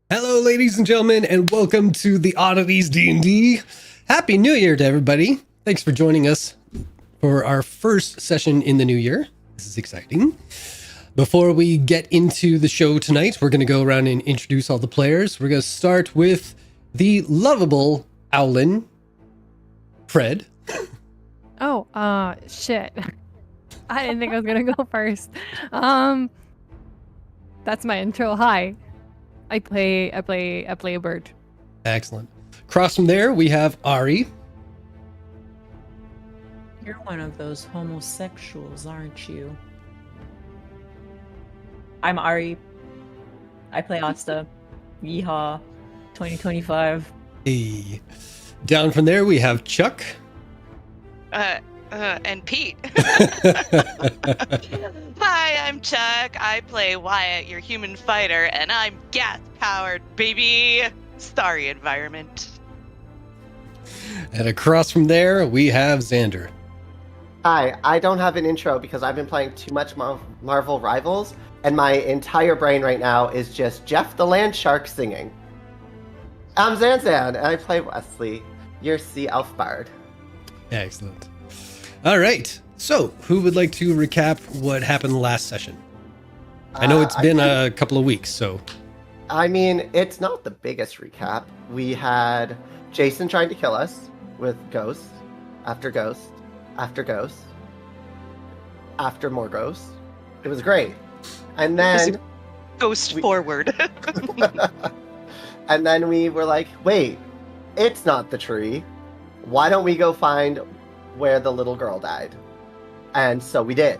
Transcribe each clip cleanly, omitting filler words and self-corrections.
Hello, ladies and gentlemen, and welcome to the Oddities D&D. Happy New Year to everybody. Thanks for joining us for our first session in the new year. This is exciting. Before we get into the show tonight, we're going to go around and introduce all the players. We're going to start with the lovable Owlin, Fred. Oh, shit. I didn't think I was going to go first. That's my intro. Hi. I play a bird. Excellent. Across from there, we have Ari. You're one of those homosexuals, aren't you? I'm Ari. I play Asta. Yeehaw. 2025. Hey. Down from there, we have Chuck. And Pete. Hi, I'm Chuck. I play Wyatt, your human fighter, and I'm gas-powered, baby. Starry environment. And across from there, we have Xander. Hi, I don't have an intro because I've been playing too much Marvel Rivals, and my entire brain right now is just Jeff the Land Shark singing. I'm Zanzan, and I play Wesley, your sea elf bard. Excellent. All right. So, who would like to recap what happened last session? I know it's been a couple of weeks, so. I mean, it's not the biggest recap. We had Jason trying to kill us with ghost after ghost after ghost after more ghosts. It was great. And then Ghost forward. and then we were like, wait, it's not the tree. Why don't we go find where the little girl died? And so we did.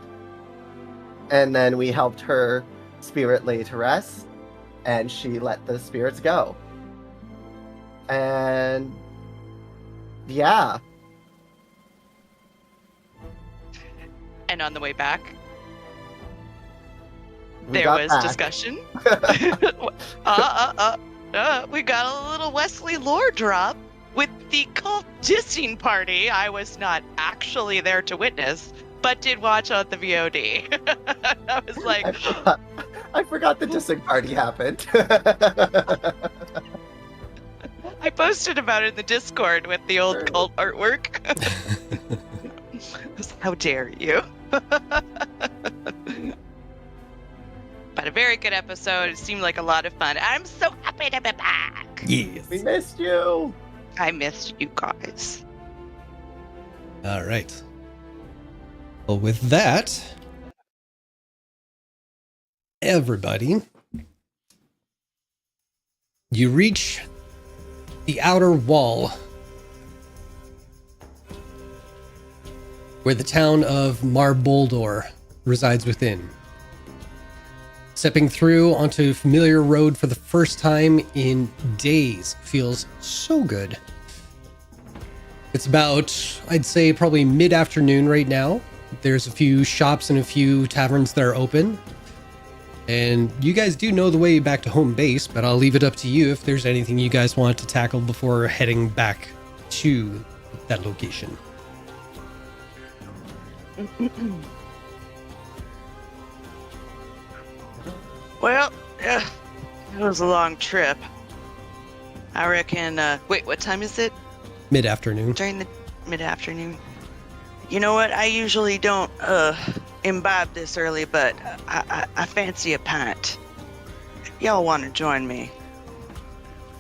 And then we helped her spirit lay to rest, and she let the spirits go. And yeah. And on the way back, we there got was back. discussion. We got a little Wesley lore drop with the cult dissing party. I was not actually there to witness, but did watch on the VOD. I was like, I forgot the dissing party happened. I posted about it in the Discord with the old cult artwork. How dare you? But a very good episode. It seemed like a lot of fun. I'm so happy to be back. Yes. We missed you. I missed you guys. All right. Well, with that, everybody, you reach the outer wall where the town of Marboldor resides within. Stepping through onto a familiar road for the first time in days feels so good. It's about, I'd say, probably mid-afternoon right now. There's a few shops and a few taverns that are open. And you guys do know the way back to home base, but I'll leave it up to you if there's anything you guys want to tackle before heading back to that location. Well, it was a long trip. I reckon, wait, what time is it? Mid-afternoon. During the mid-afternoon. You know what? I usually don't imbibe this early, but I fancy a pint. Y'all want to join me?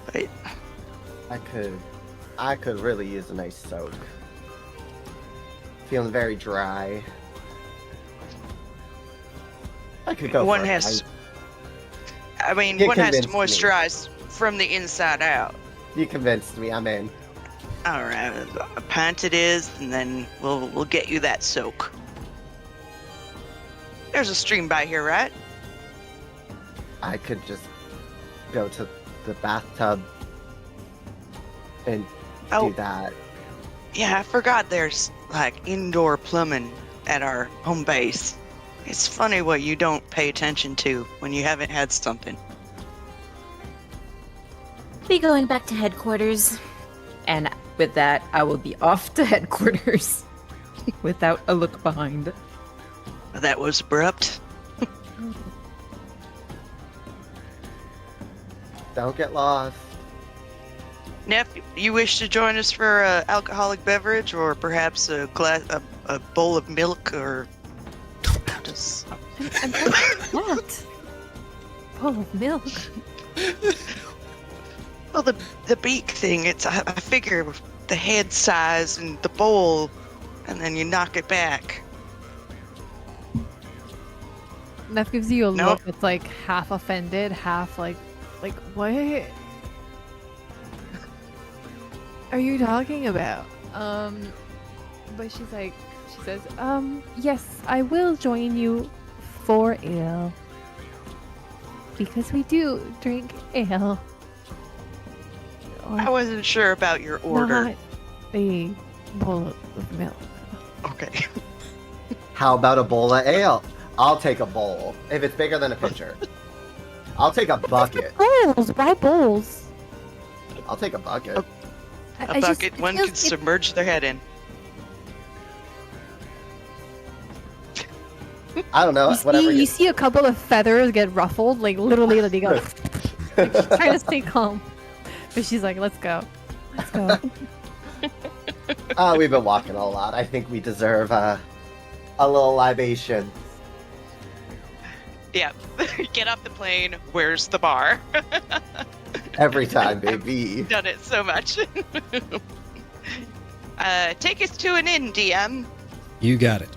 But I could really use a nice soak. Feeling very dry. I could go one for a has. pint. I mean, You one has to convinced me. moisturize from the inside out. You convinced me. I'm in. All right, a pint it is, and then we'll get you that soak. There's a stream by here, right? I could just go to the bathtub and Oh. do that. Yeah, I forgot there's like indoor plumbing at our home base. It's funny what you don't pay attention to when you haven't had something. Be going back to headquarters. And with that, I will be off to headquarters without a look behind. That was abrupt. Don't get lost. Neff, you wish to join us for an alcoholic beverage, or perhaps a bowl of milk, or just... What? Bowl of milk. Well, the beak thing. It's I figure the head size and the bowl, and then you knock it back. Neff gives you a Nope. look that's like half offended, half like what are you talking about? But she says, yes, I will join you for ale. Because we do drink ale. Or I wasn't sure about your order. not a bowl of milk. Okay. How about a bowl of ale? I'll take a bowl if it's bigger than a pitcher. I'll take a bucket. Bowls! Why bowls? I'll take a bucket. A bucket one can submerge their head in. I don't know. Whatever. You see a couple of feathers get ruffled, like literally, like, they go, like, she's trying to stay calm. But she's like, let's go. Let's go. We've been walking a lot. I think we deserve a little libation. Yeah. Get off the plane. Where's the bar? Every time, baby. Done it so much. Take us to an inn, DM. You got it.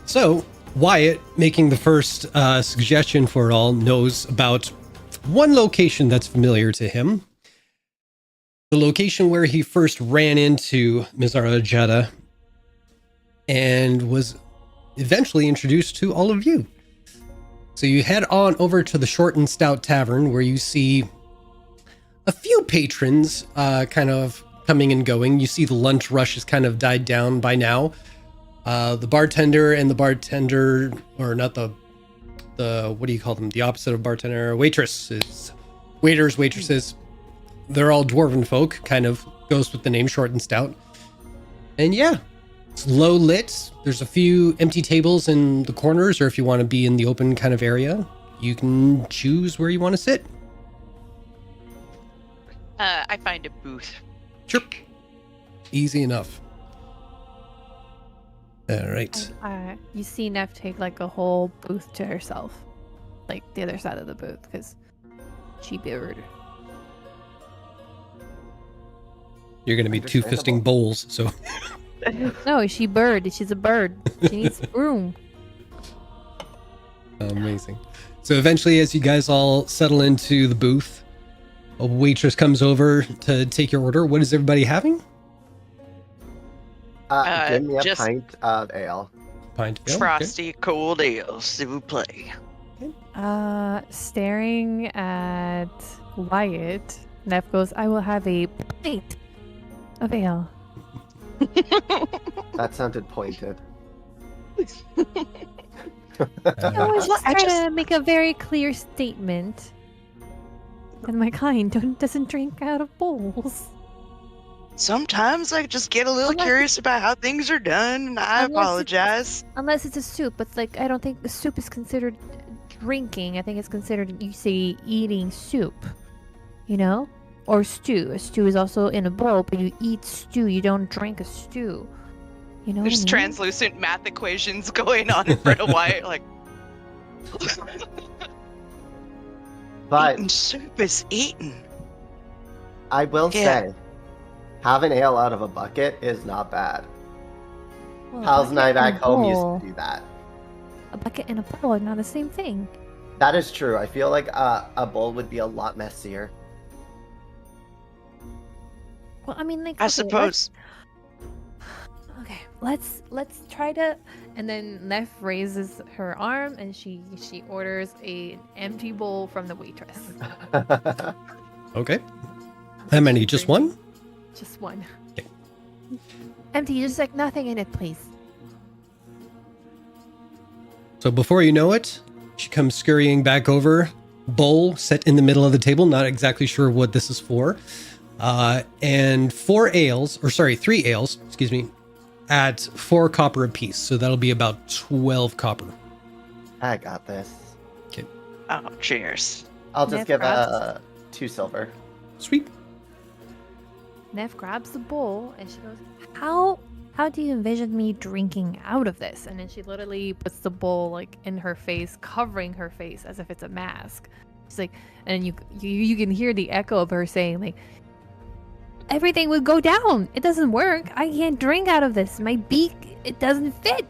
So, Wyatt, making the first suggestion for it all, knows about one location that's familiar to him. The location where he first ran into Mizara Jetta and was eventually introduced to all of you. So you head on over to the Short and Stout Tavern, where you see a few patrons kind of coming and going. You see the lunch rush has kind of died down by now. The bartender and the bartender, or not the what do you call them? The opposite of bartender, waitresses, waitresses. They're all dwarven folk, kind of goes with the name Short and Stout. And yeah, it's low lit. There's a few empty tables in the corners, or if you want to be in the open kind of area, you can choose where you want to sit. I find a booth. Sure. Easy enough. All right. You see Neff take like a whole booth to herself, like the other side of the booth, because she bird. You're going to be two-fisting bowls, so... No, she bird. She's a bird. She needs room. Amazing. So eventually, as you guys all settle into the booth, a waitress comes over to take your order. What is everybody having? Give me a just- pint of ale. Pint of ale, okay. Frosty cold ale, s'il vous plaît. Staring at Wyatt, Neff goes, "I will have a pint of ale." That sounded pointed. I was just trying to make a very clear statement that my kind doesn't drink out of bowls. Sometimes I just get a little Unless- curious about how things are done, and I Unless it's- apologize. Unless it's a soup, but like I don't think the soup is considered drinking. I think it's considered, you say, eating soup, you know, or stew. A stew is also in a bowl, but you eat stew. You don't drink a stew. You know There's what I mean? translucent math equations going on in front of Wyatt, like. But Eating soup is eaten. I will Yeah. say, having ale out of a bucket is not bad. Well, a Pals and I bucket and back a home bowl- used to do that. A bucket and a bowl are not the same thing. That is true. I feel like a bowl would be a lot messier. Well, I mean, like I okay, suppose. let's try to. And then Neff raises her arm and she orders an empty bowl from the waitress. Okay. How many? Just one? Just one. Okay. Empty, just like nothing in it, please. So before you know it, she comes scurrying back over, bowl set in the middle of the table, not exactly sure what this is for. And 3 ales, excuse me, at 4 copper apiece. So that'll be about 12 copper. I got this. Oh, cheers. I'll just Neff give grabs- 2 silver. Sweet. Neff grabs the bowl and she goes, How do you envision me drinking out of this? And then she literally puts the bowl like in her face, covering her face as if it's a mask. She's like, and you can hear the echo of her saying like, everything would go down. It doesn't work. I can't drink out of this. My beak, it doesn't fit.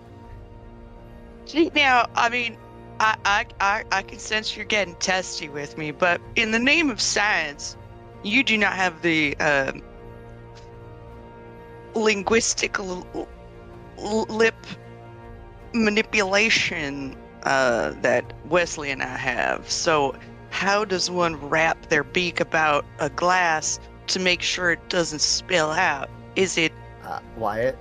See, now, I mean, I can sense you're getting testy with me, but in the name of science, you do not have the linguistic lip manipulation that Wesley and I have. So how does one wrap their beak about a glass to make sure it doesn't spill out? Is it, Wyatt?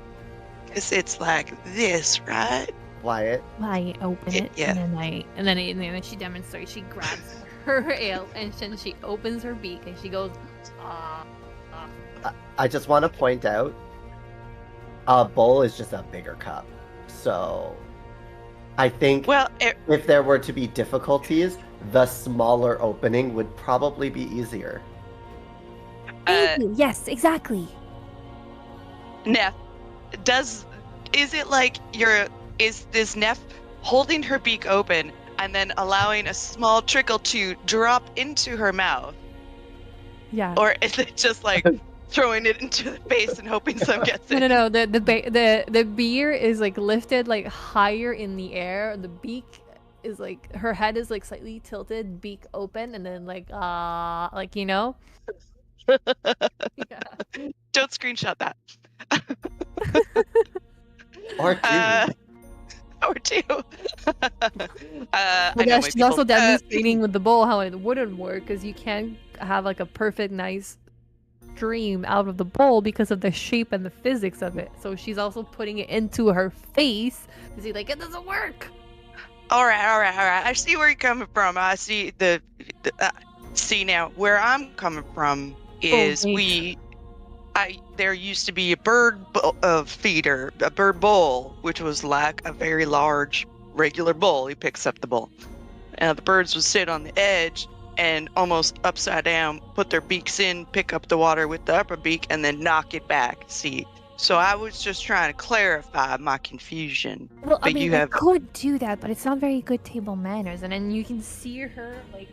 because it's like this, right? Wyatt? I open it Yeah. and then she demonstrates. She grabs her ale and then she opens her beak and she goes, I just want to point out, a bowl is just a bigger cup. So, I think Well, if there were to be difficulties, the smaller opening would probably be easier. Thank you. Yes, exactly. Neff, is it like is Neff holding her beak open and then allowing a small trickle to drop into her mouth? Yeah. Or is it just like throwing it into the face and hoping some gets it? No. The beer is like lifted like higher in the air. The beak is like her head is like slightly tilted, beak open, and then like you know. Yeah. Don't screenshot that. Or do. Or two. I But know yeah, my she's people. also demonstrating with the bowl how it wouldn't work because you can't have like a perfect, nice stream out of the bowl because of the shape and the physics of it. So she's also putting it into her face to see like it doesn't work. All right. I see where you're coming from. I see see now where I'm coming from is wait. there used to be a bird feeder, a bird bowl, which was like a very large regular bowl. He picks up the bowl. And the birds would sit on the edge and almost upside down, put their beaks in, pick up the water with the upper beak, and then knock it back. See, so I was just trying to clarify my confusion. Well, I But mean, you have- I could do that, but it's not very good table manners. And then you can see her like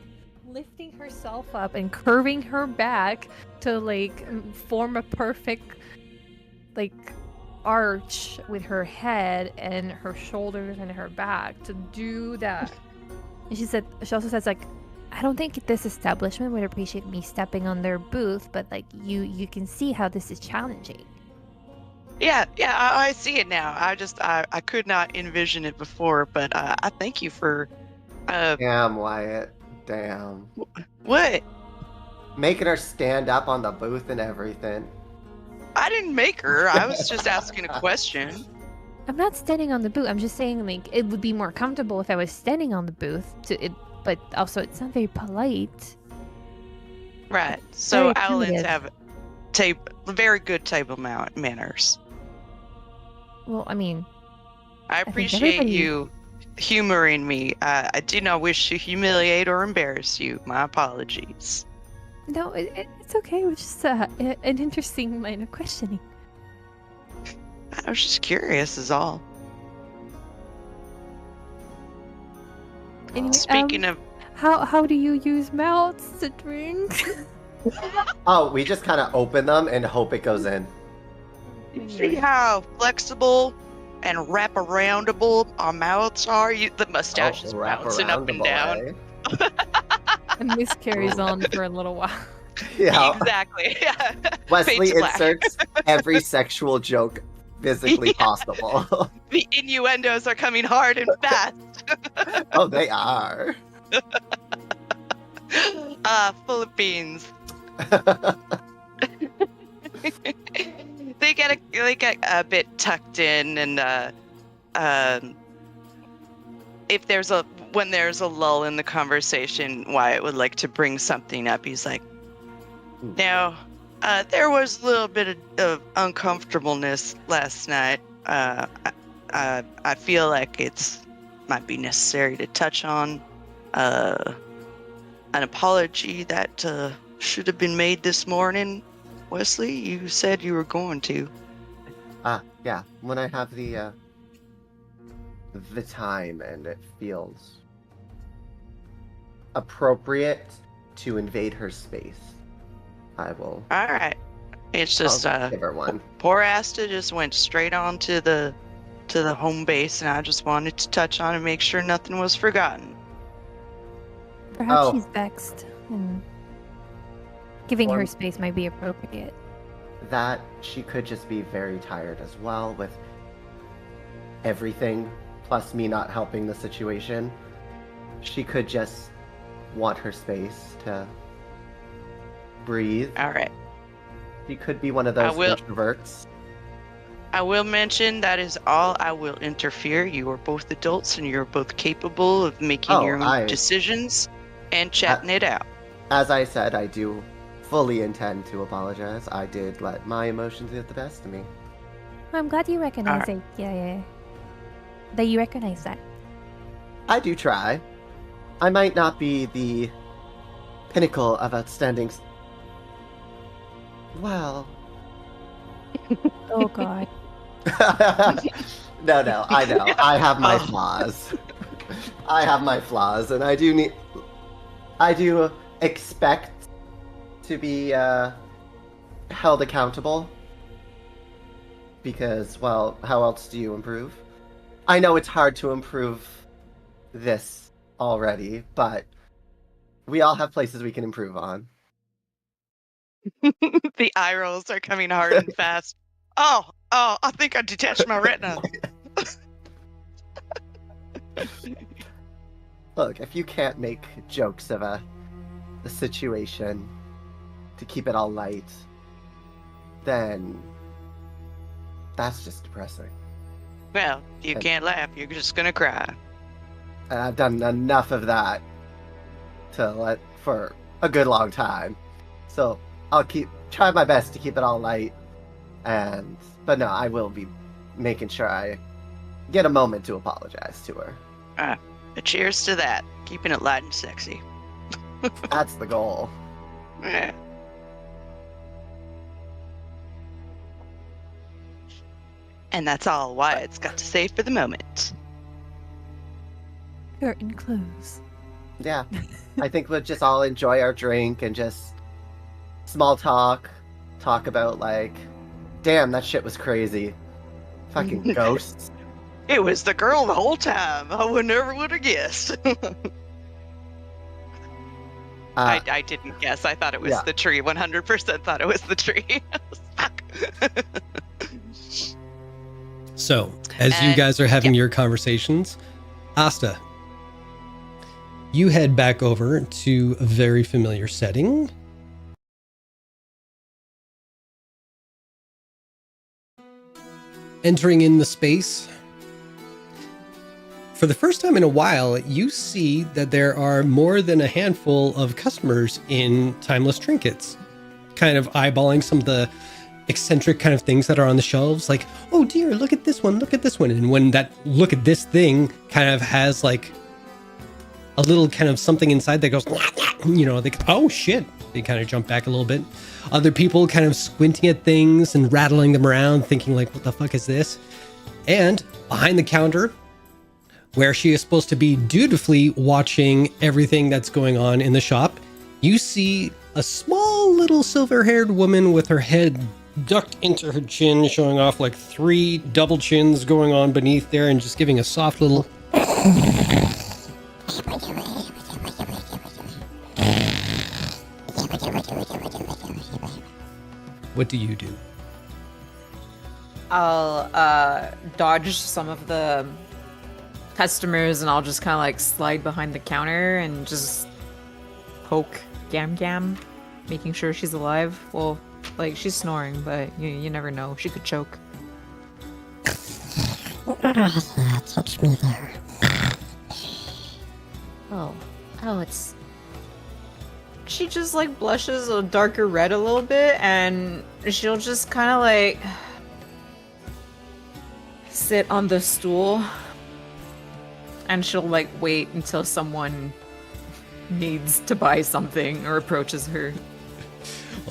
lifting herself up and curving her back to like form a perfect like arch with her head and her shoulders and her back to do that. And she also says like, I don't think this establishment would appreciate me stepping on their booth, but like you can see how this is challenging. Yeah, I see it now. I could not envision it before, but I thank you for Damn, Wyatt. Damn. what? Making her stand up on the booth and everything. I didn't make her. I was just asking a question. I'm not standing on the booth. I'm just saying like it would be more comfortable if I was standing on the booth but also it's not very polite. Right. So Very Owlins primitive. have very good table manners. Well, I mean, I think appreciate everybody- you humoring me. I do not wish to humiliate or embarrass you. My apologies. no, it's okay. It was just an interesting line of questioning. I was just curious, is all. Anyway, Speaking of, how do you use mouths to drink? Oh, we just kind of open them and hope it goes in. you see how flexible and wraparoundable our mouths are? The mustache is bouncing up and down. And this carries on for a little while. Yeah. Exactly. Yeah. Wesley Fade to black. inserts every sexual joke physically Yeah. possible. The innuendos are coming hard and fast. Oh, they are. Full of beans. They get a bit tucked in, and when there's a lull in the conversation, Wyatt would like to bring something up. He's like, now, there was a little bit of uncomfortableness last night. I feel like might be necessary to touch on an apology that should have been made this morning. Wesley, you said you were going to. Yeah, when I have the time and it feels appropriate to invade her space, I will. All right. It's just I'll give her one. poor Asta just went straight on to the home base, and I just wanted to touch on and make sure nothing was forgotten. Perhaps Oh. she's vexed, and giving her Or- space might be appropriate. That she could just be very tired as well with everything, plus me not helping the situation. She could just want her space to breathe. All right. She could be one of those I will- introverts. I will mention that is all. I will interfere. You are both adults, and you're both capable of making Oh, your own I- decisions and chatting it out. As I said, I do fully intend to apologize. I did let my emotions get the best of me. I'm glad you recognize it. Yeah. That you recognize that. I do try. I might not be the pinnacle of outstanding. Well, Oh god. No, I know. I have my flaws. I have my flaws, and I do expect to be held accountable. Because, well, how else do you improve? I know it's hard to improve this already, but we all have places we can improve on. The eye rolls are coming hard and fast. Oh, I think I detached my retina. Look, if you can't make jokes of a situation to keep it all light, then that's just depressing. Well, you can't laugh. You're just gonna cry. And I've done enough of that for a good long time. So I'll try my best to keep it all light. But no, I will be making sure I get a moment to apologize to her. Cheers to that. Keeping it light and sexy. That's the goal. Yeah. And that's all Wyatt's got to say for the moment. Curtain close. Yeah. I think we'll just all enjoy our drink and just small talk about like, damn, that shit was crazy. Fucking ghosts. It was the girl the whole time. I never would have guessed. I didn't guess. I thought it was the tree. 100% thought it was the tree. Fuck. So, as you guys are having your conversations, Asta, you head back over to a very familiar setting. Entering in the space, for the first time in a while, you see that there are more than a handful of customers in Timeless Trinkets, kind of eyeballing some of the eccentric kind of things that are on the shelves, like, oh dear, look at this one, and when that look at this thing kind of has like a little kind of something inside that goes, you know, they, oh shit, they kind of jump back a little bit. Other people kind of squinting at things and rattling them around, thinking like, what the fuck is this? And behind the counter, where she is supposed to be dutifully watching everything that's going on in the shop, you see a small little silver-haired woman with her head ducked into her chin, showing off like 3 double chins going on beneath there and just giving a soft little... What do you do? I'll dodge some of the customers and I'll just kind of like slide behind the counter and just poke Gam, making sure she's alive. Well, like, she's snoring, but you never know. She could choke. Touch me there. Oh, it's... She just like blushes a darker red a little bit and she'll just kind of like sit on the stool and she'll like wait until someone needs to buy something or approaches her.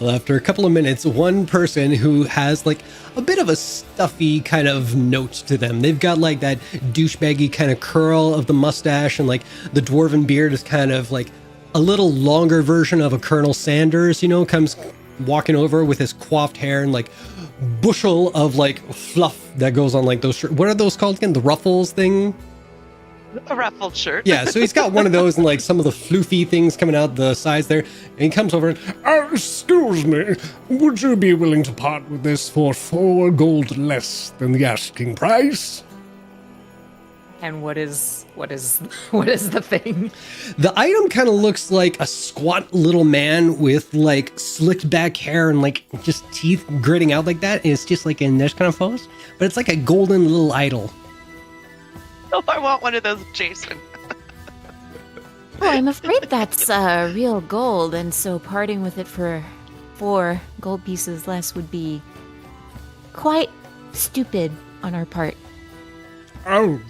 Well, after a couple of minutes, one person who has like a bit of a stuffy kind of note to them. They've got like that douchebaggy kind of curl of the mustache, and like the dwarven beard is kind of like a little longer version of a Colonel Sanders, you know, comes walking over with his coiffed hair and like bushel of like fluff that goes on like those what are those called again? The ruffles thing? A ruffled shirt. Yeah, so he's got one of those and like some of the floofy things coming out the sides there. And he comes over and, excuse me, would you be willing to part with this for 4 gold less than the asking price? And what is the thing? the item kind of looks like a squat little man with like slicked back hair and like just teeth gritting out like that. And it's just like in this kind of pose, but it's like a golden little idol. Oh, I want one of those, Jason. Oh, I'm afraid that's real gold, and so parting with it for 4 gold pieces less would be quite stupid on our part. Oh,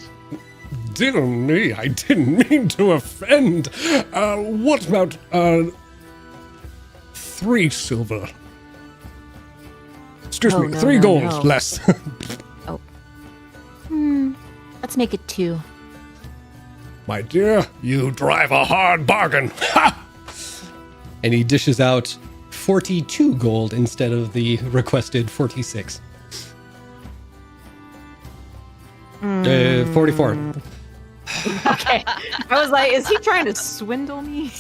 dear me, I didn't mean to offend. What about 3 silver? Excuse Oh, me, no, 3 no, gold no. less. Let's make it 2. My dear, you drive a hard bargain. Ha! And he dishes out 42 gold instead of the requested 46. 44. Okay. I was like, is he trying to swindle me?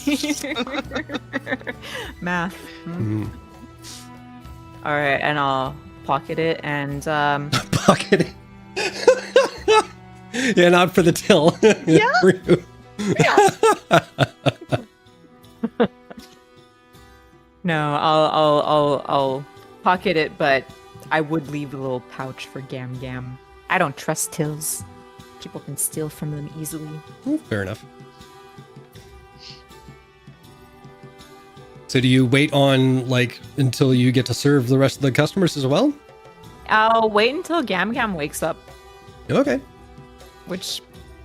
Math. All right, and I'll pocket it and Pocket it. Yeah, not for the till. Yeah. For you. no, I'll pocket it, but I would leave a little pouch for Gam Gam. I don't trust tills. People can steal from them easily. Fair enough. So do you wait on, like, until you get to serve the rest of the customers as well? I'll wait until Gam Gam wakes up, Okay. which,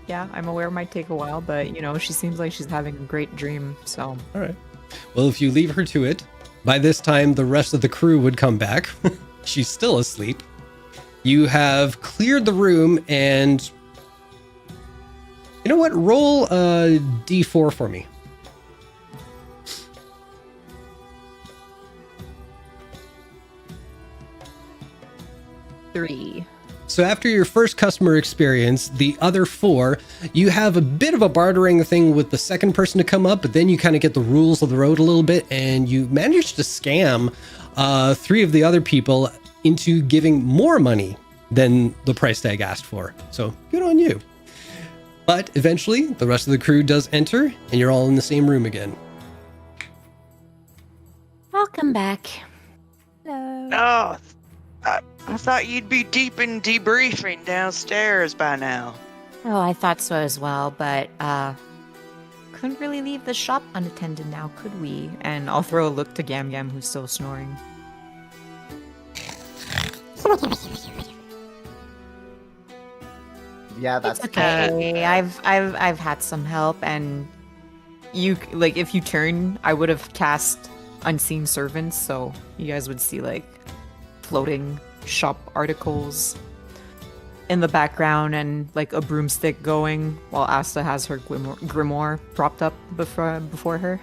yeah, I'm aware might take a while, but, you know, she seems like she's having a great dream, so. All right. Well, if you leave her to it, by this time the rest of the crew would come back. She's still asleep. You have cleared the room, and you know what? Roll a d4 for me. Three. So after your first customer experience, the other 4, you have a bit of a bartering thing with the second person to come up, but then you kind of get the rules of the road a little bit, and you manage to scam 3 of the other people into giving more money than the price tag asked for. So good on you. But eventually, the rest of the crew does enter, and you're all in the same room again. Welcome back. Hello. Oh, I thought you'd be deep in debriefing downstairs by now. Oh, I thought so as well, but couldn't really leave the shop unattended now, could we? And I'll throw a look to Gam Gam, who's still snoring. Yeah, that's It's okay. I've had some help, And you, like, if you turn, I would have cast Unseen Servants, so you guys would see, like, floating shop articles in the background and, like, a broomstick going while Asta has her grimoire propped up before her.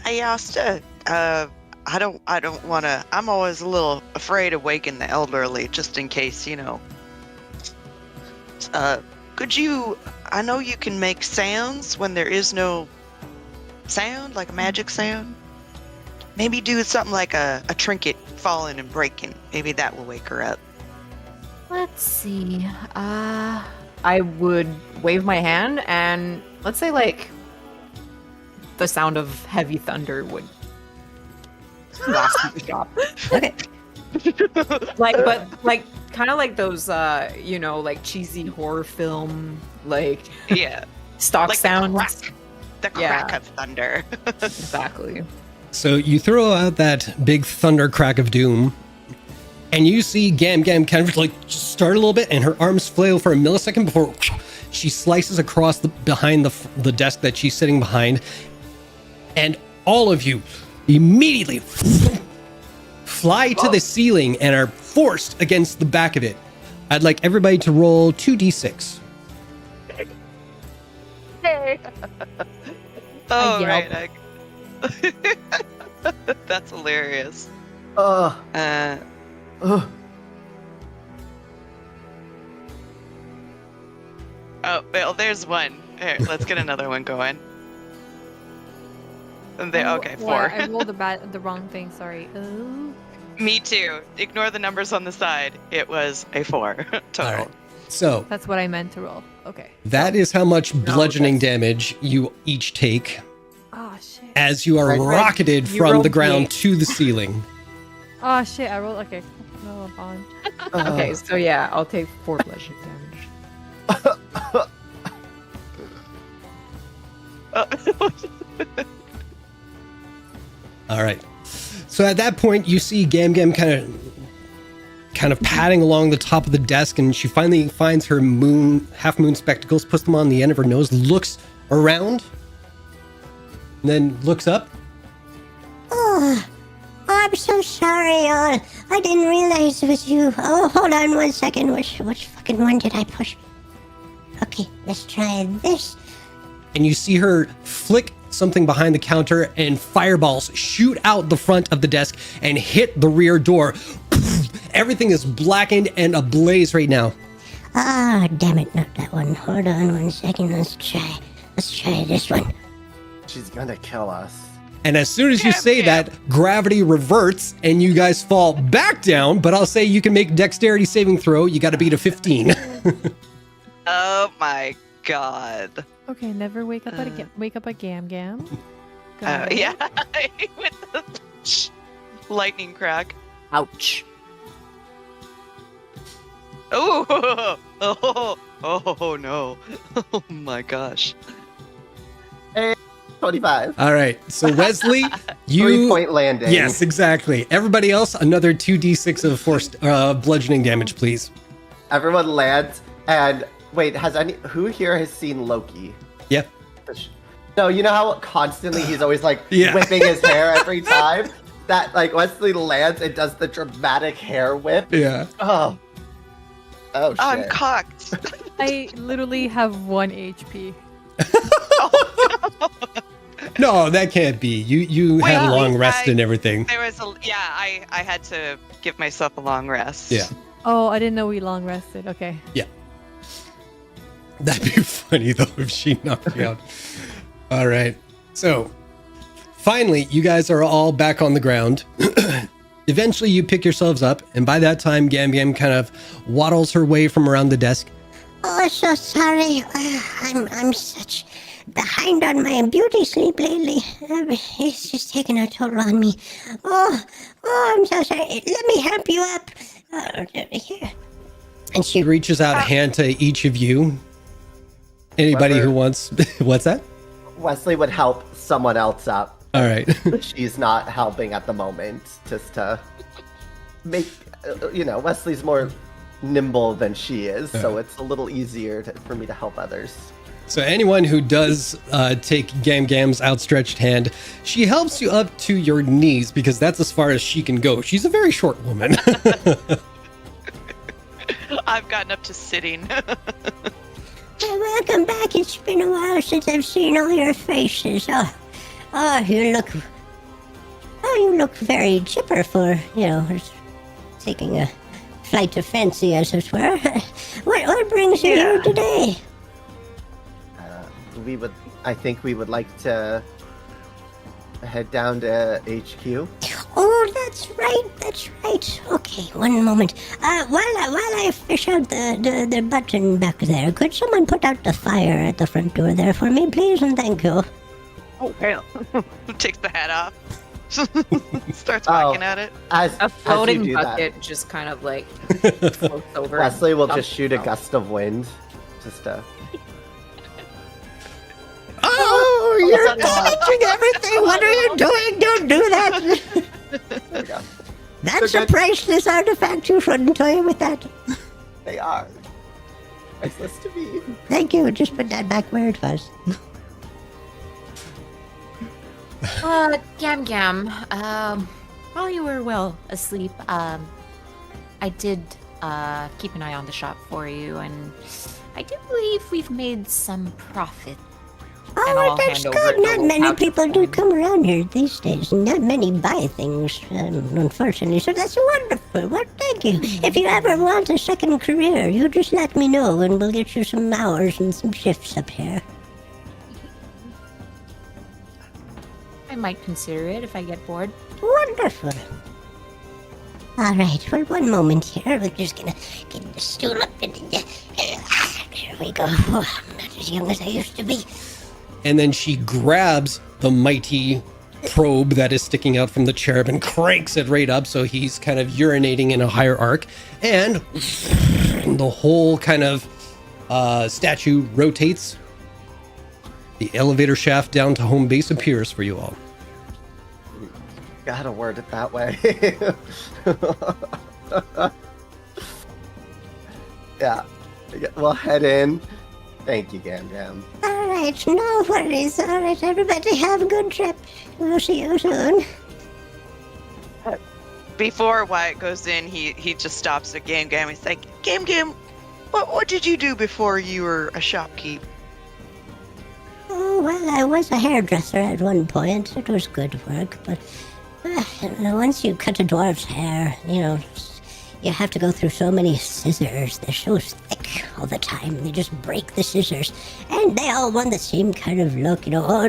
Hey, Asta, I don't want to. I'm always a little afraid of waking the elderly, just in case, you know. Could you? I know you can make sounds when there is no sound, like a magic sound. Maybe do something like a trinket falling and breaking. Maybe that will wake her up. Let's see. I would wave my hand and let's say, like, the sound of heavy thunder would blast through the shop. Okay. Like, kind of like those, you know, like cheesy horror film, like, Yeah, stock like sounds. the crack of thunder. Exactly. So you throw out that big thunder crack of doom, and you see Gam Gam kind of like start a little bit, and her arms flail for a millisecond before she slices across behind the desk that she's sitting behind, and all of you immediately fly to the ceiling and are forced against the back of it. I'd like everybody to roll 2d6. Oh, yelp. right. That's hilarious. Ugh. Oh, well, there's one. Here, let's get another one going. And there, okay, 4. I rolled the wrong thing. Sorry. Oh. Me too. Ignore the numbers on the side. It was a 4 total. All right. So That's what I meant to roll. Okay. that is how much bludgeoning damage you each take Oh shit. as you are Right. rocketed You from rolled the ground me. to the ceiling. Oh shit. I rolled. Okay. No, I'm fine. Okay, so yeah, I'll take 4 bludgeoning damage. All right. So at that point, you see Gam Gam kind of padding along the top of the desk, and she finally finds her half moon spectacles, puts them on the end of her nose, looks around, and then looks up. Oh, so sorry. I didn't realize it was you. Oh, hold on 1 second. Which fucking one did I push? Okay, let's try this. And you see her flick something behind the counter, and fireballs shoot out the front of the desk and hit the rear door. Everything is blackened and ablaze right now. Ah, damn it, not that one. Hold on 1 second. Let's try this one. She's gonna kill us. And as soon as you say that, gravity reverts and you guys fall back down. But I'll say you can make dexterity saving throw. You got to beat a 15. Oh my god. Okay, never wake up wake up a Gam Gam. Yeah, with the lightning crack. Ouch. Oh, oh no. Oh my gosh. 25. All right. So Wesley, you 3-point landing. Yes, exactly. Everybody else, another 2d6 of forced bludgeoning damage, please. Everyone lands, and wait, who here has seen Loki? Yeah. No, you know how constantly he's always like Yeah. whipping his hair every time? That like Wesley lands and does the dramatic hair whip. Yeah. Oh shit. I'm cocked. I literally have 1 HP. No, that can't be. You Wait, had a long I- rest and everything. There was I had to give myself a long rest. Yeah. Oh, I didn't know we long rested. Okay. That'd be funny though if she knocked you out. All right. So finally, you guys are all back on the ground. Eventually, you pick yourselves up, and by that time, Gam Gam kind of waddles her way from around the desk. Oh, so sorry. I'm such behind on my beauty sleep lately. It's just taking a toll on me. Oh, I'm so sorry. Let me help you up. Here. And she reaches out a hand to each of you. Anybody Whoever- who wants. What's that? Wesley would help someone else up. All right. She's not helping at the moment, just to make, Wesley's more nimble than she is, so it's a little easier for me to help others. So anyone who does take Gam Gam's outstretched hand, she helps you up to your knees because that's as far as she can go. She's a very short woman. I've gotten up to sitting. Welcome back. It's been a while since I've seen all your faces. You look very chipper for, just taking a flight of fancy, as it were. What brings you here today? I think we would like to head down to HQ. Oh, that's right. Okay, one moment. While I fish out the button back there, could someone put out the fire at the front door there for me, please, and thank you. Oh hell! Takes the hat off. Starts whacking at it. As A as floating you do bucket just kind of like floats over. Wesley will and just shoot a dumps gust of wind, just to. Oh, you're changing everything. What are you doing? Don't do that. There we go. That's They're a good. priceless artifact. You shouldn't toy with that. They are. Priceless to me. Thank you. Just put that back where it was. Gam Gam, while you were well asleep, I did keep an eye on the shop for you, and I do believe we've made some profit. And Oh, I'll that's hand over good. the Not little many pouch of people do coin. come around here these days. Not many buy things, unfortunately. So that's wonderful. Well, thank you. If you ever want a second career, you just let me know, and we'll get you some hours and some shifts up here. I might consider it if I get bored. Wonderful. All right. Well, one moment here. We're just gonna get the stool up and there we go. Oh, I'm not as young as I used to be. And then she grabs the mighty probe that is sticking out from the cherub and cranks it right up so he's kind of urinating in a higher arc. And the whole kind of statue rotates. The elevator shaft down to home base appears for you all. Gotta word it that way. Yeah. We'll head in. Thank you, Gam Gam. All right. No worries. All right, everybody. Have a good trip. We'll see you soon. Before Wyatt goes in, he just stops at Gam Gam. He's like, Gam Gam, what did you do before you were a shopkeep? Oh, well, I was a hairdresser at one point. It was good work, but once you cut a dwarf's hair, you have to go through so many scissors. They're so thick all the time. They just break the scissors. And they all want the same kind of look,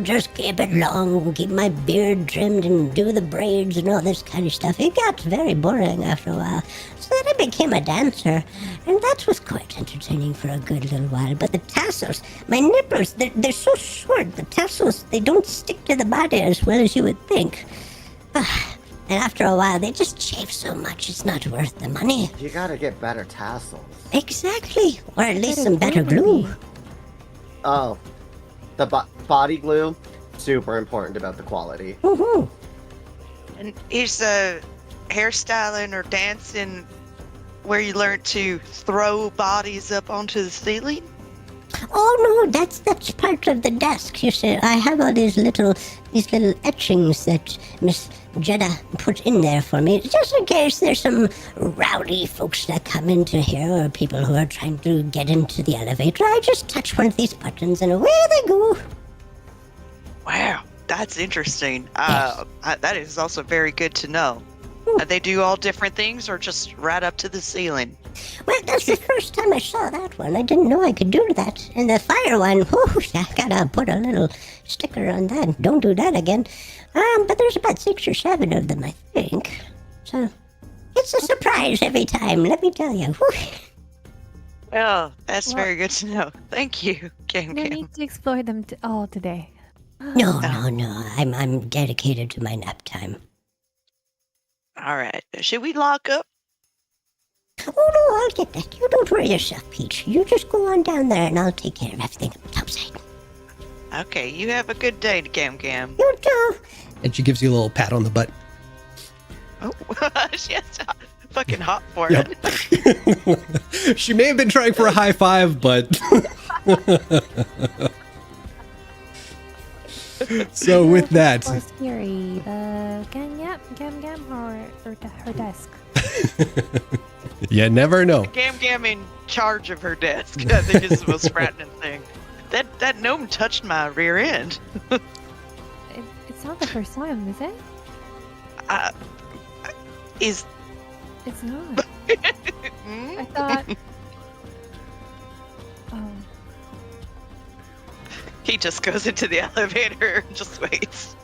just keep it long, keep my beard trimmed and do the braids and all this kind of stuff. It got very boring after a while. So then I became a dancer. And that was quite entertaining for a good little while. But the tassels, my nipples, they're so short. The tassels, they don't stick to the body as well as you would think. And after a while, they just chafe so much, it's not worth the money. You gotta get better tassels. Exactly. Or at least some better glue. Oh, the body glue, super important about the quality. Woohoo. And is hairstyling or dancing where you learn to throw bodies up onto the ceiling? Oh no, that's part of the desk. You see, I have all these little etchings that Miss Jeddah put in there for me, just in case there's some rowdy folks that come into here or people who are trying to get into the elevator. I just touch one of these buttons and away they go. Wow, that's interesting. Yes. That is also very good to know. They do all different things or just right up to the ceiling? Well, that's the first time I saw that one. I didn't know I could do that. And the fire one, whoosh, I gotta put a little sticker on that. Don't do that again. But there's about 6 or 7 of them, I think. So, it's a surprise every time, let me tell you. Well, that's very good to know. Thank you, Gam No Gam. need to explore them all today. No. I'm dedicated to my nap time. All right. Should we lock up? Oh, no, I'll get that. You don't worry yourself, Peach. You just go on down there and I'll take care of everything outside. Okay, you have a good day, Gam Gam. You too. And she gives you a little pat on the butt. Oh, she's fucking hot for Yep. it. She may have been trying for a high five, but... So with that... Or scary, the Gam Gam or her desk. You never know. Gam Gam in charge of her desk. I think is the most frightening thing. That gnome touched my rear end. It's not the first time, is it? Is It's not. I thought... Oh. he just goes into the elevator and just waits.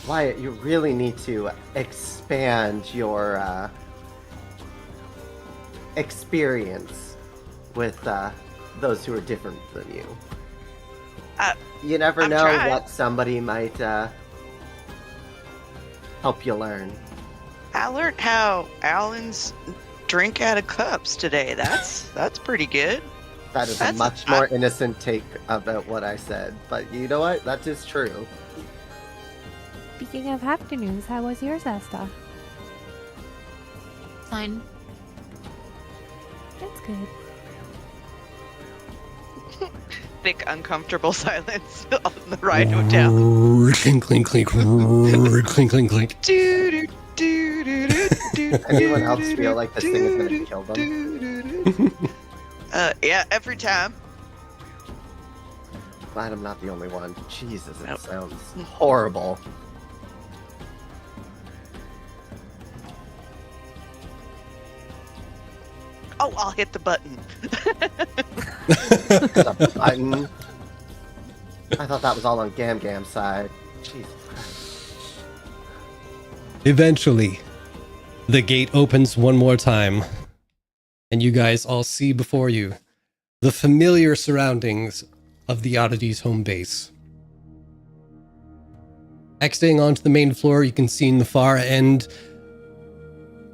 Wyatt, you really need to expand your experience with those who are different than you. You never I'm know trying. what somebody might help you learn. I learned how Allens drink out of cups today. That's pretty good. That is a much more innocent take about what I said, but you know what? That is true. Speaking of afternoons, how was yours, Asta? Fine. That's good. Thick, uncomfortable silence on the ride hotel. Clink, clink, clink. Clink, clink, clink. Anyone else feel like this thing is gonna kill them? Yeah, every time. Glad I'm not the only one. Jesus, it sounds horrible. Oh, I'll hit the button. The button. I thought that was all on Gam Gam's side. Jesus Christ. Eventually, the gate opens one more time, and you guys all see before you the familiar surroundings of the Oddities home base. Exiting onto the main floor, you can see in the far end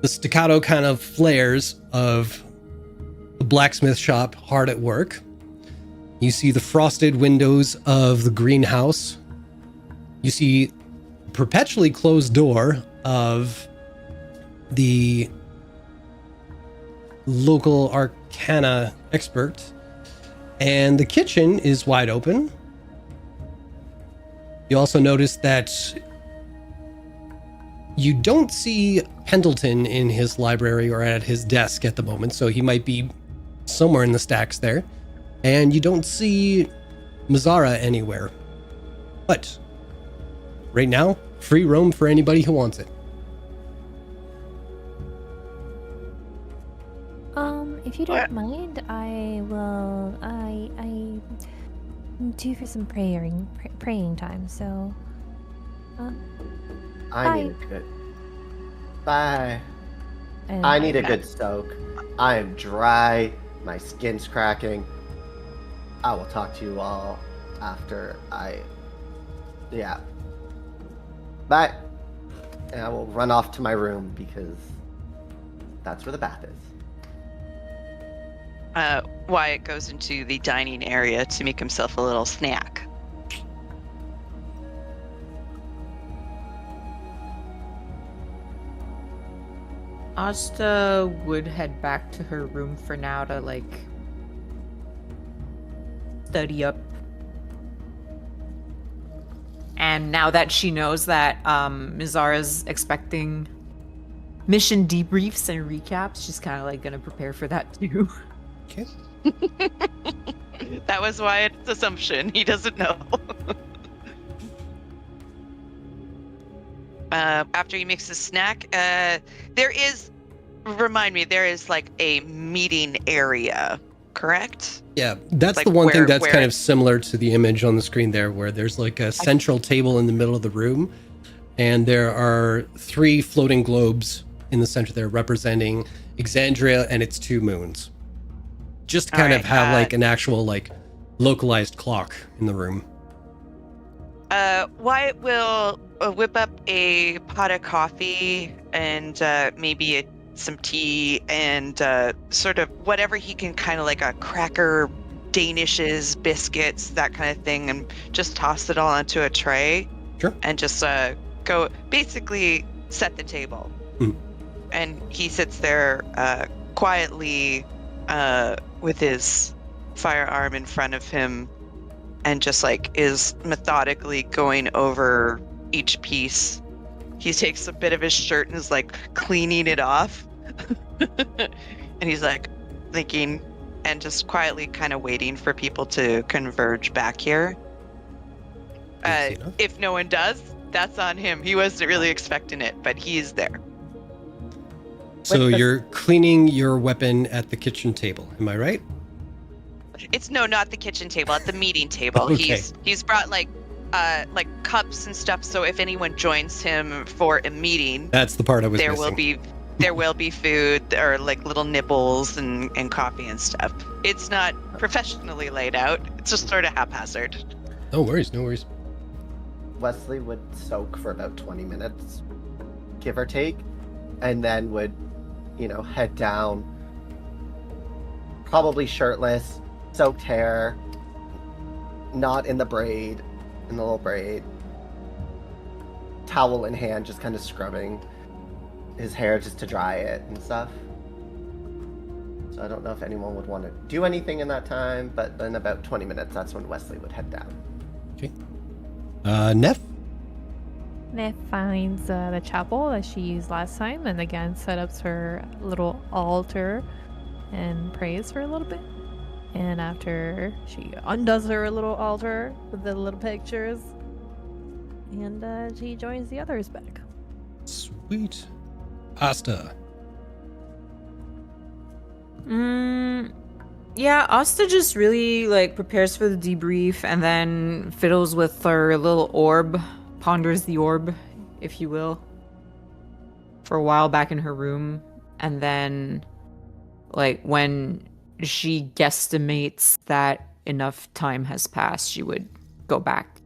the staccato kind of flares of the blacksmith shop hard at work. You see the frosted windows of the greenhouse. You see perpetually closed door of the local arcana expert, and the kitchen is wide open. You also notice that You don't see Pendleton in his library or at his desk at the moment, so he might be somewhere in the stacks there. And you don't see Mazzara anywhere. But right now, free roam for anybody who wants it. If you don't mind, I will. I do for some praying time. So. I need a good. Bye. I need a good soak. I am dry. My skin's cracking. I will talk to you all after I. Yeah. Bye. And I will run off to my room because that's where the bath is. Wyatt goes into the dining area to make himself a little snack. Asta would head back to her room for now to, like, study up. And now that she knows that Mizara's expecting mission debriefs and recaps, she's kind of, like, gonna prepare for that too. Okay. That was Wyatt's assumption. He doesn't know. After he makes his snack, there is like a meeting area, correct? Yeah, that's Like the one thing where- that's where- kind of similar to the image on the screen there, where there's like a central table in the middle of the room, and there are 3 floating globes in the center there representing Exandria and its 2 moons. Just to kind of have like an actual like localized clock in the room. Wyatt will whip up a pot of coffee and maybe some tea and sort of whatever he can, kind of like a cracker, Danishes, biscuits, that kind of thing, and just toss it all onto a tray. Sure. And just go basically set the table. Mm. And he sits there quietly with his firearm in front of him and just like is methodically going over each piece. He takes a bit of his shirt and is like cleaning it off. And he's like thinking and just quietly kind of waiting for people to converge back here. If no one does, that's on him. He wasn't really expecting it, but he's there. So you're cleaning your weapon at the kitchen table, am I right? It's not the kitchen table, at the meeting table. Okay. He's brought like cups and stuff, so if anyone joins him for a meeting, That's the part I was there missing. will be food or like little nibbles and coffee and stuff. It's not professionally laid out. It's just sort of haphazard. No worries, no worries. Wesley would soak for about 20 minutes, give or take, and then would, head down, probably shirtless, soaked hair, not in the little braid, towel in hand, just kind of scrubbing his hair just to dry it and stuff. So I don't know if anyone would want to do anything in that time, but in about 20 minutes, that's when Wesley would head down. Okay. Neff? Neff finds the chapel that she used last time and again set up her little altar and prays for a little bit. And after she undoes her little altar with the little pictures, and she joins the others back. Sweet. Asta. Yeah, Asta just really like prepares for the debrief and then fiddles with her little orb, ponders the orb, if you will, for a while back in her room. And then, like, when she guesstimates that enough time has passed, she would go back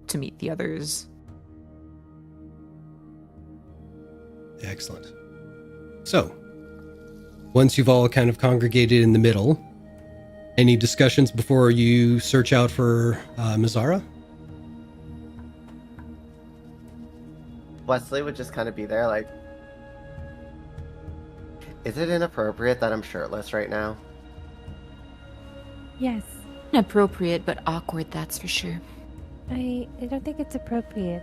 to meet the others. Excellent. So, once you've all kind of congregated in the middle, any discussions before you search out for Mazzara? Wesley would just kind of be there like, is it inappropriate that I'm shirtless right now? Yes, Inappropriate but awkward, that's for sure. I don't think it's appropriate.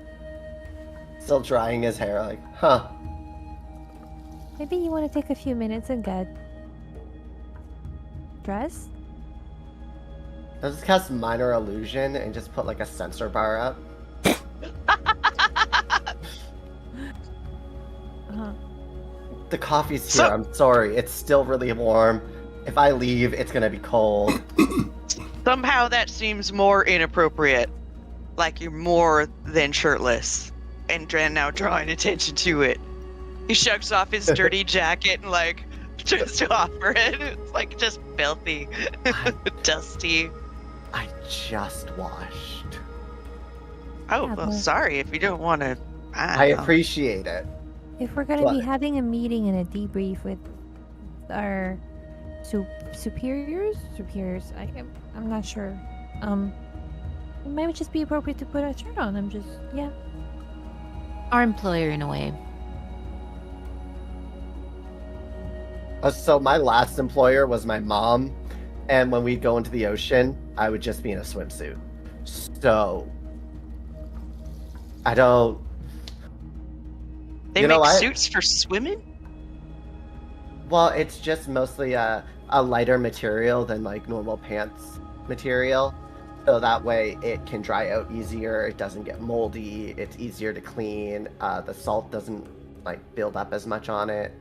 still drying his hair, like, huh. Maybe you want to take a few minutes and get dressed? I'll just cast Minor Illusion and just put like a sensor bar up. The coffee's here, I'm sorry. It's still really warm. If I leave, it's gonna be cold. Somehow that seems more inappropriate. Like you're more than shirtless. And now drawing attention to it. He shrugs off his dirty jacket and like tries to offer it. It's like just filthy. Dusty. I just washed. Oh, Yeah, well, but- sorry if you don't want to. I appreciate it. If we're gonna be What? having a meeting and a debrief with our superiors, I'm not sure. It might just be appropriate to put a shirt on. Yeah. Our employer, in a way. So my last employer was my mom, and when we'd go into the ocean, I would just be in a swimsuit. So I don't. They You know make what? suits for swimming? Well, it's just mostly a lighter material than like normal pants material. So that way it can dry out easier, it doesn't get moldy, it's easier to clean, the salt doesn't like build up as much on it.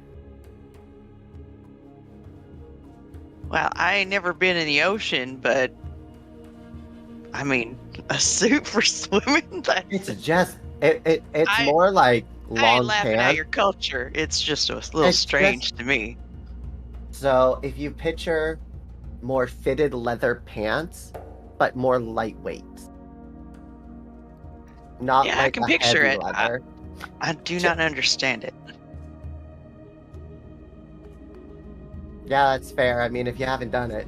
Well, I ain't never been in the ocean, but I mean, a suit for swimming? It's just it's I- more like I ain't long laughing at pants. your culture. It's just a little It's strange just- to me. So if you picture more fitted leather pants, but more lightweight. Not Yeah, I like can a picture heavy it. leather. I do not understand it. Yeah, that's fair. I mean, if you haven't done it,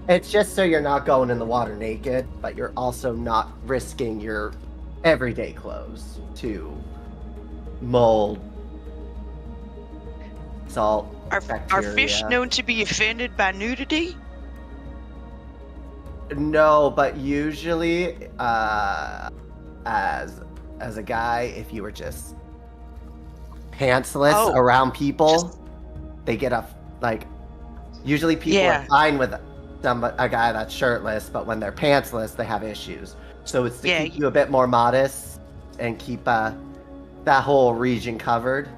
it's just so you're not going in the water naked, but you're also not risking your everyday clothes to mold, salt, Are bacteria. fish known to be offended by nudity? No, but usually, as a guy, if you were just pantsless Oh, around people, just- they get like. Usually, people Yeah. are fine with a guy that's shirtless, but when they're pantsless, they have issues. So it's to Yeah, keep you a bit more modest and keep that whole region covered.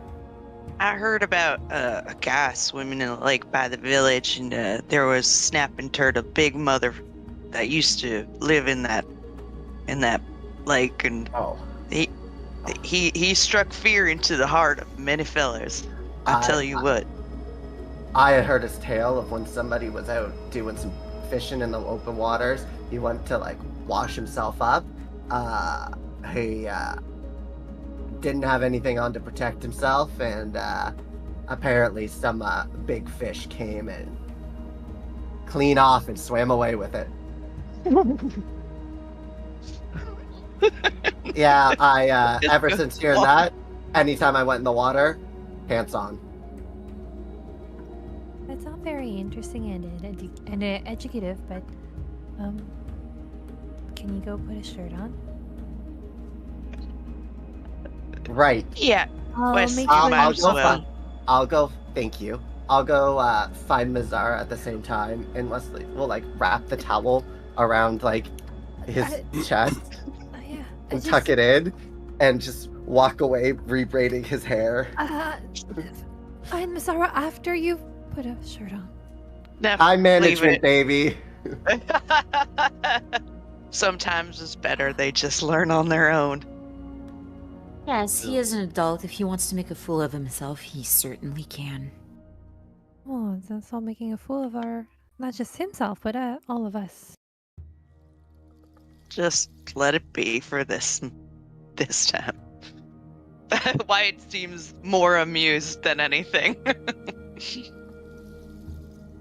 I heard about a guy swimming in the lake by the village, and there was snapping turtle, big mother that used to live in that lake, and Oh, he struck fear into the heart of many fellas. I tell you what. I had heard his tale of when somebody was out doing some fishing in the open waters. He went to like wash himself up. He didn't have anything on to protect himself, and apparently some big fish came and clean off and swam away with it. Yeah, I ever since hearing that, anytime I went in the water, pants on. That's all very interesting and educative, but can you go put a shirt on? Right. Yeah, I'll Wes, make you sure might you as go well. see. I'll go. Thank you. I'll go find Mazara at the same time, and Leslie will like wrap the towel around like his chest Yeah, and tuck it in, and just walk away, rebraiding his hair. Find Masara after you put a shirt on. Time management, baby. Sometimes it's better they just learn on their own. Yes, he is an adult. If he wants to make a fool of himself, he certainly can. Oh, that's all making a fool of not just himself, but all of us. Just let it be for this time. Wyatt seems more amused than anything.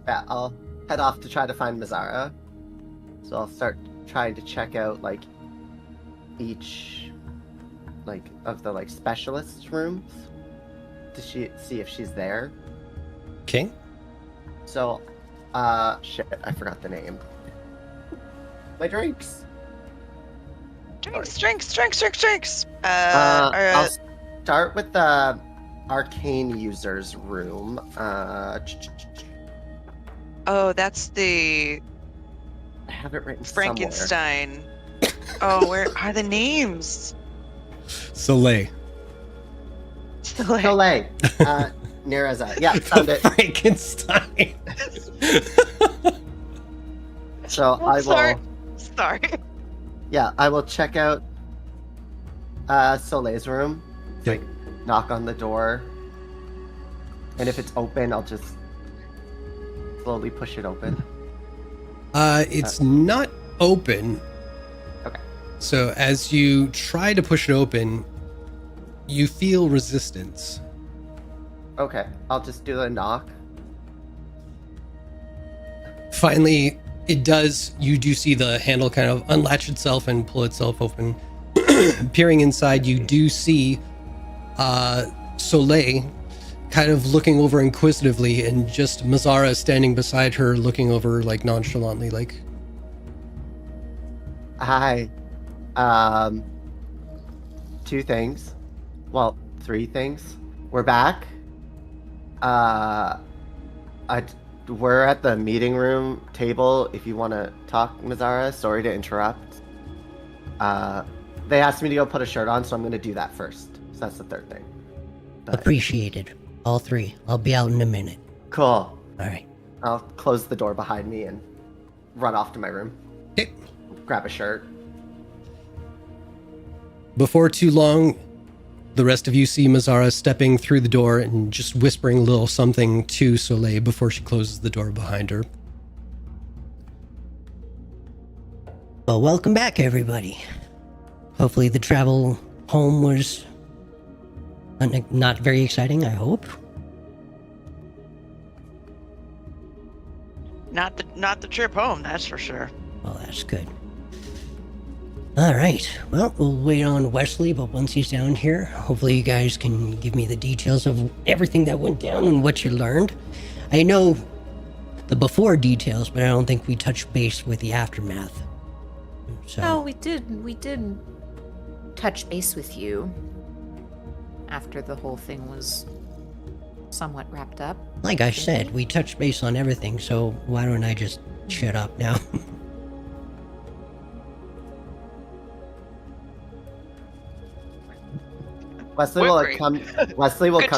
Yeah, I'll head off to try to find Mazara. So I'll start trying to check out like each of the like specialist rooms to see if she's there. Okay. So, shit, I forgot the name. My drinks. Drinks. I'll start with the arcane users room. Oh, that's the I have it written Frankenstein. Oh, where are the names? Soleil. Soleil. Niraza. Yeah, found it. Frankenstein. So I will. Sorry. Yeah, I will check out Soleil's room. Okay. Like, knock on the door, and if it's open, I'll just slowly push it open. It's not open. Okay. So as you try to push it open, you feel resistance. Okay, I'll just do the knock. Finally, it does. You do see the handle kind of unlatch itself and pull itself open. Peering inside, you do see Soleil kind of looking over inquisitively, and just Mazara standing beside her, looking over like nonchalantly, like, Hi. 2 things. Well, 3 things. We're back. We're at the meeting room table if you want to talk, Mazara. Sorry to interrupt. They asked me to go put a shirt on, so I'm going to do that first. So that's the 3rd thing. But- Appreciated. All 3. I'll be out in a minute. Cool. All right. I'll close the door behind me and run off to my room. okay. Grab a shirt. Before too long, the rest of you see Mazara stepping through the door and just whispering a little something to Soleil before she closes the door behind her. Well, welcome back, everybody. Hopefully the travel home was not very exciting, I hope. Not the trip home, that's for sure. Well, that's good. All right. Well, we'll wait on Wesley, but once he's down here, hopefully you guys can give me the details of everything that went down and what you learned. I know the before details, but I don't think we touched base with the aftermath. So, Oh, we did touch base with you after the whole thing was somewhat wrapped up. like I said, we touched base on everything, so why don't I just shut up now? Wesley will Whimpering. come Good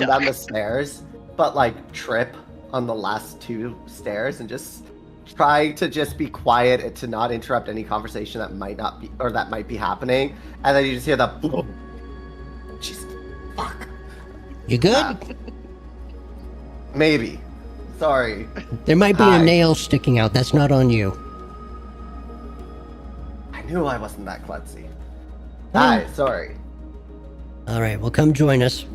down the job. stairs, but like trip on the last 2 stairs and just try to just be quiet and to not interrupt any conversation that might not be or that might be happening. And then you just hear the boom. Jesus, fuck. You good? Maybe. Sorry. There might be Hi. a nail sticking out. That's not on you. I knew I wasn't that klutzy. Hi, sorry. All right, well, come join us.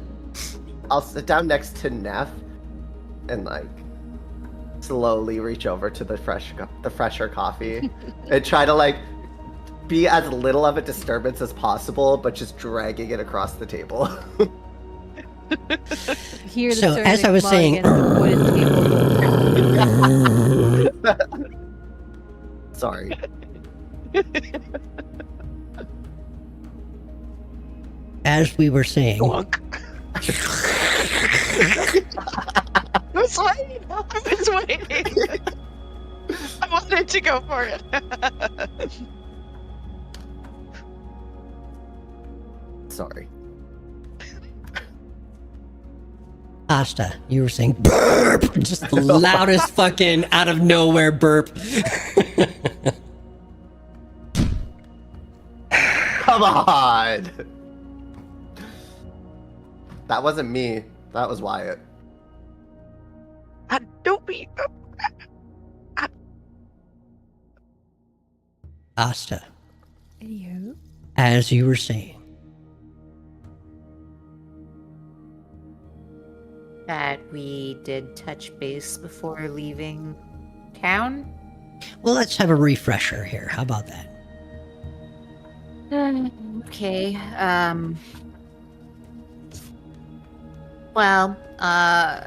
I'll sit down next to Neff and like slowly reach over to the fresher coffee and try to like be as little of a disturbance as possible, but just dragging it across the table. Hear the So, ceramic as I was mug saying- and the wooden table. Sorry. As we were saying, Glunk. I was waiting. I wanted to go for it. Sorry. Asta, you were saying burp, just the loudest fucking out of nowhere burp. Come on. That wasn't me. That was Wyatt. Don't be. Asta, Anywho, as you were saying, That we did touch base before leaving town. well, let's have a refresher here. How about that? Okay. Well, I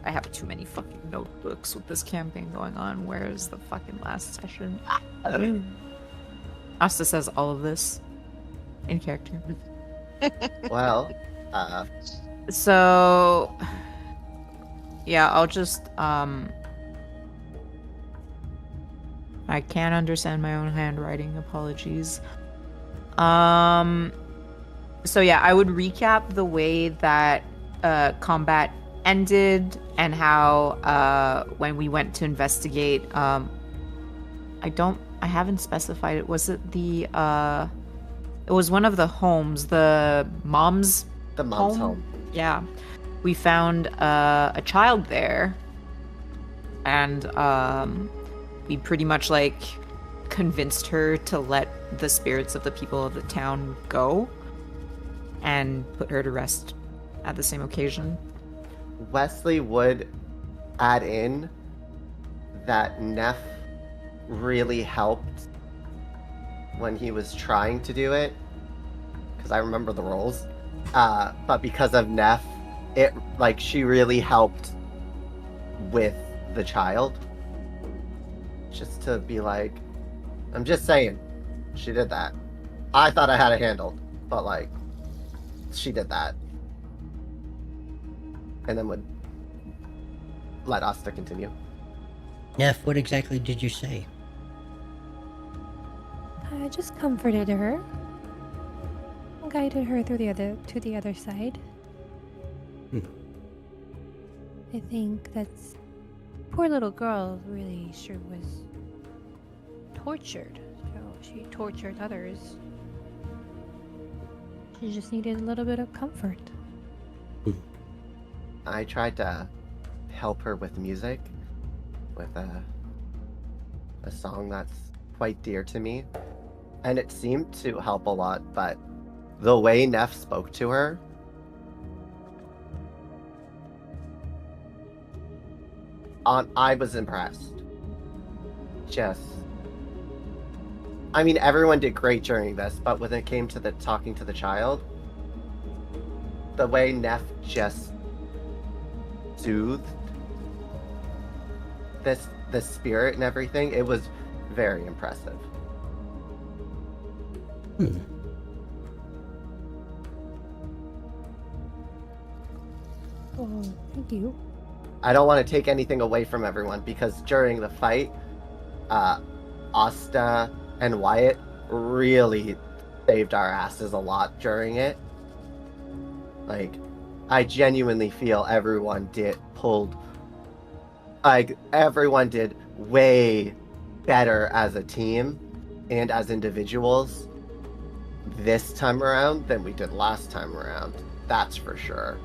have too many fucking notebooks with this campaign going on. Where is the fucking last session? Asta says all of this in character. Well, So, yeah, I'll just, I can't understand my own handwriting. Apologies. So yeah, I would recap the way that combat ended and how when we went to investigate, I haven't specified it. Was it it was one of the homes, the mom's The mom's home. Yeah. We found a child there, and we pretty much like convinced her to let the spirits of the people of the town go and put her to rest at the same occasion. Wesley would add in that Neff really helped when he was trying to do it, because I remember the roles. But because of Neff, she really helped with the child. Just to be like, I'm just saying, she did that. I thought I had it handled, but like, she did that. And then would let us to continue. Neff, what exactly did you say? I just comforted her. Guided her through to the other side. I think that's poor little girl really sure was tortured. So she tortured others. She just needed a little bit of comfort. I tried to help her with music, with a song that's quite dear to me, and it seemed to help a lot, but the way Neff spoke to her, I was impressed. I mean, everyone did great during this, but when it came to the talking to the child, the way Neff just soothed the spirit and everything, it was very impressive. Oh, thank you. I don't want to take anything away from everyone, because during the fight, Asta and Wyatt really saved our asses a lot during it. Like, I genuinely feel everyone did way better as a team and as individuals this time around than we did last time around. That's for sure.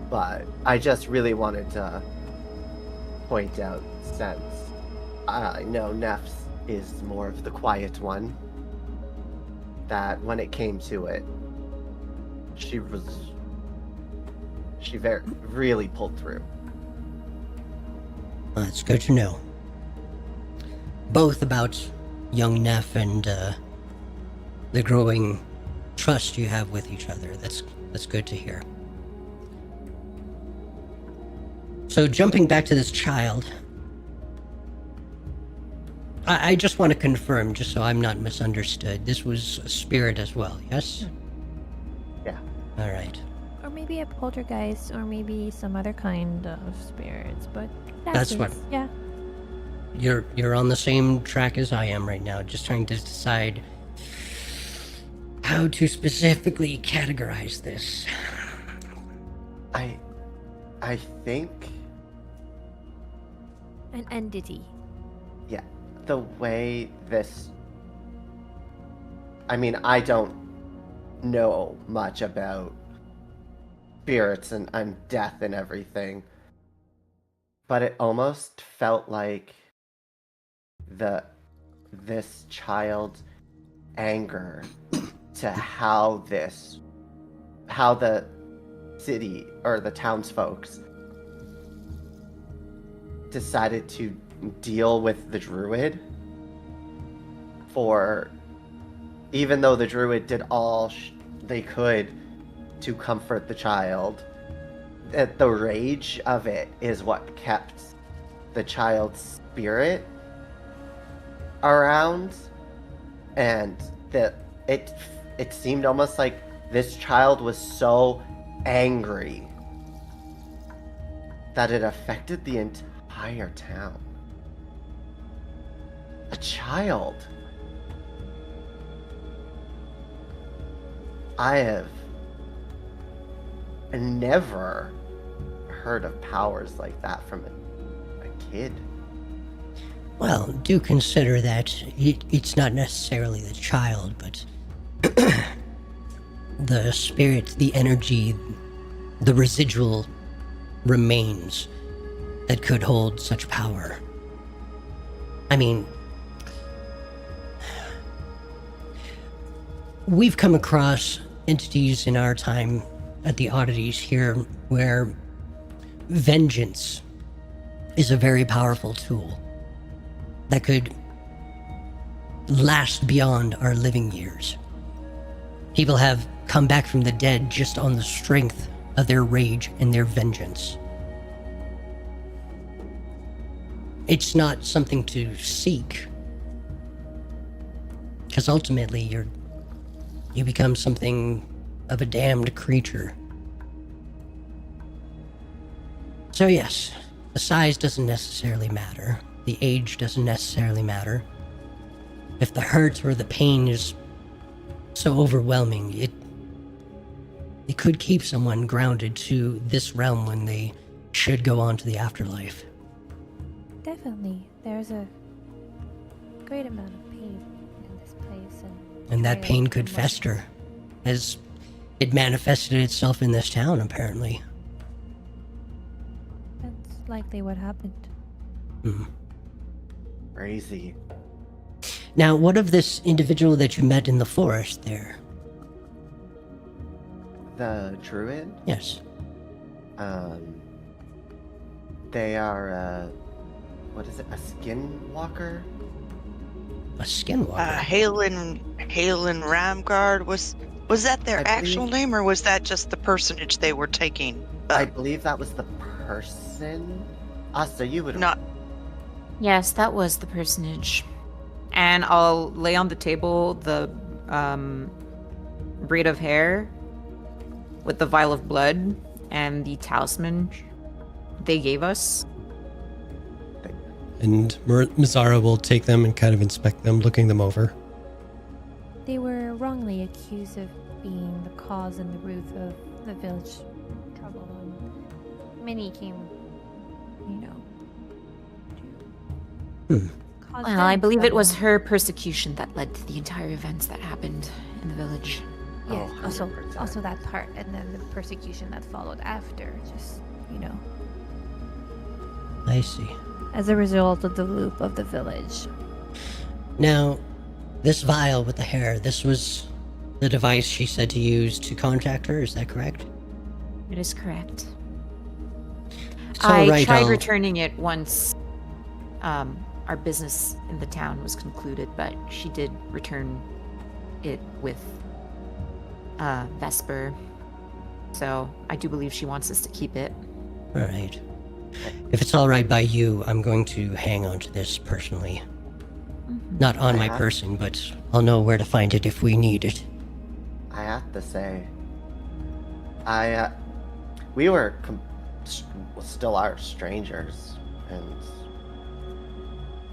But I just really wanted to point out, since I know Neff's is more of the quiet one, that when it came to it, she really pulled through. Well, it's good to know. Both about young Neff and the growing trust you have with each other. That's good to hear. So jumping back to this child, I just want to confirm, just so I'm not misunderstood, this was a spirit as well, yes? Yeah. Alright. Or maybe a poltergeist, or maybe some other kind of spirits, but That's what- Yeah. You're on the same track as I am right now, just trying to decide how to specifically categorize this. I think, An entity. yeah, the way this... I mean, I don't know much about spirits and death and everything, but it almost felt like this child's anger to how the city or the townsfolks decided to deal with the druid, for even though the druid did all they could to comfort the child, that the rage of it is what kept the child's spirit around, and that it it seemed almost like this child was so angry that it affected the entire town. A child. I have never heard of powers like that from a kid. Well, do consider that it's not necessarily the child, but the spirit, the energy, the residual remains that could hold such power. I mean, we've come across entities in our time at the Oddities here where vengeance is a very powerful tool that could last beyond our living years. People have come back from the dead just on the strength of their rage and their vengeance. It's not something to seek, because ultimately you become something of a damned creature. So yes, the size doesn't necessarily matter. The age doesn't necessarily matter. If the hurt or the pain is so overwhelming, it could keep someone grounded to this realm when they should go on to the afterlife. Definitely. There's a great amount of pain in this place. And that pain could fester, as it manifested itself in this town, apparently. That's likely what happened. Hmm. Crazy. Now, what of this individual that you met in the forest there? The druid? Yes. They are, what is it, a skinwalker? A skinwalker? Halen Ramgard, was that their I actual believe- name, or was that just the personage they were taking? I believe that was the person. So you would Not Yes, that was the personage. And I'll lay on the table the braid of hair with the vial of blood and the talisman they gave us. And Mizara will take them and kind of inspect them, looking them over. They were wrongly accused of being the cause and the root of the village trouble, and many came, Hmm. cause Well, I them believe it trouble. was her persecution that led to the entire events that happened in the village. Yeah, Oh, also 100%. that part, and then the persecution that followed after, just, I see. as a result of the loop of the village. Now, this vial with the hair, this was the device she said to use to contact her, is that correct? It is correct. It's all I right, tried I'll- returning it once our business in the town was concluded, but she did return it with Vesper. So I do believe she wants us to keep it. All right. If it's all right by you, I'm going to hang on to this personally. Not on my Uh-huh. person, but I'll know where to find it if we need it. I have to say, we were still are strangers, and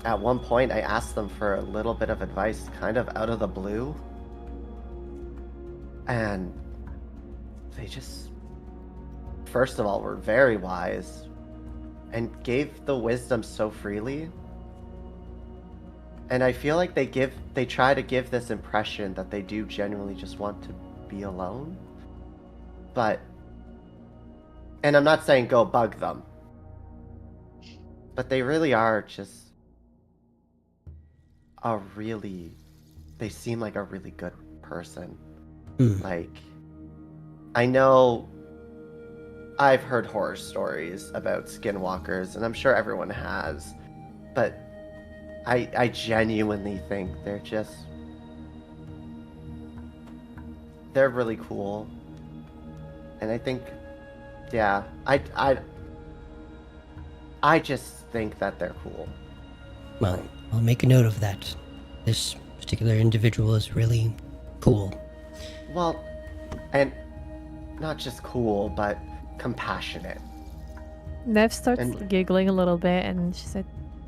at one point I asked them for a little bit of advice, kind of out of the blue, and they just, first of all, were very wise, and gave the wisdom so freely. And I feel like they try to give this impression that they do genuinely just want to be alone. But, and I'm not saying go bug them, but they really are just they seem like a really good person. Hmm. Like, I know I've heard horror stories about skinwalkers, and I'm sure everyone has, but I genuinely think they're really cool. And I think, yeah, I just think that they're cool. Well, I'll make a note of that. This particular individual is really cool. Well, and not just cool, but compassionate. Nev starts And- giggling a little bit, and she said,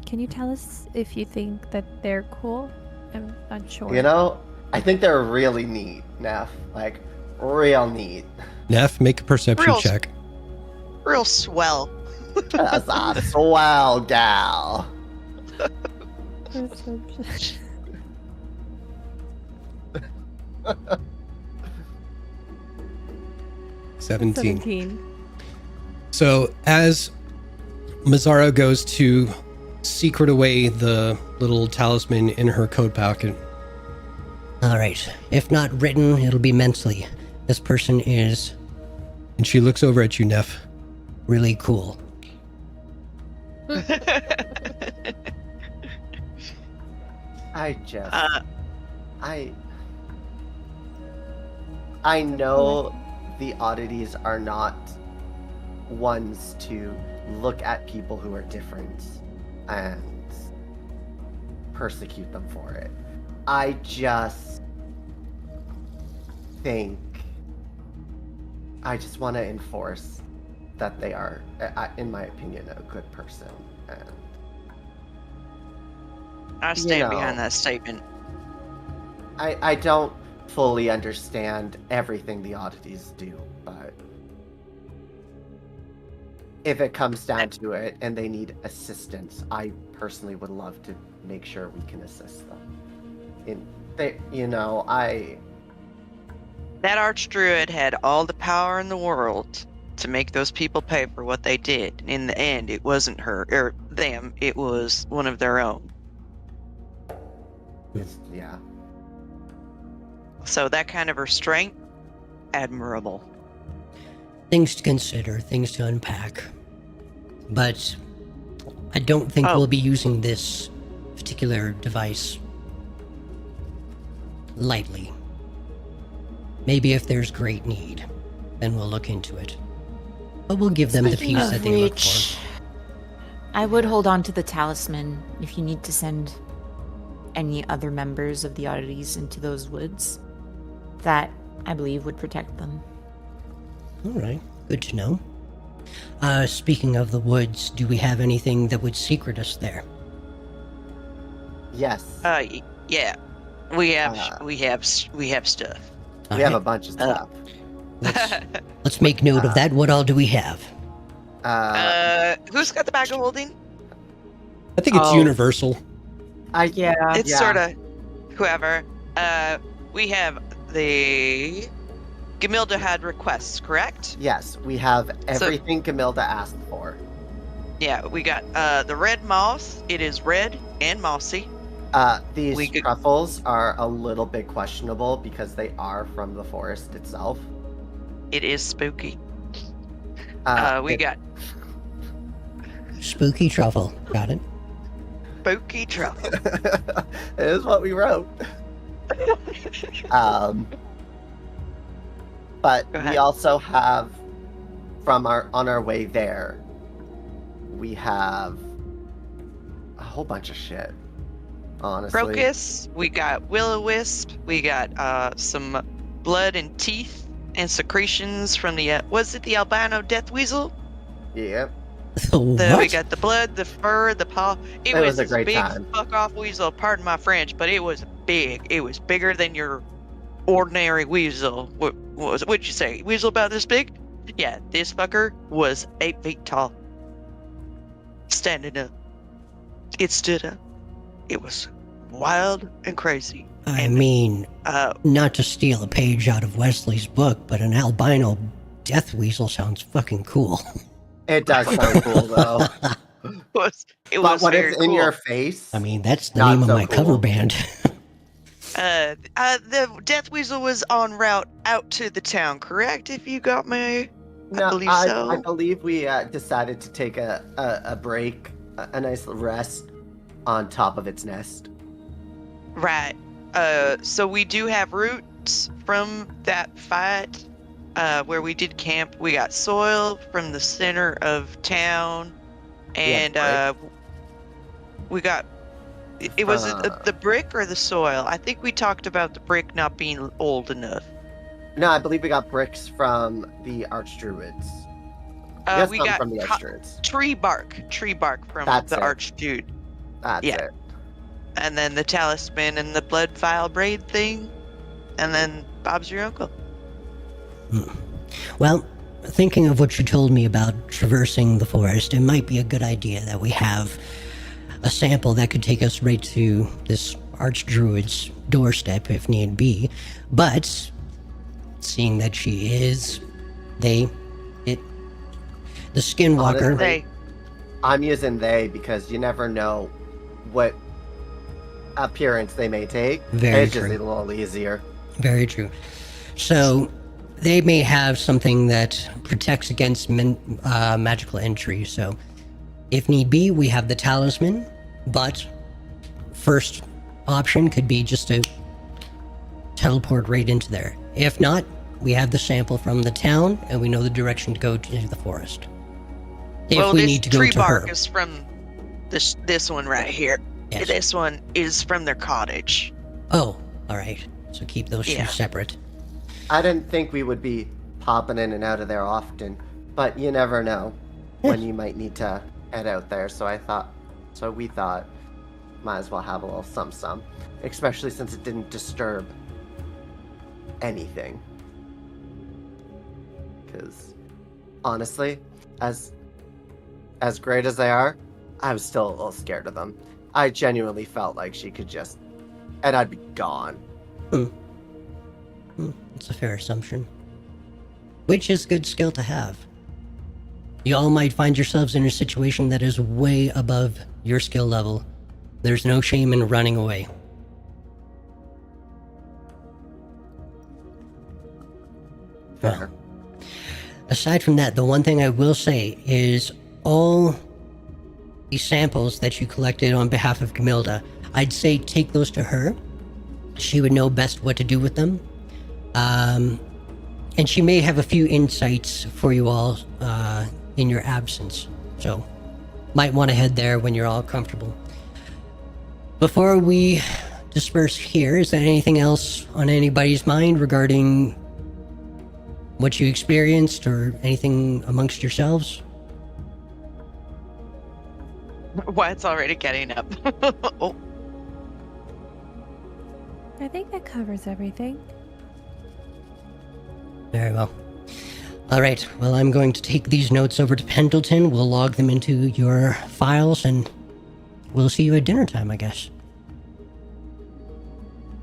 "Can you tell us if you think that they're cool? I'm not sure." You know, I think they're really neat, Neff. Like, real neat. Neff, make a perception Real- check. Real swell. That's a swell gal. Perception. 17. So as Mazzara goes to secret away the little talisman in her coat pocket, All right. If not written, it'll be mentally. This person is and she looks over at you, Neff. really cool. I just, Uh, I know the oddities are not ones to look at people who are different and persecute them for it. I just think I just want to enforce that they are, in my opinion, a good person. And I stand know. behind that statement. I don't fully understand everything the oddities do, but if it comes down to it and they need assistance, I personally would love to make sure we can assist them. That Archdruid had all the power in the world to make those people pay for what they did. In the end, it wasn't her or them, it was one of their own. Yeah. So that kind of restraint, admirable. Things to consider, things to unpack. But I don't think Oh. we'll be using this particular device lightly. Maybe if there's great need, then we'll look into it. But we'll give them the Speaking peace of that they look which, for. I would hold on to the talisman if you need to send any other members of the oddities into those woods. That, I believe, would protect them. All right, good to know. Speaking of the woods, do we have anything that would secret us there? Yes. Yeah. We have Uh, we have stuff. All we have right, a bunch of stuff. let's make note of that. What all do we have? Who's got the bag of holding? I think it's Oh. universal. Yeah. It's sort of whoever. We have the Gamilda had requests, correct? Yes, we have everything Gamilda asked for. Yeah, we got the red moss. It is red and mossy. These We could- truffles are a little bit questionable because they are from the forest itself. It is spooky. We It- got Spooky truffle. Got it. spooky truffle. it is what we wrote. But Go we ahead. also have, on our way there, we have a whole bunch of shit. Honestly, Crocus. We got will-o-wisp. We got some blood and teeth and secretions from the was it the albino death weasel? Yep. The We what? got the blood, the fur, the paw. It was a this great big time. fuck off weasel. Pardon my French, but it was big. It was bigger than your ordinary weasel. What was it? What'd you say? Weasel about this big? Yeah, this fucker was 8 feet tall. Standing up. It stood up. It was wild and crazy. I mean, Uh, not to steal a page out of Wesley's book, but an albino death weasel sounds fucking cool. It does sound cool though. it was But when very it's in cool. your face, I mean, that's the Not name of so my cover cool. band. The death weasel was en route out to the town, correct? If you got me, no, believe I so. believe we decided to take a break, a nice rest on top of its nest. Right. So we do have roots from that fight, where we did camp. We got soil from the center of town, and right. we got. It was the brick or the soil. I think we talked about the brick not being old enough. No, I believe we got bricks from the Archdruids. We some got from the Archdruids. tree bark from That's the it. Archdude. That's Yeah. it. And then the talisman and the blood vial braid thing. And then Bob's your uncle. Well, thinking of what you told me about traversing the forest, it might be a good idea that we have a sample that could take us right to this archdruid's doorstep if need be. But seeing that she is the skinwalker. Honestly, I'm using they because you never know what appearance they may take. Very it's just true. a little easier. Very true. So they may have something that protects against magical entry. So if need be, we have the talisman. But first option could be just to teleport right into there. If not, we have the sample from the town, and we know the direction to go to the forest. If we this need to go tree to bark her. is from this one right here. Yes. This one is from their cottage. Oh, all right. So keep those two Yeah. separate. I didn't think we would be popping in and out of there often, but you never know when you might need to head out there. So we thought, might as well have a little some, especially since it didn't disturb anything. Because honestly, as great as they are, I was still a little scared of them. I genuinely felt like she could just, and I'd be gone. It's a fair assumption. Which is good skill to have. You all might find yourselves in a situation that is way above your skill level. There's no shame in running away. Fair. Aside from that, the one thing I will say is all the samples that you collected on behalf of Camilda, I'd say take those to her. She would know best what to do with them. And she may have a few insights for you all in your absence. So, might want to head there when you're all comfortable. Before we disperse here, is there anything else on anybody's mind regarding what you experienced or anything amongst yourselves? Wyatt's already getting up. Oh, I think that covers everything. Very well. All right, well, I'm going to take these notes over to Pendleton. We'll log them into your files, and we'll see you at dinner time, I guess.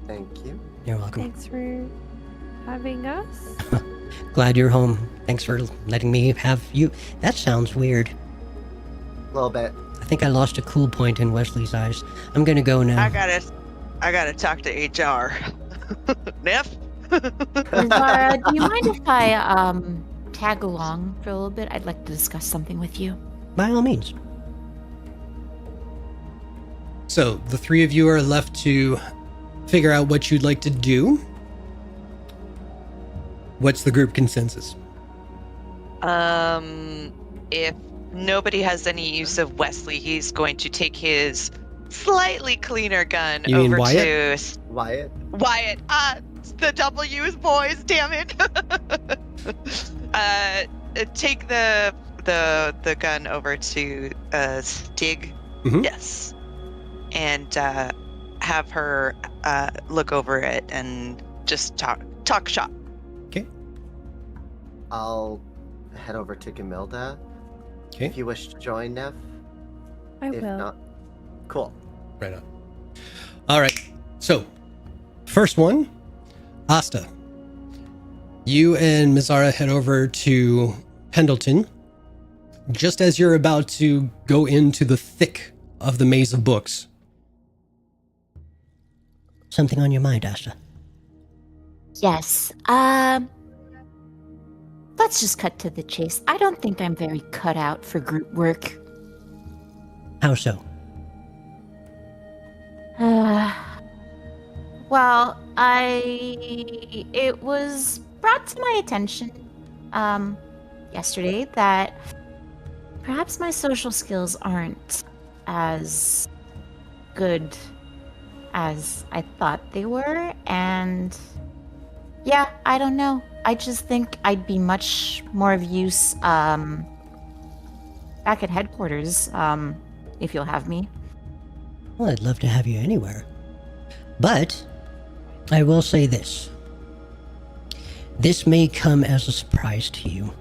Thank you. You're welcome. Thanks for having us. Glad you're home. Thanks for letting me have you. That sounds weird. A little bit. I think I lost a cool point in Wesley's eyes. I'm gonna go now. I gotta talk to HR. Neff? Zara, do you mind if I tag along for a little bit? I'd like to discuss something with you. By all means. So the three of you are left to figure out what you'd like to do. What's the group consensus? If nobody has any use of Wesley, he's going to take his slightly cleaner gun You mean over Wyatt? to Wyatt? Wyatt. The W's, boys. Damn it. Take the gun over to Stig. Mhm. Yes, and have her look over it and just talk shop. I'll head over to Camilda. Okay. If you wish to join, Nev. I If will. not, cool. Right on. All right. So, first one, Asta. You and Mizara head over to Pendleton. Just as you're about to go into the thick of the maze of books. Something on your mind, Asta? Yes. Let's just cut to the chase. I don't think I'm very cut out for group work. How so? Well, it was brought to my attention yesterday that perhaps my social skills aren't as good as I thought they were, and Yeah, I don't know. I just think I'd be much more of use back at headquarters, if you'll have me. Well, I'd love to have you anywhere. But I will say this. This may come as a surprise to you,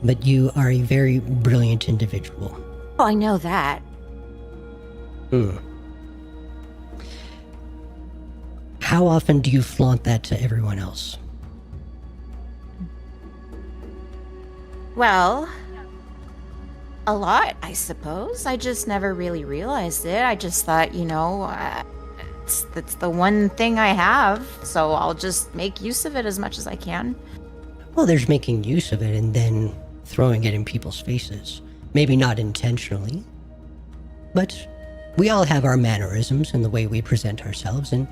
but you are a very brilliant individual. Oh, I know that. How often do you flaunt that to everyone else? Well, a lot, I suppose. I just never really realized it. I just thought, it's the one thing I have, so I'll just make use of it as much as I can. Well, there's making use of it and then throwing it in people's faces. Maybe not intentionally, but we all have our mannerisms and the way we present ourselves, and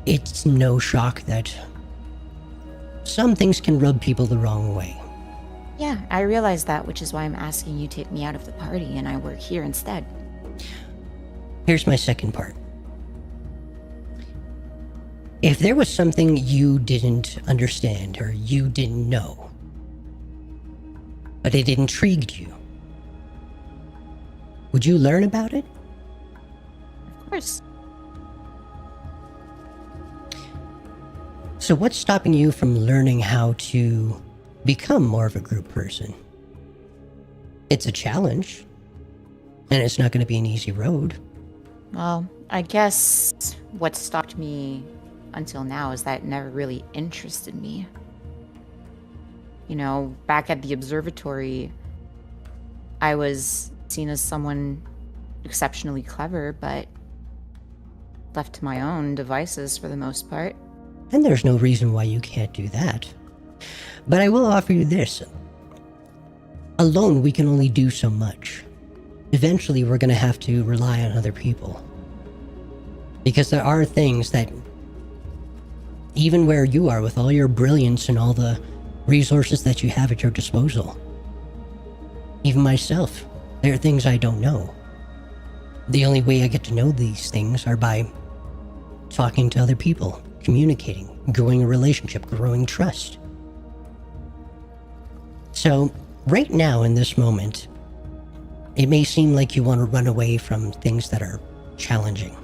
it's no shock that some things can rub people the wrong way. Yeah, I realize that, which is why I'm asking you to take me out of the party and I work here instead. Here's my second part. If there was something you didn't understand or you didn't know, but it intrigued you, would you learn about it? Of course. So what's stopping you from learning how to become more of a group person? It's a challenge, and it's not going to be an easy road. Well, I guess what stopped me until now is that it never really interested me. Back at the observatory, I was seen as someone exceptionally clever, but left to my own devices for the most part. And there's no reason why you can't do that. But I will offer you this. Alone, we can only do so much. Eventually, we're going to have to rely on other people. Because there are things that, even where you are with all your brilliance and all the resources that you have at your disposal, even myself, there are things I don't know. The only way I get to know these things are by talking to other people, communicating, growing a relationship, growing trust. So, right now in this moment, it may seem like you want to run away from things that are challenging,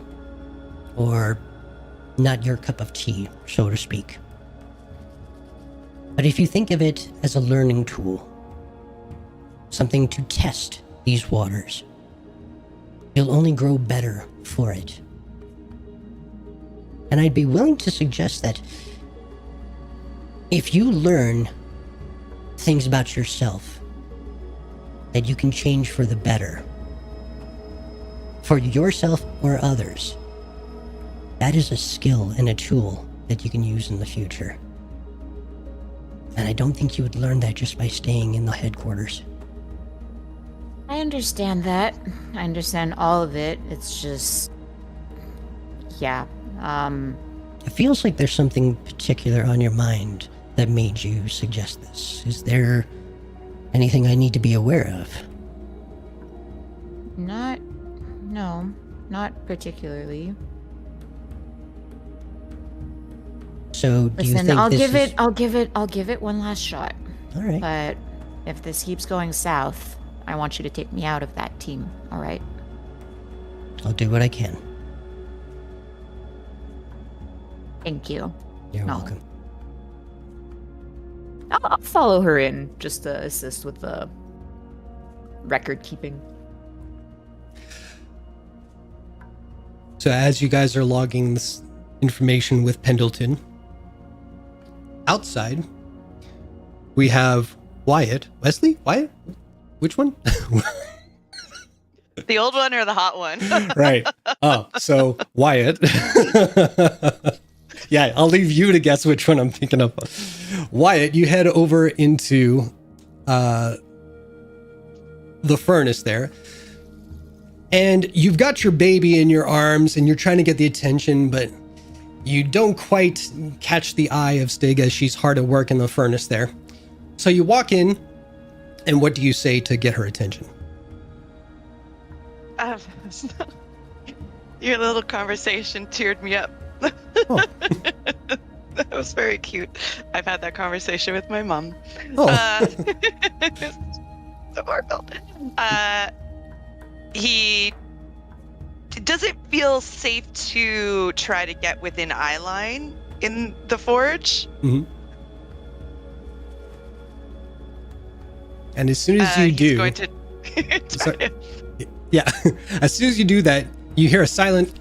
or not your cup of tea, so to speak. But if you think of it as a learning tool, something to test these waters, you'll only grow better for it. And I'd be willing to suggest that if you learn things about yourself that you can change for the better, for yourself or others, that is a skill and a tool that you can use in the future. And I don't think you would learn that just by staying in the headquarters. I understand that. I understand all of it. It's just... yeah. It feels like there's something particular on your mind that made you suggest this. Is there anything I need to be aware of? No, not particularly. So do you Listen, think I'll give it one last shot. All right. But if this keeps going south, I want you to take me out of that team, all right? I'll do what I can. Thank you. You're No. welcome. I'll follow her in just to assist with the record keeping. So as you guys are logging this information with Pendleton, outside, we have Wyatt. Wesley? Wyatt? Which one? The old one or the hot one? Right. Oh, so Wyatt. Yeah, I'll leave you to guess which one I'm picking up. Wyatt, you head over into the furnace there. And you've got your baby in your arms and you're trying to get the attention, but you don't quite catch the eye of Stig as she's hard at work in the furnace there. So you walk in, and what do you say to get her attention? Your little conversation teared me up. Oh. That was very cute. I've had that conversation with my mom. Oh. It's adorable. He does it feel safe to try to get within eye line in the forge? Mhm. And as soon as you He's do, going to Sorry. yeah, as soon as you do that, you hear a silent.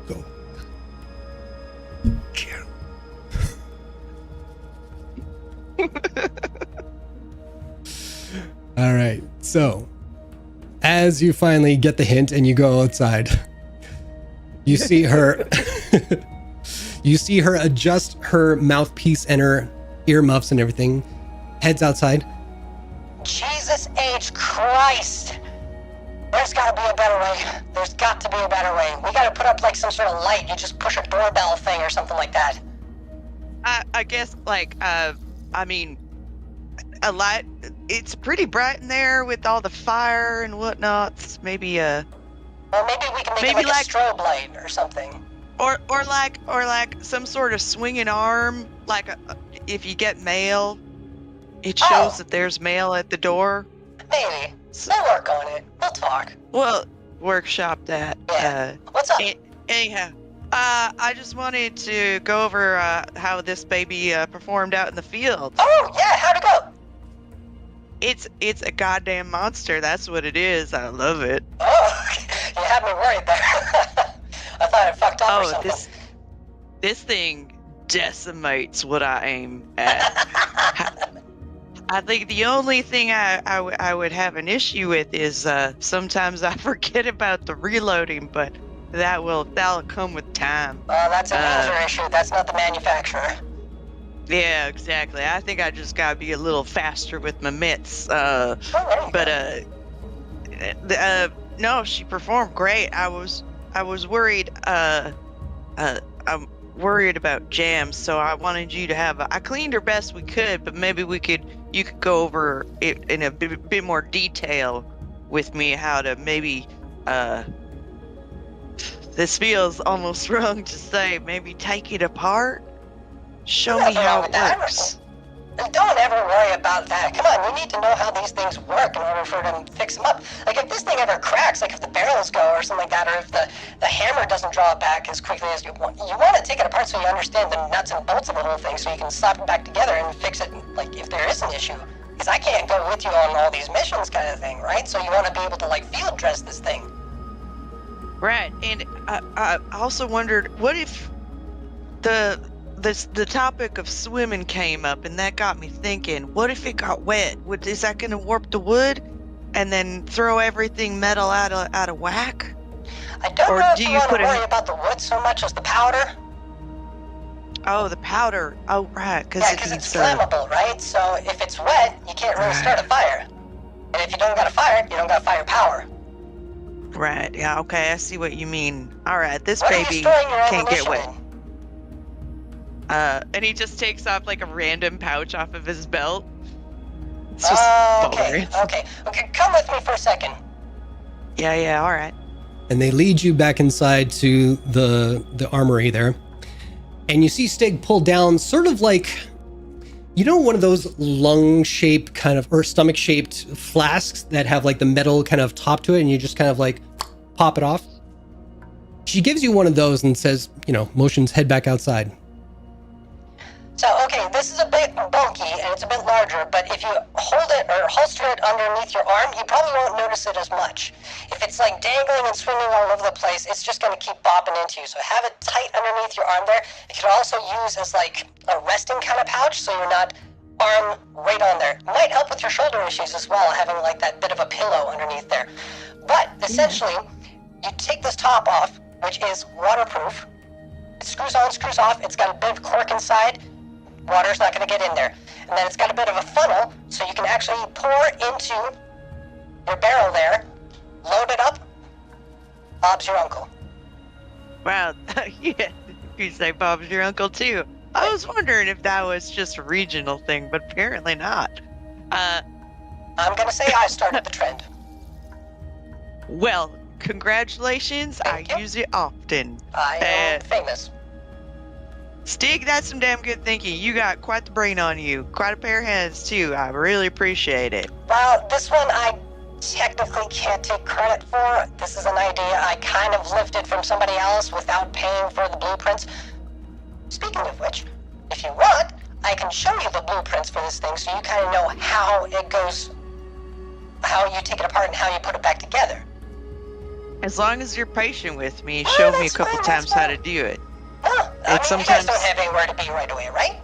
Go. All right. So, as you finally get the hint and you go outside, you see her. You see her adjust her mouthpiece and her earmuffs and everything. Heads outside. Jesus H. Christ! There's gotta be a better way. There's got to be a better way. We gotta put up like some sort of light. You just push a doorbell thing or something like that. I guess, like, I mean, a light. It's pretty bright in there with all the fire and whatnot. Maybe Or maybe we can make Maybe it like- a strobe light or something. or like some sort of swinging arm. Like, if you get mail, it shows Oh. that there's mail at the door. Maybe. We'll work on it. We'll talk. Well, workshop that. Yeah. What's up? Anyhow, I just wanted to go over how this baby performed out in the field. Oh, yeah, how'd it go? It's a goddamn monster. That's what it is. I love it. Oh, you had me worried there. I thought it fucked up or Oh, something. this thing decimates what I aim at. I think the only thing I would have an issue with is sometimes I forget about the reloading, but that'll come with time. Well, that's a user issue. That's not the manufacturer. Yeah, exactly. I think I just gotta be a little faster with my mitts. Oh, there you But no, she performed great. I was worried. I'm worried about jams, so I wanted you to have. I cleaned her best we could, but maybe you could go over it in a bit more detail with me. How to maybe. This feels almost wrong to say. Maybe take it apart. Show me Nothing wrong how with it that. works. Don't ever worry about that. Come on, we need to know how these things work in order for them to fix them up. Like if this thing ever cracks, like if the barrels go or something like that, or if the hammer doesn't draw it back as quickly as you want to take it apart so you understand the nuts and bolts of the whole thing so you can slap it back together and fix it, like if there is an issue. Because I can't go with you on all these missions kind of thing, right? So you want to be able to like field dress this thing. Right, and I also wondered, what if the topic of swimming came up, and that got me thinking, what if it got wet? Is that going to warp the wood and then throw everything metal out of whack? I don't Or know if do you you want to put a- worry about the wood so much as the powder. Oh, the powder. Oh, right, because Yeah, because it's flammable, right? So if it's wet, you can't really start a fire. And if you don't got a fire, you don't got firepower. Right, yeah, okay, I see what you mean. All right, this What are you baby storing your can't get ammunition wet. in? And he just takes off like a random pouch off of his belt. It's just Okay, baller. okay, come with me for a second. Yeah, all right. And they lead you back inside to the armory there. And you see Stig pull down sort of like, you know, one of those lung-shaped kind of, or stomach-shaped flasks that have like the metal kind of top to it, and you just kind of like pop it off. She gives you one of those and says, motions head back outside. So, okay, this is a bit bulky and it's a bit larger, but if you hold it or holster it underneath your arm, you probably won't notice it as much. If it's like dangling and swinging all over the place, it's just going to keep bopping into you. So have it tight underneath your arm there. It can also use as like a resting kind of pouch, so you're not arm right on there. It might help with your shoulder issues as well, having like that bit of a pillow underneath there. But essentially, you take this top off, which is waterproof. It screws on, screws off. It's got a bit of cork inside. Water's not going to get in there. And then it's got a bit of a funnel, so you can actually pour into your barrel there, load it up. Bob's your uncle. Wow, yeah, you say Bob's your uncle too. I was wondering if that was just a regional thing, but apparently not. I'm gonna say I started the trend. Well, congratulations. Thank you. I use it often. I am famous. Stig, that's some damn good thinking. You got quite the brain on you. Quite a pair of hands, too. I really appreciate it. Well, this one I technically can't take credit for. This is an idea I kind of lifted from somebody else without paying for the blueprints. Speaking of which, if you want, I can show you the blueprints for this thing so you kind of know how it goes, how you take it apart and how you put it back together. As long as you're patient with me, Oh, show me a that's couple fine, times that's how fine. to do it. Well, I mean, you sometimes- guys don't have anywhere to be right away, right?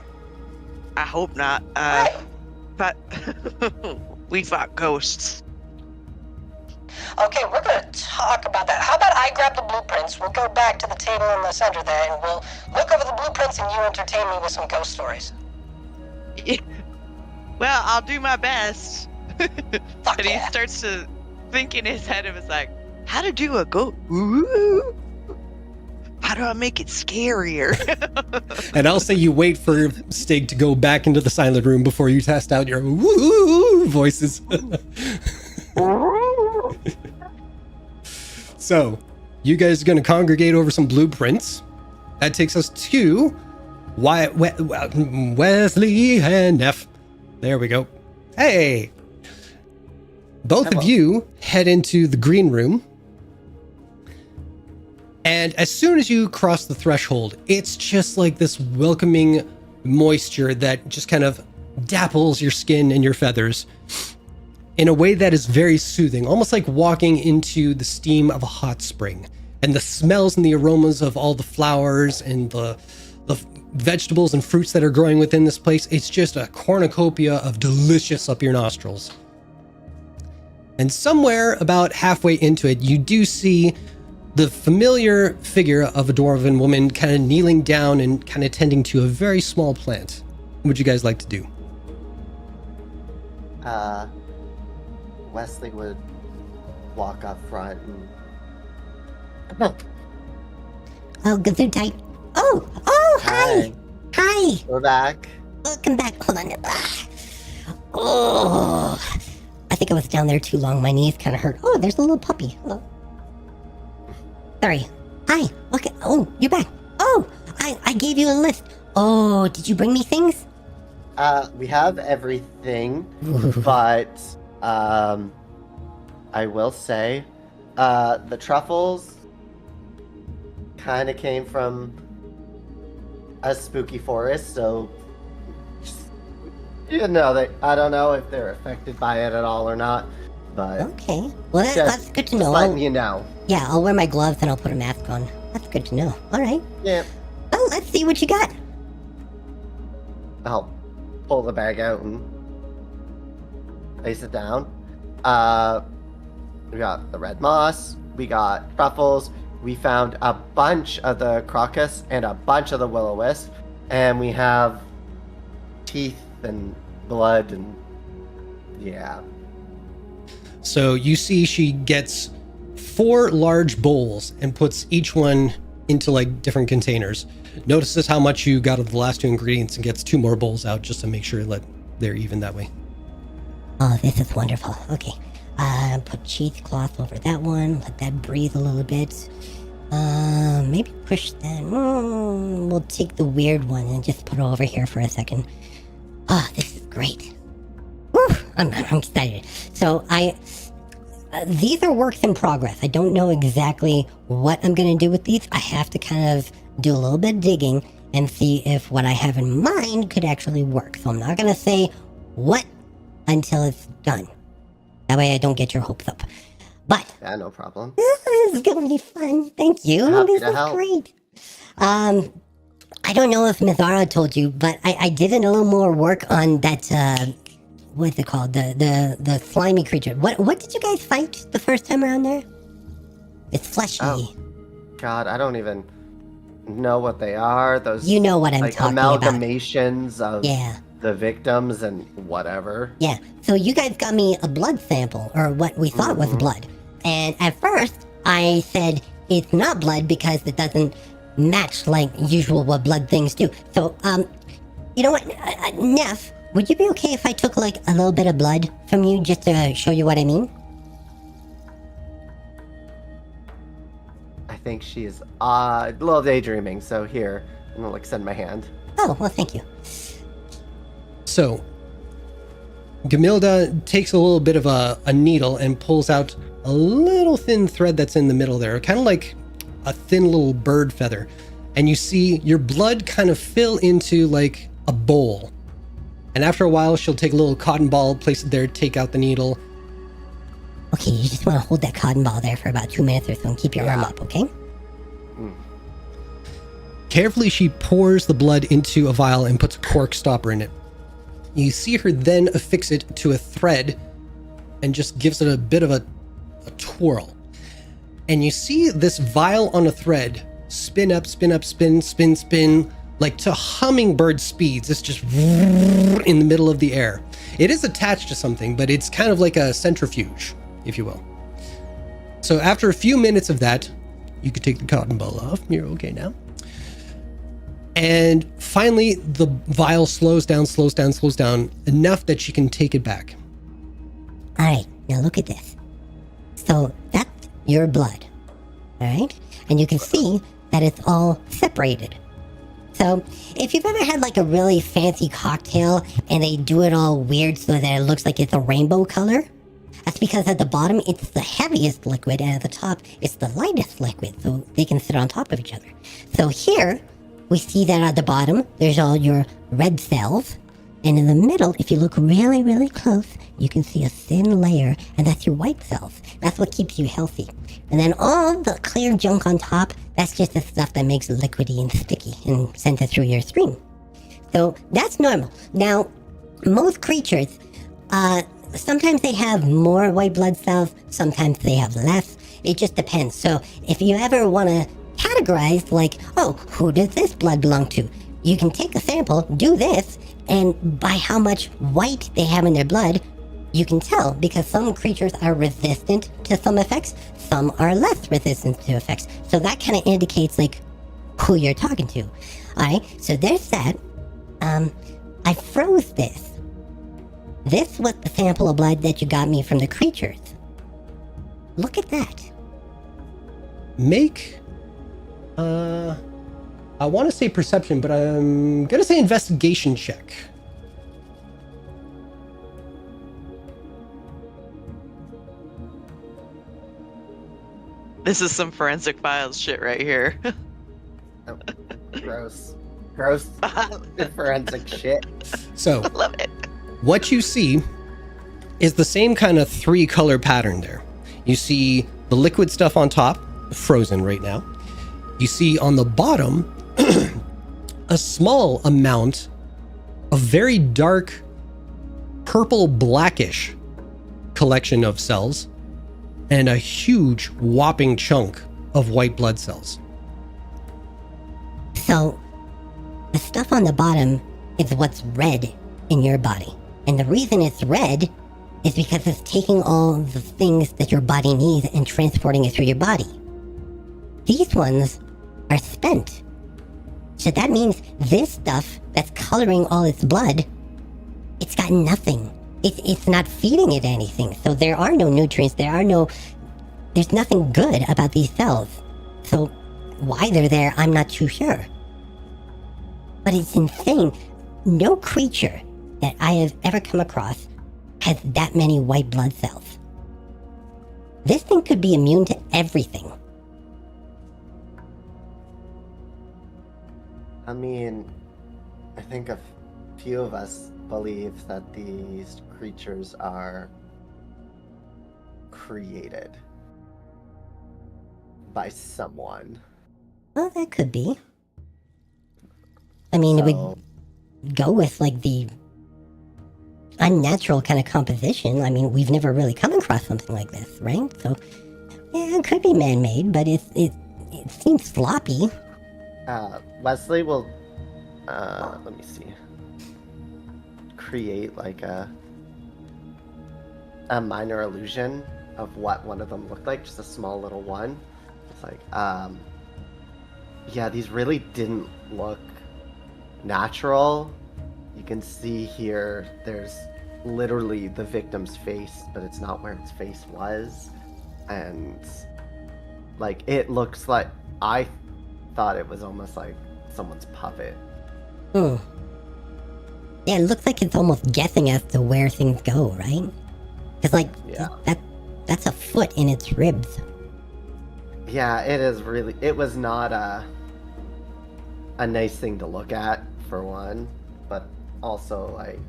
I hope not. Right. But we fought ghosts. Okay, we're gonna talk about that. How about I grab the blueprints, we'll go back to the table in the center there, and we'll look over the blueprints and you entertain me with some ghost stories. Well, I'll do my best. Fuck And he yeah. starts to think in his head, and was like, how to do a ghost? Ooh. How do I make it scarier? And I'll say you wait for Stig to go back into the silent room before you test out your woo voices. So, you guys are going to congregate over some blueprints. That takes us to Wesley and Neff. There we go. Hey! Both of Hello. you head into the green room. And as soon as you cross the threshold, it's just like this welcoming moisture that just kind of dapples your skin and your feathers in a way that is very soothing, almost like walking into the steam of a hot spring. And the smells and the aromas of all the flowers and the vegetables and fruits that are growing within this place, it's just a cornucopia of delicious up your nostrils. And somewhere about halfway into it, you do see the familiar figure of a dwarven woman kind of kneeling down and kind of tending to a very small plant. What would you guys like to do? Wesley would walk up front and Oh, good through tight. Oh, hi. Hi. We're back. Welcome back. Hold on. Oh, I think I was down there too long. My knees kind of hurt. Oh, there's a little puppy. Hello. Sorry. Hi. Okay. Oh, you're back. Oh, I gave you a list. Oh, did you bring me things? We have everything, but I will say, the truffles kind of came from a spooky forest, so you know I don't know if they're affected by it at all or not, but Okay. Well, just- that's good to know. just letting you know. Yeah, I'll wear my gloves and I'll put a mask on. That's good to know. All right. Yeah, Well, let's see what you got. I'll pull the bag out and place it down. We got the red moss, we got truffles, we found a bunch of the crocus and a bunch of the will-o-wisp, and we have teeth and blood and yeah. So you see she gets 4 large bowls and puts each one into like different containers. Notices how much you got of the last 2 ingredients and gets 2 more bowls out just to make sure that they're even that way. Oh, this is wonderful. Okay. Put cheesecloth over that one. Let that breathe a little bit. Maybe push that. We'll take the weird one and just put it over here for a second. Ah, this is great. Whew, I'm excited. So these are works in progress. I don't know exactly what I'm going to do with these. I have to kind of do a little bit of digging and see if what I have in mind could actually work. So I'm not going to say what until it's done. That way I don't get your hopes up. But Yeah, no problem. this is going to be fun. Thank you. Happy This to is help. great. I don't know if Mizara told you, but I did a little more work on that, what's it called? The slimy creature. What did you guys fight the first time around there? It's fleshy. Oh. God, I don't even know what they are. Those You know what I'm like talking about. amalgamations of Yeah. the victims and whatever. Yeah, so you guys got me a blood sample, or what we thought was blood. And at first, I said it's not blood because it doesn't match like usual what blood things do. So, you know what, Neff, would you be okay if I took like a little bit of blood from you just to show you what I mean? I think she's a little daydreaming, so here, I'm gonna extend my hand. Oh, well, thank you. So, Gamilda takes a little bit of a needle and pulls out a little thin thread that's in the middle there, kind of like a thin little bird feather. And you see your blood kind of fill into like a bowl. And after a while, she'll take a little cotton ball, place it there, take out the needle. Okay, you just want to hold that cotton ball there for about 2 minutes or so and keep your arm up, okay? Carefully, she pours the blood into a vial and puts a cork stopper in it. You see her then affix it to a thread and just gives it a bit of a twirl. And you see this vial on a thread spin up, spin up, spin, spin, spin, like to hummingbird speeds. It's just in the middle of the air. It is attached to something, but it's kind of like a centrifuge, if you will. So after a few minutes of that, you could take the cotton ball off. You're okay now. And finally, the vial slows down enough that she can take it back. All right, now look at this. So that's your blood, all right? And you can see that it's all separated. So if you've ever had like a really fancy cocktail and they do it all weird so that it looks like it's a rainbow color, that's because at the bottom it's the heaviest liquid and at the top it's the lightest liquid, so they can sit on top of each other. So here, we see that at the bottom, there's all your red cells. And in the middle, if you look really, really close, you can see a thin layer, and that's your white cells. That's what keeps you healthy. And then all the clear junk on top, that's just the stuff that makes it liquidy and sticky and sends it through your stream. So that's normal. Now, most creatures, sometimes they have more white blood cells, sometimes they have less. It just depends. So if you ever want to categorized like, oh, who does this blood belong to? You can take a sample, do this, and by how much white they have in their blood, you can tell, because some creatures are resistant to some effects, some are less resistant to effects. So that kind of indicates like who you're talking to. Alright, so there's that. I froze this. This was the sample of blood that you got me from the creatures. Look at that. Make I want to say perception, but I'm gonna say investigation check. This is some forensic files shit right here. Oh, gross. Gross forensic shit. So, Love it. what you see is the same kind of 3-color pattern there. You see the liquid stuff on top, frozen right now. You see on the bottom a small amount of very dark purple blackish collection of cells and a huge whopping chunk of white blood cells. So, the stuff on the bottom is what's red in your body. And the reason it's red is because it's taking all the things that your body needs and transporting it through your body. These ones are spent. So that means this stuff that's coloring all its blood, it's got nothing. It's not feeding it anything. So there are no nutrients, there's nothing good about these cells. So why they're there, I'm not too sure. But it's insane. No creature that I have ever come across has that many white blood cells. This thing could be immune to everything. I mean, I think a few of us believe that these creatures are created by someone. Well, that could be. I mean, it would So, go with like the unnatural kind of composition. I mean, we've never really come across something like this, right? So, yeah, it could be man-made, but it seems sloppy. Wesley will, let me see, create like a minor illusion of what one of them looked like, just a small little one. It's like, Yeah, these really didn't look natural. You can see here there's literally the victim's face, but it's not where its face was. And like it looks like, I thought it was almost like someone's puppet. Hmm. Yeah, it looks like it's almost guessing as to where things go, right? Because like Yeah. that's a foot in its ribs. Yeah, it is really, it was not a nice thing to look at, for one, but also like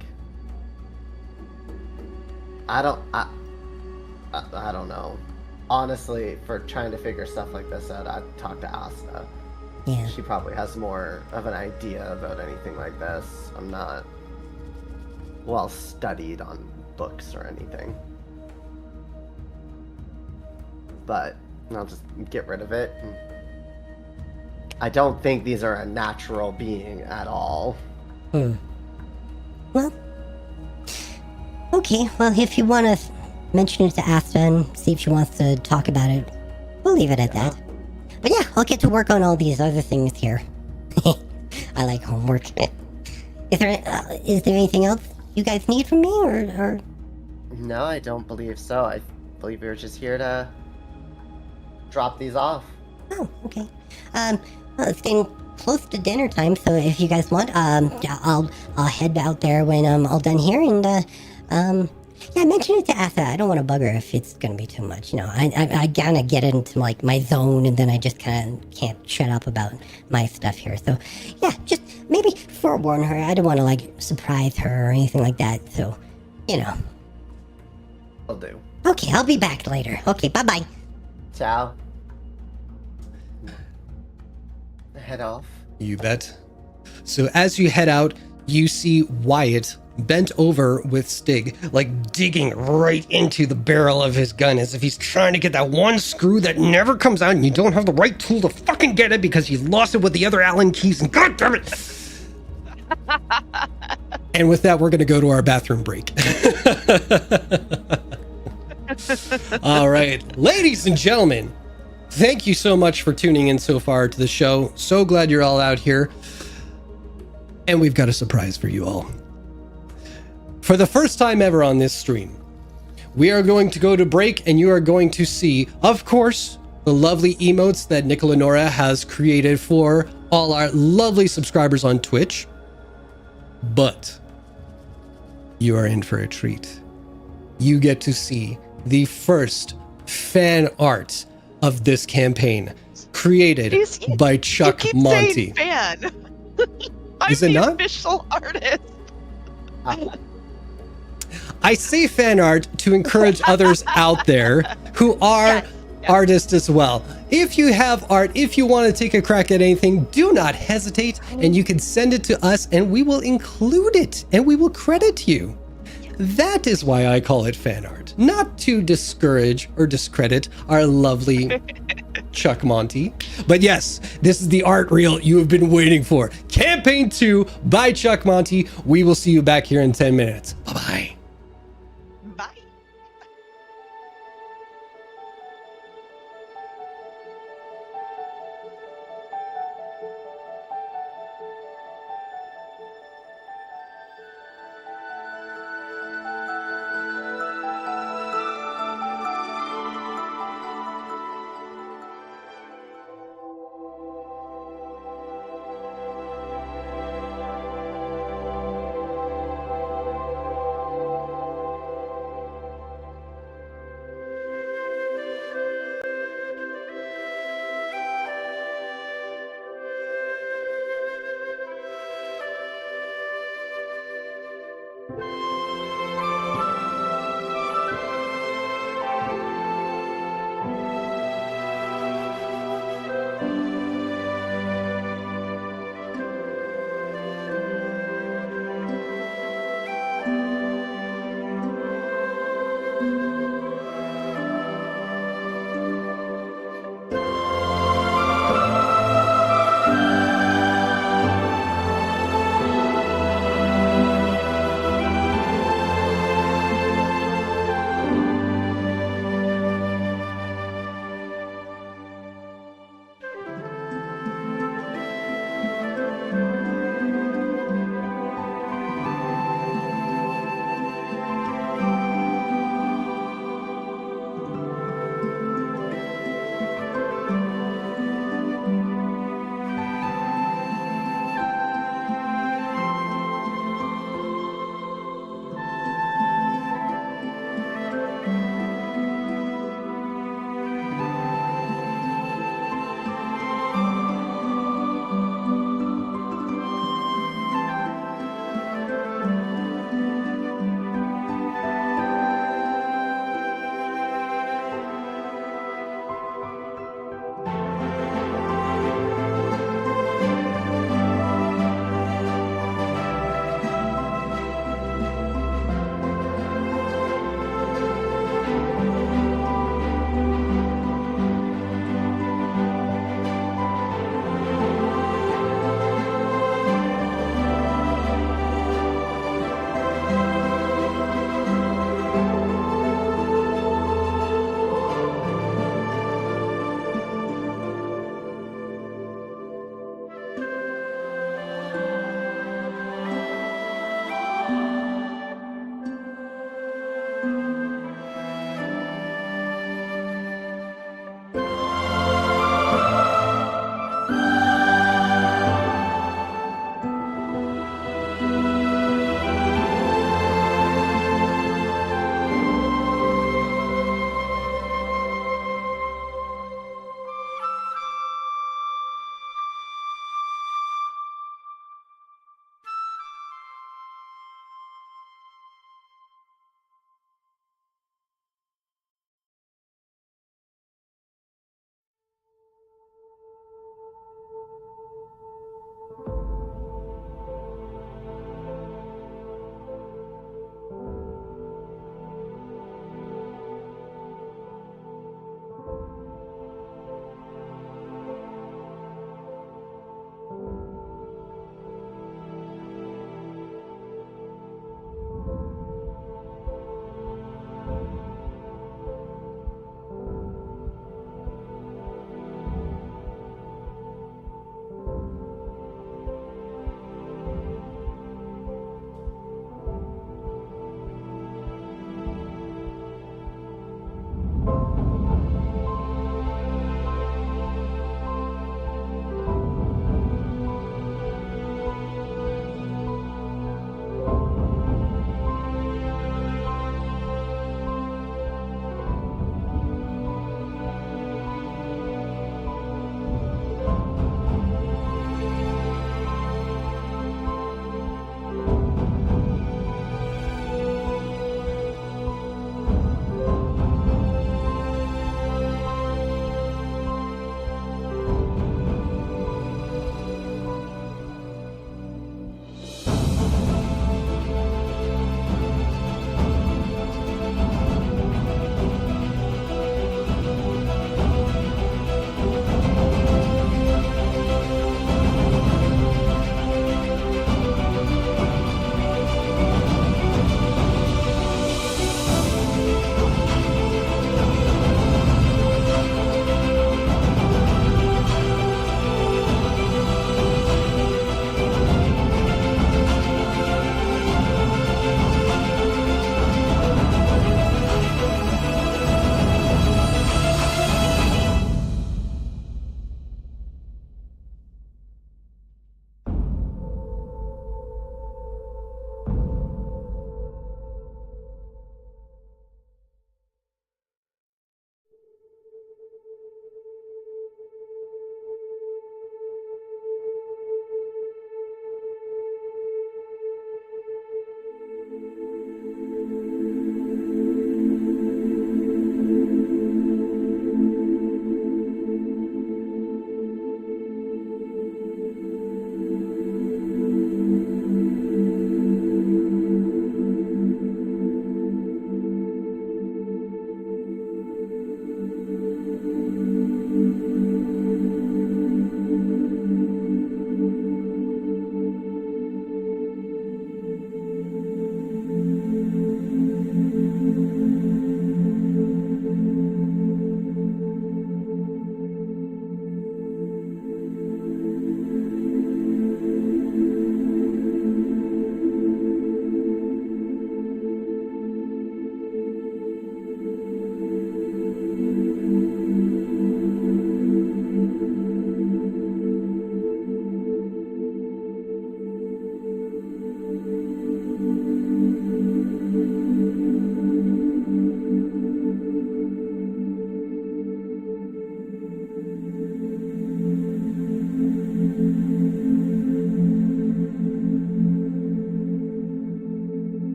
I don't know. Honestly, for trying to figure stuff like this out, I'd talk to Asta. Yeah. She probably has more of an idea about anything like this. I'm not well studied on books or anything. But I'll just get rid of it. I don't think these are a natural being at all. Hmm. Well, okay. Well, if you want to mention it to Asta and see if she wants to talk about it, we'll leave it at that. But yeah, I'll get to work on all these other things here. I like homework. Is there anything else you guys need from me, or? No, I don't believe so. I believe we were just here to drop these off. Oh, okay. Well, it's getting close to dinner time, so if you guys want, I'll head out there when I'm all done here, and yeah, mention it to Asa. I don't want to bug her if it's gonna be too much. You know, I kind of get into like my zone, and then I just kind of can't shut up about my stuff here. So yeah, just maybe forewarn her. I don't want to like surprise her or anything like that. So, you know. Will do. Okay, I'll be back later. Okay, bye bye. Ciao. Head off. You bet. So as you head out, you see Wyatt bent over with Stig, like digging right into the barrel of his gun as if he's trying to get that one screw that never comes out, and you don't have the right tool to fucking get it because you lost it with the other Allen keys, and god damn it! And with that, we're going to go to our bathroom break. All right, ladies and gentlemen, thank you so much for tuning in so far to the show. So glad you're all out here. And we've got a surprise for you all. For the first time ever on this stream, we are going to go to break, and you are going to see, of course, the lovely emotes that Nicola Nora has created for all our lovely subscribers on Twitch. But you are in for a treat. You get to see the first fan art of this campaign, created by Chuck you keep Monty. saying fan. I'm Is it the not? official artist. I say fan art to encourage others out there who are artists as well. If you have art, if you want to take a crack at anything, do not hesitate, and you can send it to us and we will include it and we will credit you. That is why I call it fan art, not to discourage or discredit our lovely Chuck Monty. But yes, this is the art reel you have been waiting for. Campaign 2 by Chuck Monty. We will see you back here in 10 minutes. Bye-bye. Bye.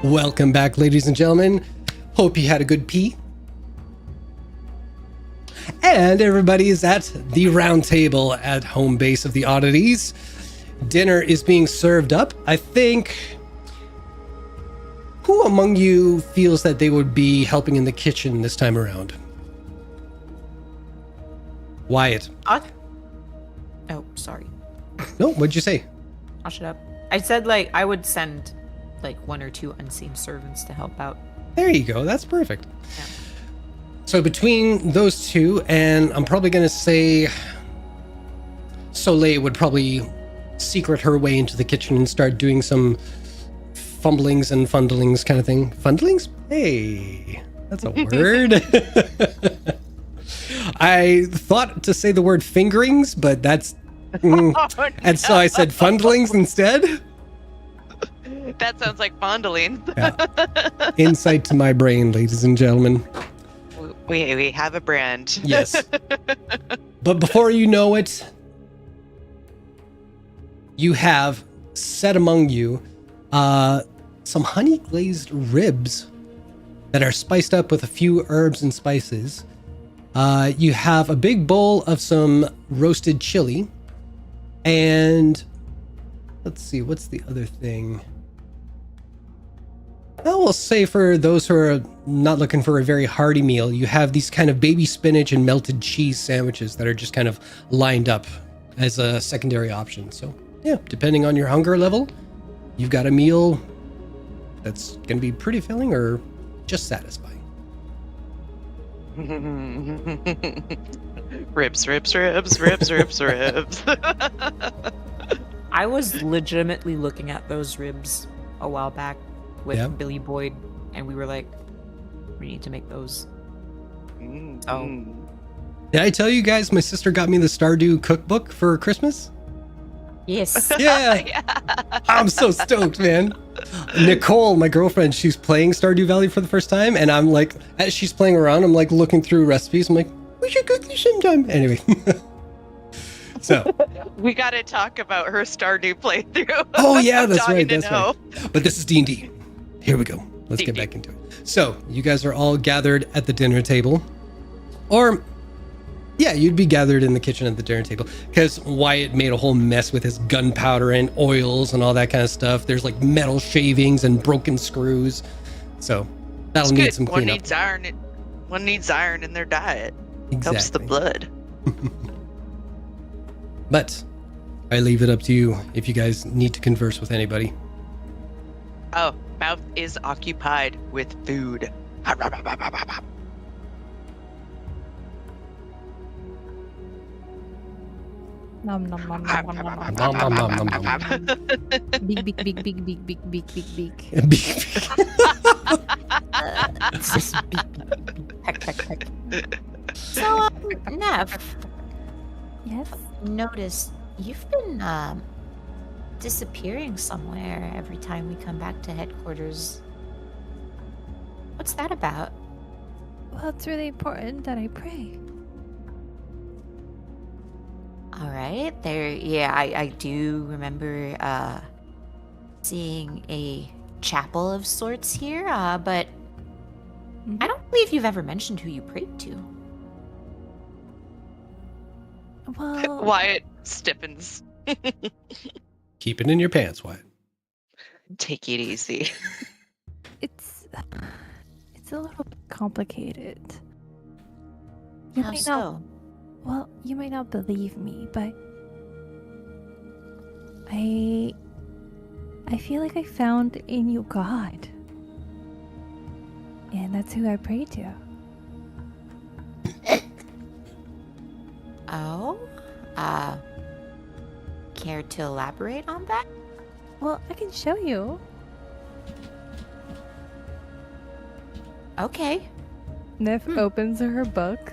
Welcome back, ladies and gentlemen. Hope you had a good pee. And everybody is at the round table at home base of the Oddities. Dinner is being served up. I think... Who among you feels that they would be helping in the kitchen this time around? Wyatt. Oh, sorry. No, what'd you say? I'll shut up. I said, like, I would send, like, 1 or 2 unseen servants to help out. There you go. That's perfect. Yeah. So between those two, and I'm probably going to say Soleil would probably secret her way into the kitchen and start doing some fumblings and fundlings kind of thing. Fundlings? Hey, that's a word. I thought to say the word fingerings, but that's... And so I said fundlings instead. That sounds like fondling. Yeah. Insight to my brain, ladies and gentlemen. We have a brand. Yes. But before you know it, you have set among you some honey glazed ribs that are spiced up with a few herbs and spices. You have a big bowl of some roasted chili. And let's see, what's the other thing? I will say for those who are not looking for a very hearty meal, you have these kind of baby spinach and melted cheese sandwiches that are just kind of lined up as a secondary option. So yeah, depending on your hunger level, you've got a meal that's going to be pretty filling or just satisfying. Ribs. I was legitimately looking at those ribs a while back with Billy Boyd, and we were like, we need to make those. Oh. Did I tell you guys my sister got me the Stardew cookbook for Christmas? Yes. Yeah. I'm so stoked, man. Nicole, my girlfriend, she's playing Stardew Valley for the first time, and I'm like, as she's playing around, I'm like looking through recipes. I'm like, we should cook this sometime. Anyway. So. We got to talk about her Stardew playthrough. Oh yeah, that's right. That's right. But this is D&D. Here we go. Let's get back into it. So you guys are all gathered at the dinner table, or yeah, you'd be gathered in the kitchen at the dinner table because Wyatt made a whole mess with his gunpowder and oils and all that kind of stuff. There's like metal shavings and broken screws. So that'll need some cleanup. One needs iron in their diet. Exactly. Helps the blood. But I leave it up to you if you guys need to converse with anybody. Oh, mouth is occupied with food. Nom nom nom nom nom nom nom. Nom, nom, nom, nom, nom. Big big big big big big big big big. It's just peck, peck, peck. So, Nev, Yes. noticed you've been disappearing somewhere every time we come back to headquarters. What's that about? Well, it's really important that I pray. All right, there. Yeah, I do remember seeing a chapel of sorts here, but I don't believe you've ever mentioned who you prayed to. Well, Wyatt stiffens. Keep it in your pants, Wyatt. Take it easy. it's a little bit complicated. How so? Well, you might not believe me, but I feel like I found a new god. And that's who I pray to. Oh? Care to elaborate on that? Well, I can show you. Okay. Nif opens her book,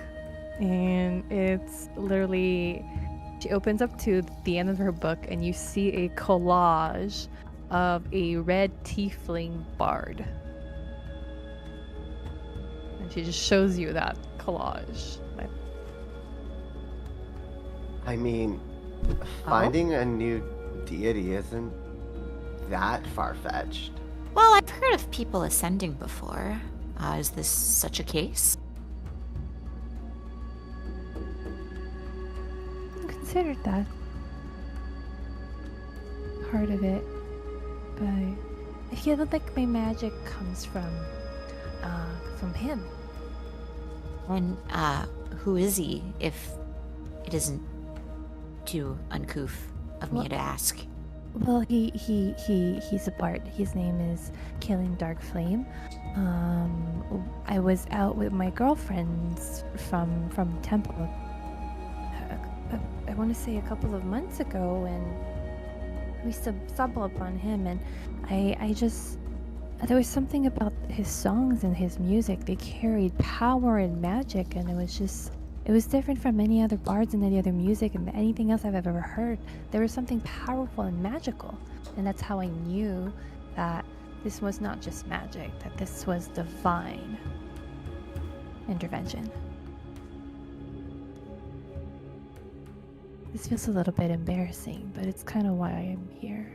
and it's literally. She opens up to the end of her book, and you see a collage of a red tiefling bard. And she just shows you that collage. I mean, finding a new deity isn't that far-fetched. Well, I've heard of people ascending before. Is this such a case? I considered that part of it, but I feel like my magic comes from him. And who is he, if it isn't too uncouth of me to ask? Well, he's a bard. His name is Killing Dark Flame. I was out with my girlfriends from temple. I want to say a couple of months ago, and we stumbled upon him, and I just there was something about his songs and his music. They carried power and magic, and it was different from any other bards and any other music and anything else I've ever heard. There was something powerful and magical, and that's how I knew that this was not just magic, that this was divine intervention. This feels a little bit embarrassing, but it's kind of why I am here.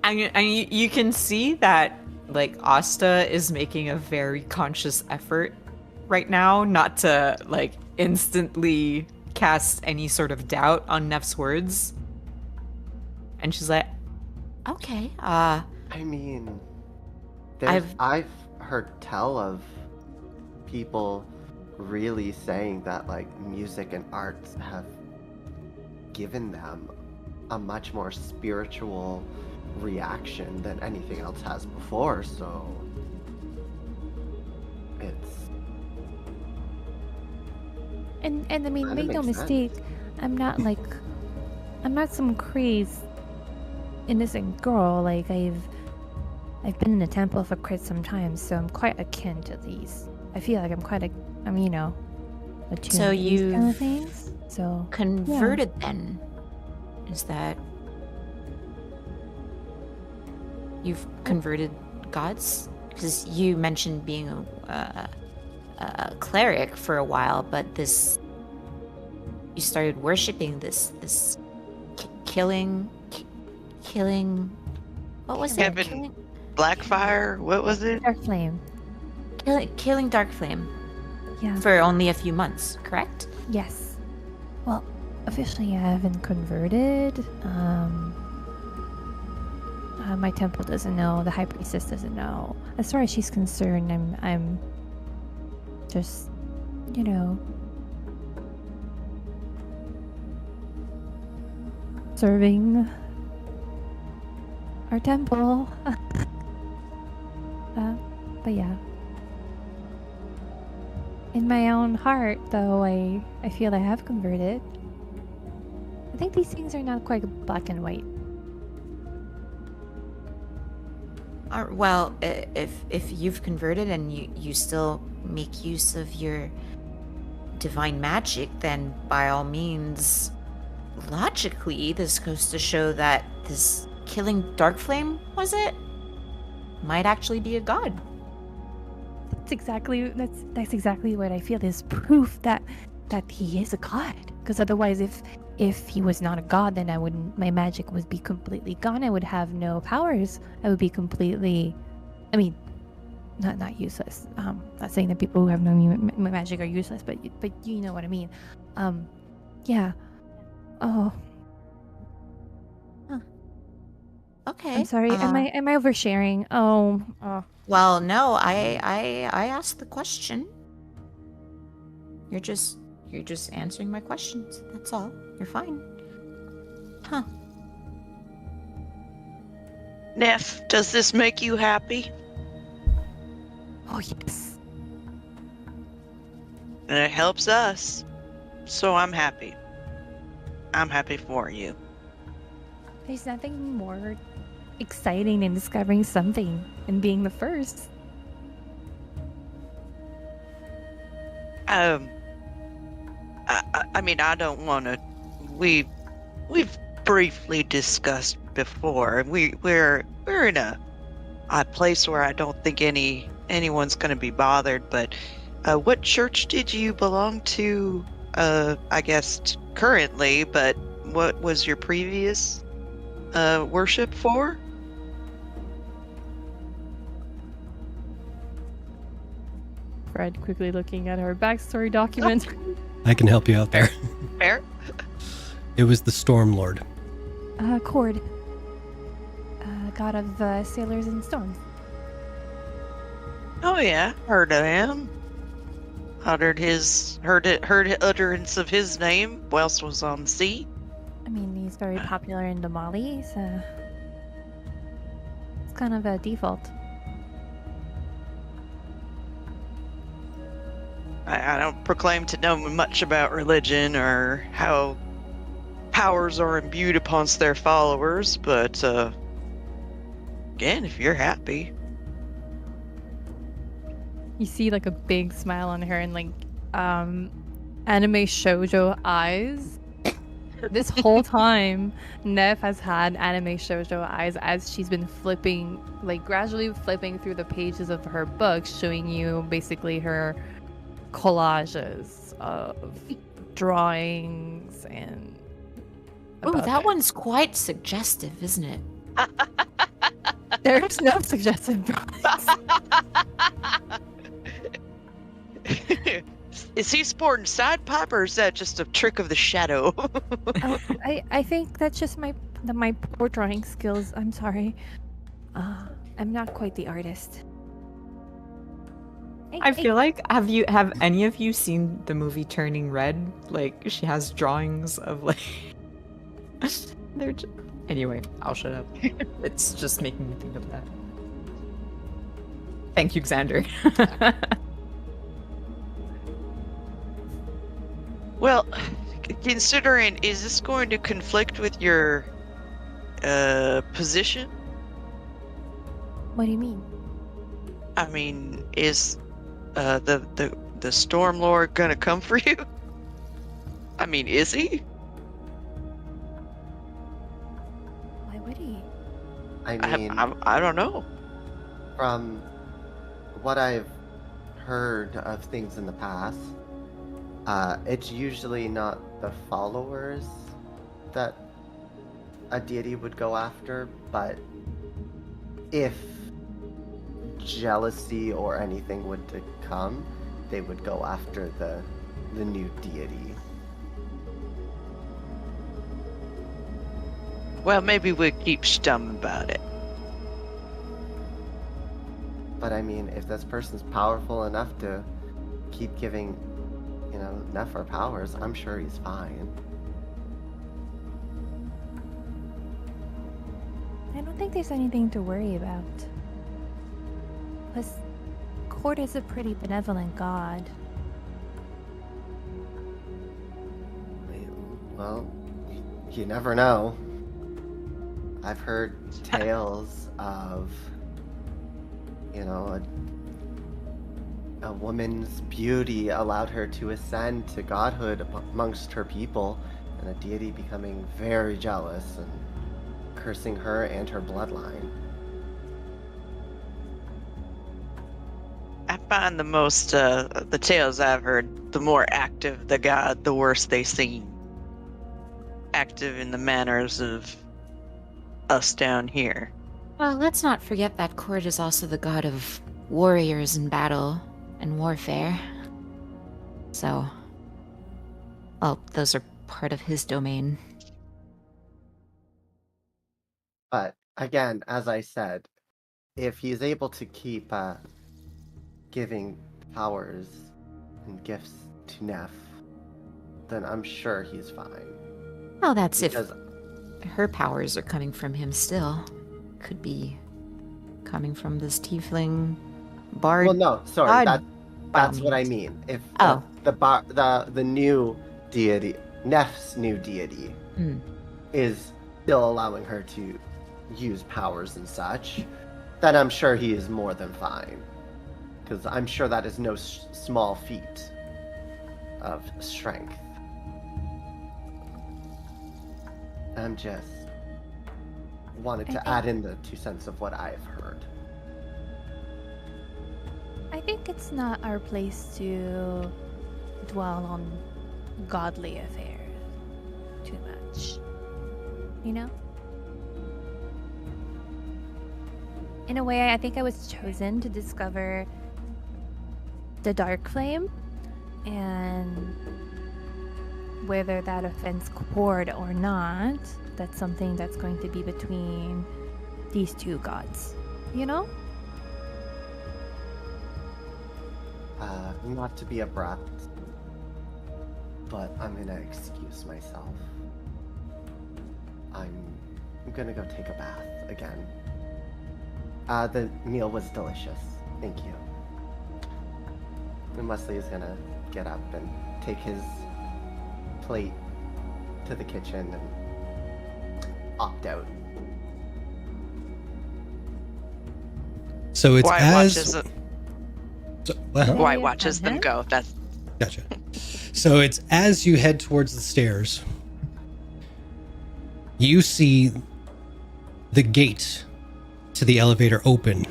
And you can see that, like, Asta is making a very conscious effort right now not to, like, instantly cast any sort of doubt on Neff's words. And she's like, Okay. I mean, I've heard tell of people really saying that, like, music and arts have given them a much more spiritual reaction than anything else has before, so it's and I mean, kinda make no makes mistake, sense. I'm not some crazed innocent girl. Like I've been in the temple for quite some time, so I'm quite akin to these. I feel like I'm you know, attuned So to these kind of you've things. So converted then? Is that... You've converted gods? Because you mentioned being a cleric for a while, but you started worshipping this killing. What was it? Kevin Blackfire? What was it? Dark Flame. Killing Dark Flame Yeah. for only a few months, correct? Yes. Well, officially I haven't converted. My temple doesn't know. The high priestess doesn't know. As far as she's concerned, I'm just, you know, serving our temple. But yeah. In my own heart, though, I feel I have converted. I think these things are not quite black and white. Well, if you've converted and you still make use of your divine magic, then by all means, logically, this goes to show that this Killing Dark Flame, was it? Might actually be a god. That's exactly what I feel is proof that he is a god. Because otherwise, if he was not a god, then my magic would be completely gone. I would have no powers. I would be completely, I mean, not useless. Not saying that people who have no magic are useless, but you know what I mean. Yeah. Oh, Okay. I'm sorry. Am I oversharing? Oh. Well, no. I asked the question. You're just answering my questions. That's all. You're fine. Huh. Neff, does this make you happy? Oh yes. And it helps us. So I'm happy. I'm happy for you. There's nothing more exciting than discovering something and being the first. I mean, I don't want to. We've briefly discussed before. We're in a place where I don't think anyone's going to be bothered. But what church did you belong to? I guess currently, but what was your previous worship for? Fred quickly looking at her backstory document. I can help you out there. Fair. It was the Storm Lord. Cord. God of sailors and storms. Oh yeah, heard of him. Heard utterance of his name whilst was on the sea. I mean, he's very popular in Damali, so it's kind of a default. I don't proclaim to know much about religion or how powers are imbued upon their followers, but again, if you're happy. You see like a big smile on her and like anime shoujo eyes. This whole time, Nev has had anime shoujo eyes as she's been flipping, like gradually flipping through the pages of her book, showing you basically her collages of drawings and. Oh, about that it. one's quite suggestive, isn't it? There's no suggestive drawings. Is he sporting side pipe or is that just a trick of the shadow? Oh, I think that's just my poor drawing skills. I'm sorry. I'm not quite the artist. I feel like have any of you seen the movie Turning Red? Like she has drawings of like they're just... Anyway, I'll shut up. It's just making me think of that. Thank you, Xander. Well, considering, is this going to conflict with your position? What do you mean? I mean, is the Storm Lord gonna come for you? I mean, is he? Why would he? I mean, I don't know. from what I've heard of things in the past, it's usually not the followers that a deity would go after, but if jealousy or anything would to come, they would go after the new deity. Well, maybe we'll keep stum about it. But I mean, if this person's powerful enough to keep giving, Nefer powers, I'm sure he's fine. I don't think there's anything to worry about. Plus, Cord is a pretty benevolent god. Well, you never know. I've heard tales of, a woman's beauty allowed her to ascend to godhood amongst her people, and a deity becoming very jealous and cursing her and her bloodline. I find the tales I've heard, the more active the god, the worse they seem. Active in the manners of us down here. Well, let's not forget that Cord is also the god of warriors in battle and warfare. So, well, those are part of his domain. But again, as I said, if he's able to keep giving powers and gifts to Neff, then I'm sure he's fine. Well, that's Because if her powers are coming from him still. Could be coming from this tiefling bard. well, no, sorry, God, that's by what I means. mean. If Oh. the new deity, Neff's new deity, Hmm. is still allowing her to use powers and such, then I'm sure he is more than fine. Because I'm sure that is no small feat of strength. I'm just wanted to add in the 2 cents of what I've heard. I think it's not our place to dwell on godly affairs too much. You know? In a way, I think I was chosen to discover the dark flame, and whether that offends Cord or not, that's something that's going to be between these two gods. You know? Not to be abrupt, but I'm gonna excuse myself. I'm gonna go take a bath again. The meal was delicious. Thank you. And Wesley is gonna get up and take his plate to the kitchen and opt out. So it's Why as watches it? well, Why watches them go? That's gotcha. So it's as you head towards the stairs, you see the gate to the elevator open,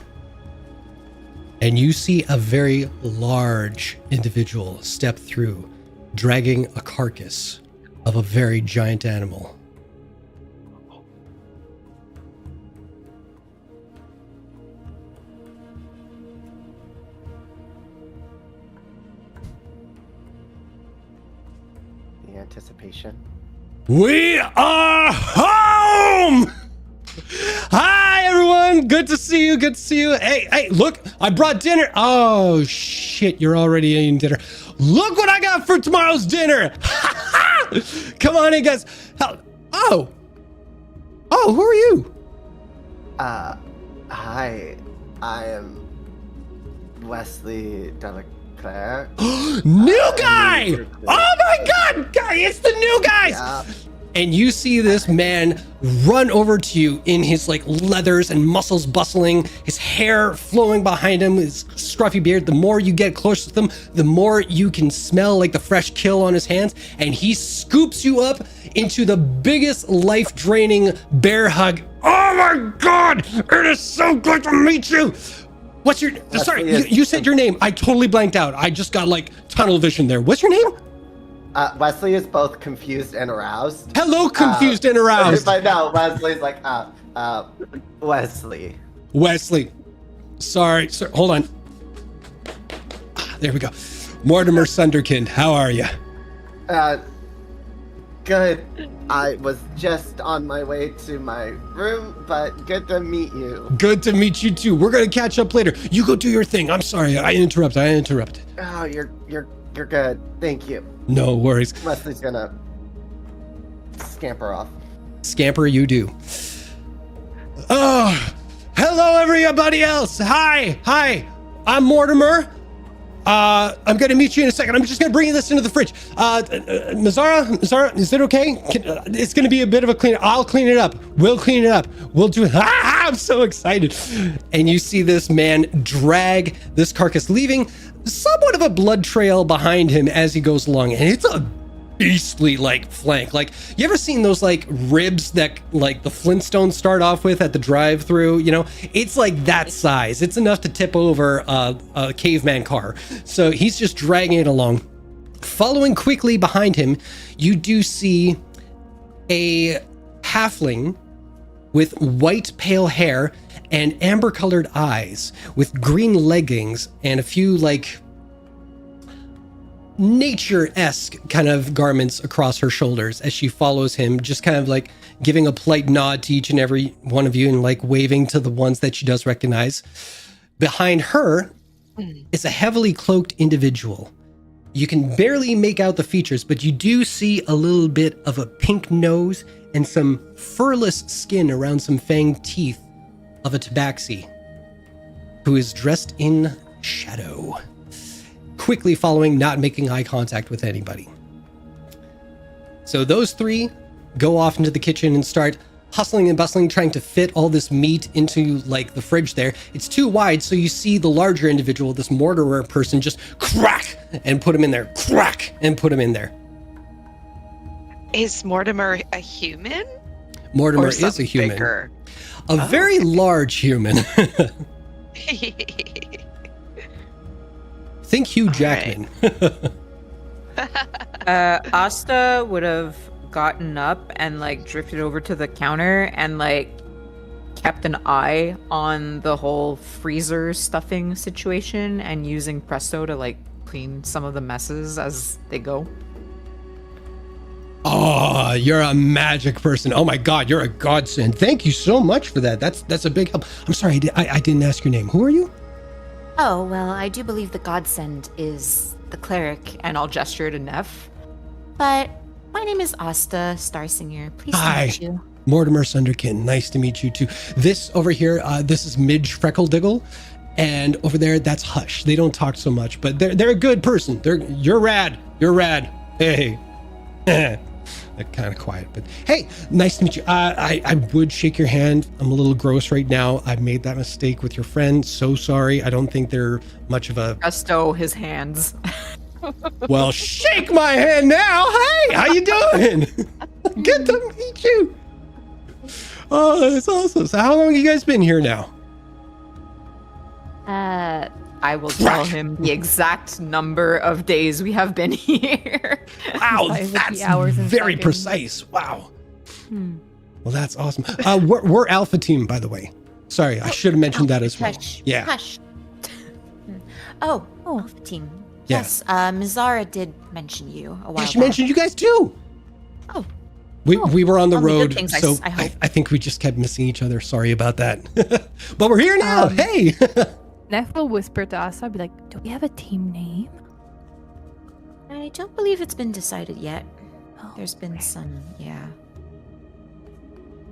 and you see a very large individual step through, dragging a carcass of a very giant animal. The anticipation. We are home! Hi, everyone. Good to see you. Good to see you. Hey, look, I brought dinner. Oh, shit. You're already eating dinner. Look what I got for tomorrow's dinner. Come on in, guys. Oh, who are you? Hi. I am Wesley Delaclaire. New guy! Oh my God, guy, it's the new guys! Yeah. And you see this man run over to you in his like leathers and muscles bustling, his hair flowing behind him, his scruffy beard. The more you get close to them, the more you can smell like the fresh kill on his hands. And he scoops you up into the biggest life-draining bear hug. Oh my God, it is so good to meet you. What's your, sorry, you said your name. I totally blanked out. I just got like tunnel vision there. What's your name? Wesley is both confused and aroused. Hello, confused and aroused. But no, Wesley's like, Wesley. Wesley. Sorry, sir. Hold on. There we go. Mortimer Sunderkind, how are you? Good. I was just on my way to my room, but good to meet you. Good to meet you too. We're gonna catch up later. You go do your thing. I'm sorry, I interrupted. Oh, you're good. Thank you. No worries. Wesley's gonna scamper off. Scamper, you do. Oh, hello everybody else. Hi. I'm Mortimer. I'm gonna meet you in a second. I'm just gonna bring this into the fridge. Mazara, is it okay? It's gonna be a bit of a clean. I'll clean it up. We'll clean it up. We'll do it. I'm so excited. And you see this man drag this carcass, leaving somewhat of a blood trail behind him as he goes along. And it's a beastly like flank. Like, you ever seen those like ribs that like the Flintstones start off with at the drive-through? You know, it's like that size. It's enough to tip over a caveman car. So he's just dragging it along. Following quickly behind him, you do see a halfling with white pale hair and amber colored eyes, with green leggings and a few like nature-esque kind of garments across her shoulders as she follows him, just kind of like giving a polite nod to each and every one of you and like waving to the ones that she does recognize. Behind her is a heavily cloaked individual. You can barely make out the features, but you do see a little bit of a pink nose and some furless skin around some fanged teeth of a tabaxi, who is dressed in shadow, quickly following, not making eye contact with anybody. So those three go off into the kitchen and start hustling and bustling, trying to fit all this meat into like the fridge there. It's too wide, so you see the larger individual, this mortarer person, just crack and put him in there, crack and put him in there. Is Mortimer a human? Mortimer Or is a something human, bigger? a very large human. Think Hugh Jackman. Asta would have gotten up and like drifted over to the counter and like kept an eye on the whole freezer stuffing situation and using Presto to like clean some of the messes as they go. Oh, you're a magic person. Oh my God, you're a godsend. Thank you so much for that. That's a big help. I'm sorry, I didn't ask your name. Who are you? Oh, well, I do believe the godsend is the cleric. And I'll gesture to Neff. But my name is Asta Starsinger. Pleased Hi. to meet you. Mortimer Sunderkin. Nice to meet you too. This over here, this is Midge Frecklediggle. And over there, that's Hush. They don't talk so much, but they're a good person. You're rad. You're rad. Hey. They're kind of quiet, but hey, nice to meet you. I would shake your hand. I'm a little gross right now. I made that mistake with your friend. So sorry. I don't think they're much of a... Presto his hands. Well, shake my hand now. Hey, how you doing? Good to meet you. Oh, that's awesome. So how long have you guys been here now? I will tell him the exact number of days we have been here. Wow, Like that's the hours and very seconds. precise. Wow. Well, that's awesome. We're Alpha Team, by the way. Sorry, I should have mentioned that as well. Hush. Yeah. Hush. Oh, Alpha Team. Yeah. Yes, Mizara did mention you a while Yeah, she back. mentioned you guys too. Oh. We were on the All the good road, things, so I hope. I think we just kept missing each other. Sorry about that. But we're here now. Hey. Neff will whisper to us. I'll be like, "Do we have a team name?" I don't believe it's been decided yet. Oh, There's been some, yeah.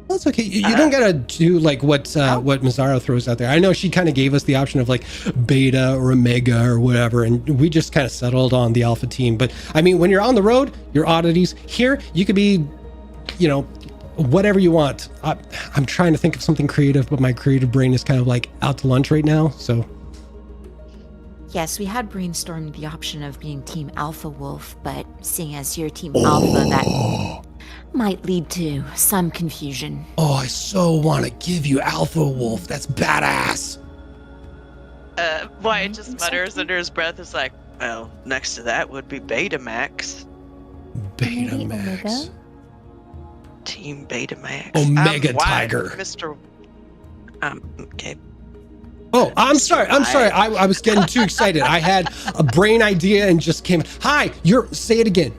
That's okay. You don't gotta do like what Mazzaro throws out there. I know she kind of gave us the option of like beta or omega or whatever, and we just kind of settled on the Alpha Team. But I mean, when you're on the road, you're oddities. Here, you could be, you know, whatever you want. I'm trying to think of something creative, but my creative brain is kind of like out to lunch right now. So Yes, we had brainstormed the option of being Team Alpha Wolf, but seeing as you're Team Alpha, that might lead to some confusion. oh, I so want to give you Alpha Wolf. That's badass. Wyatt just mutters under his breath. Is like, well, next to that would be Betamax. Betamax. Omega? Team Betamax. Omega I'm Wyatt, Tiger. Mr. Okay. Oh, I'm sorry. I was getting too excited. I had a brain idea and just came. Hi, say it again.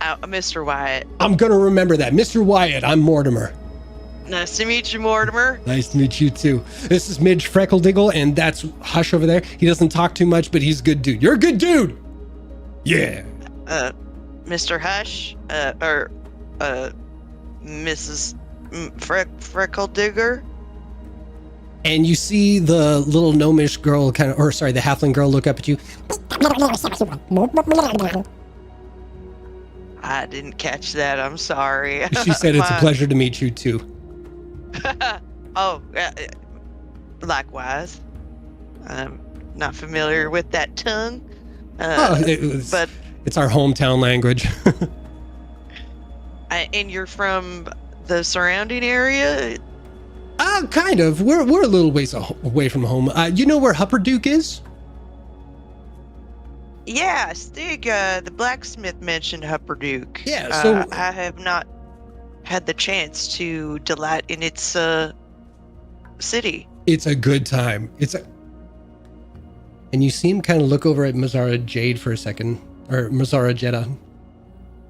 Mr. Wyatt. I'm going to remember that. Mr. Wyatt, I'm Mortimer. Nice to meet you, Mortimer. Nice to meet you too. This is Midge Frecklediggle, and that's Hush over there. He doesn't talk too much, but he's a good dude. You're a good dude. Yeah. Mr. Hush, or Mrs. Freckledigger. And you see the little gnomish girl the halfling girl look up at you. I didn't catch that. I'm sorry. She said it's a pleasure to meet you too. Oh, likewise. I'm not familiar with that tongue. But It's our hometown language. and you're from the surrounding area? Kind of. We're a little ways away from home. You know where Hupperduke is? Yeah, Stig, the blacksmith mentioned Hupperduke. Yeah, so- I have not had the chance to delight in its city. It's a good time. And you see him kind of look over at Mazzara Jade for a second, or Mazzara Jeddah.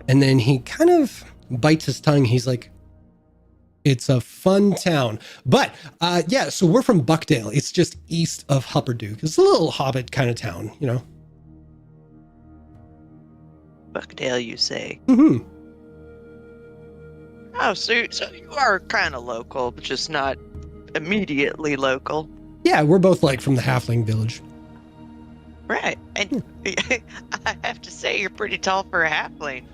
And then he kind of bites his tongue. He's like, it's a fun town. But yeah, so we're from Buckdale. It's just east of Hupperduke. It's a little hobbit kind of town, you know. Buckdale, you say? Mm-hmm. Oh, so you are kind of local, but just not immediately local. Yeah, we're both like from the halfling village. Right. And I have to say, you're pretty tall for a halfling.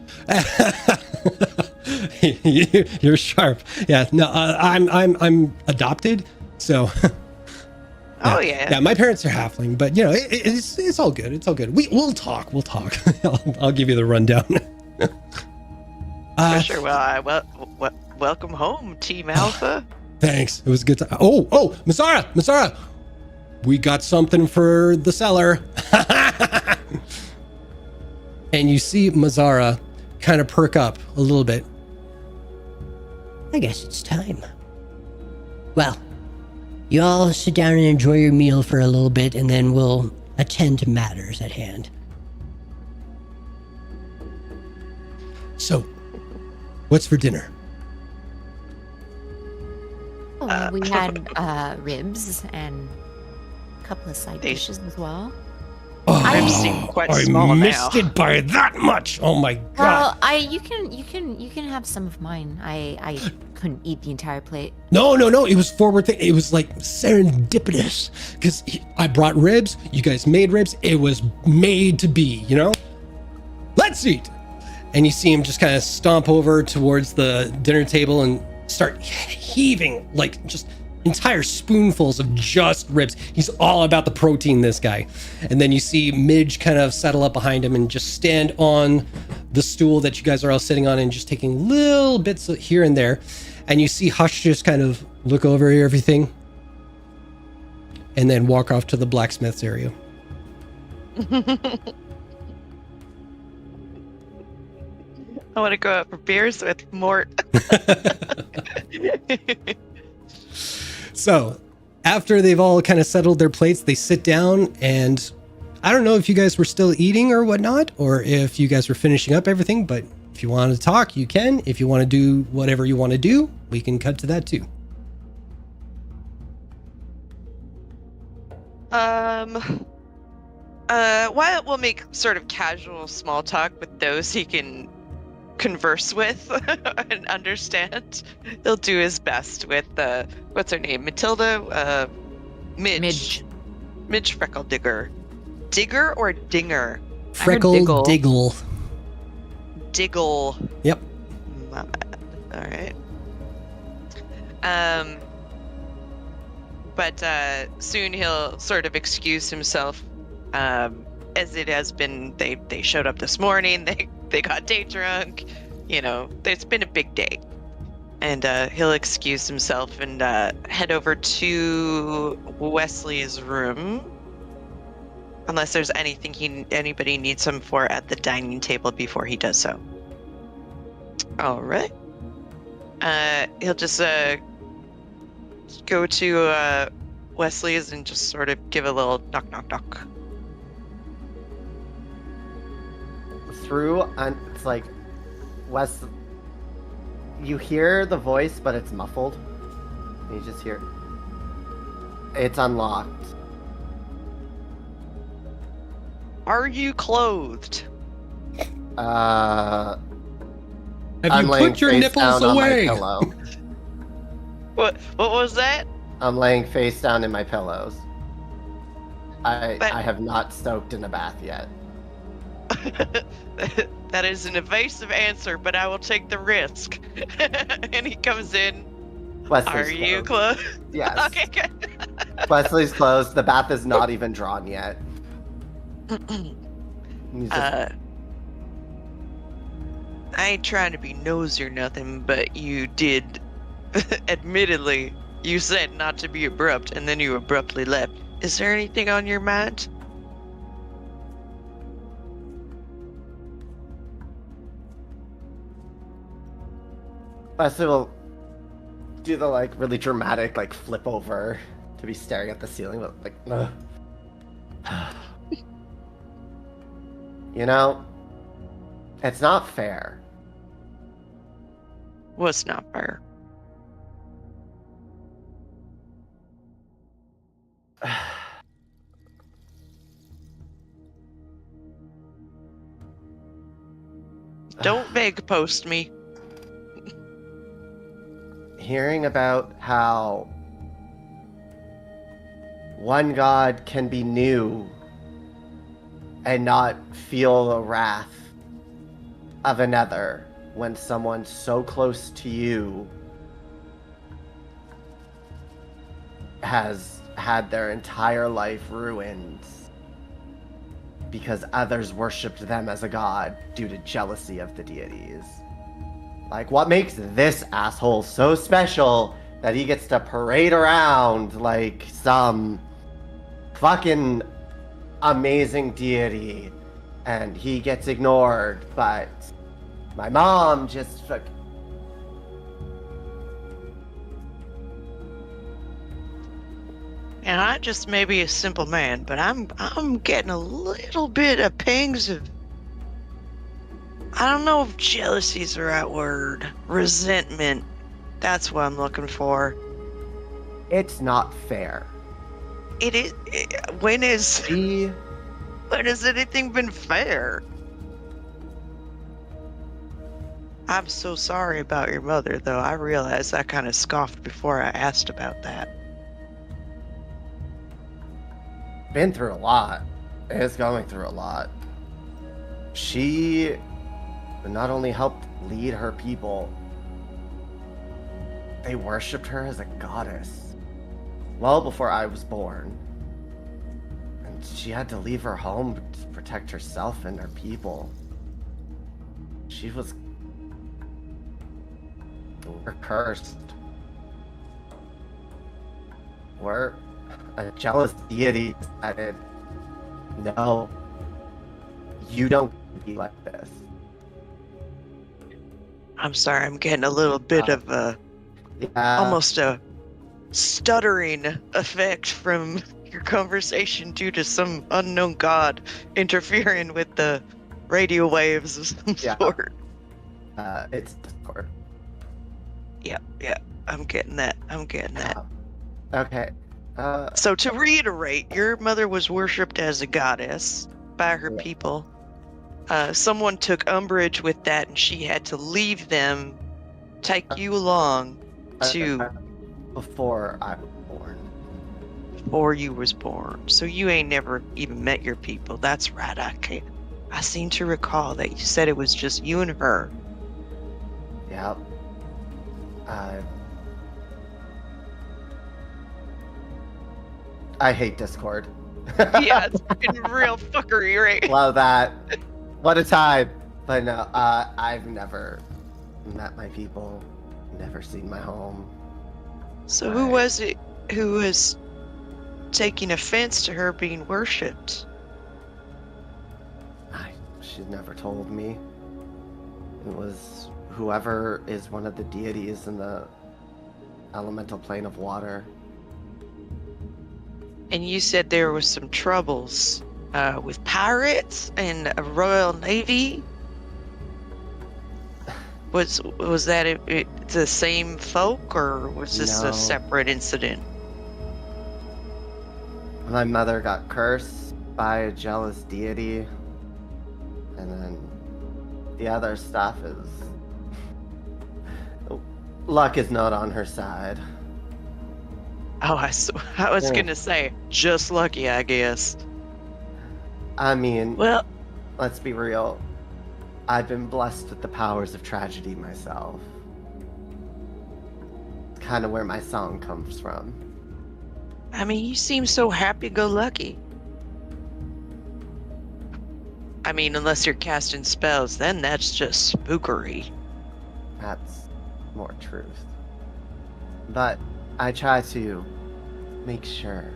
You're sharp. Yeah. No, I'm adopted, so. Oh yeah. Yeah, my parents are halfling, but you know, it's all good. It's all good. We'll talk. We'll talk. I'll give you the rundown. For sure. Well, welcome home, Team Alpha. Thanks. It was a good time. Oh, Masara, we got something for the seller. And you see Mazara kind of perk up a little bit. I guess it's time. Well, you all sit down and enjoy your meal for a little bit, and then we'll attend to matters at hand. So, what's for dinner? Oh, we had ribs and a couple of side dishes as well. Ribs seem quite I small missed now. it by that much. Oh my god. Well, you can have some of mine. I couldn't eat the entire plate. No. It was forward thing. It was like serendipitous because I brought ribs. You guys made ribs. It was made to be, you know? Let's eat. And you see him just kind of stomp over towards the dinner table and start heaving like just entire spoonfuls of just ribs. He's all about the protein, this guy. And then you see Midge kind of settle up behind him and just stand on the stool that you guys are all sitting on and just taking little bits here and there. And you see Hush just kind of look over everything and then walk off to the blacksmith's area. I want to go out for beers with Mort. So, after they've all kind of settled their plates, they sit down, and I don't know if you guys were still eating or whatnot, or if you guys were finishing up everything, but if you want to talk, you can. If you want to do whatever you want to do, we can cut to that too. Wyatt will make sort of casual small talk with those he can converse with and understand. He'll do his best with what's her name? Matilda? Midge Freckle Digger. Digger or Dinger? Freckle Diggle. Diggle. Yep. My bad. All right. But soon he'll sort of excuse himself. As it has been, they showed up this morning. They got day drunk. You know, it's been a big day. And he'll excuse himself and head over to Wesley's room. Unless there's anything anybody needs him for at the dining table before he does so. All right. He'll just go to Wesley's and just sort of give a little knock, knock, knock. Through, and it's like, Wes, you hear the voice, but it's muffled. You just hear, it's unlocked. Are you clothed? Have I'm you laying put your face nipples down on my away? pillow. What was that? I'm laying face down in my pillows. I But- have not soaked in a bath yet. That is an evasive answer, but I will take the risk. And he comes in. Wesley's Are you closed. clothed? Yes. Okay, good. Wesley's closed. The bath is not even drawn yet. He's just, I ain't trying to be nosy or nothing, but you did, admittedly, you said not to be abrupt, and then you abruptly left. Is there anything on your mind? Wesley will do the like really dramatic like flip over to be staring at the ceiling, but like, ugh. You know, it's not fair. Was not fair. Don't vague post me. Hearing about how one god can be new and not feel the wrath of another when someone so close to you has had their entire life ruined because others worshipped them as a god due to jealousy of the deities. Like, what makes this asshole so special that he gets to parade around like some fucking amazing deity and he gets ignored, but my mom just And I just may be a simple man, but I'm getting a little bit of pangs of, I don't know if jealousy's the right word. Resentment. That's what I'm looking for. it's not fair. It is. When has He anything been fair? I'm so sorry about your mother, though. I realize I kind of scoffed before I asked about that. been through a lot. Is going through a lot. She not only helped lead her people, they worshipped her as a goddess well before I was born. And she had to leave her home to protect herself and her people. We're cursed. We're a jealous deity decided, no, you don't be like this. I'm sorry, I'm getting a little bit of a Yeah, almost a stuttering effect from your conversation due to some unknown god interfering with the radio waves of some Yeah. sort. it's Discord. Yeah, I'm getting that. Okay. So to reiterate, your mother was worshipped as a goddess by her Yeah. people. Someone took umbrage with that, and she had to leave them, take you along to Before I was born. before you was born. So you ain't never even met your people. That's right. I seem to recall that you said it was just you and her. Yep. I hate Discord. Yeah, it's been real fuckery, right? Love that. What a time. But no, I've never met my people, never seen my home. So who was it who was taking offense to her being worshipped? She never told me. It was whoever is one of the deities in the elemental plane of water. And you said there was some troubles with pirates and a Royal Navy. Was that the same folk, or was this No. a separate incident? My mother got cursed by a jealous deity. And then the other stuff is... Luck is not on her side. Oh, I was Yeah. gonna say, just lucky, I guess. I mean, Well, let's be real. I've been blessed with the powers of tragedy myself. It's kind of where my song comes from. I mean, you seem so happy-go-lucky. I mean, unless you're casting spells, then that's just spookery. That's more truth. But I try to make sure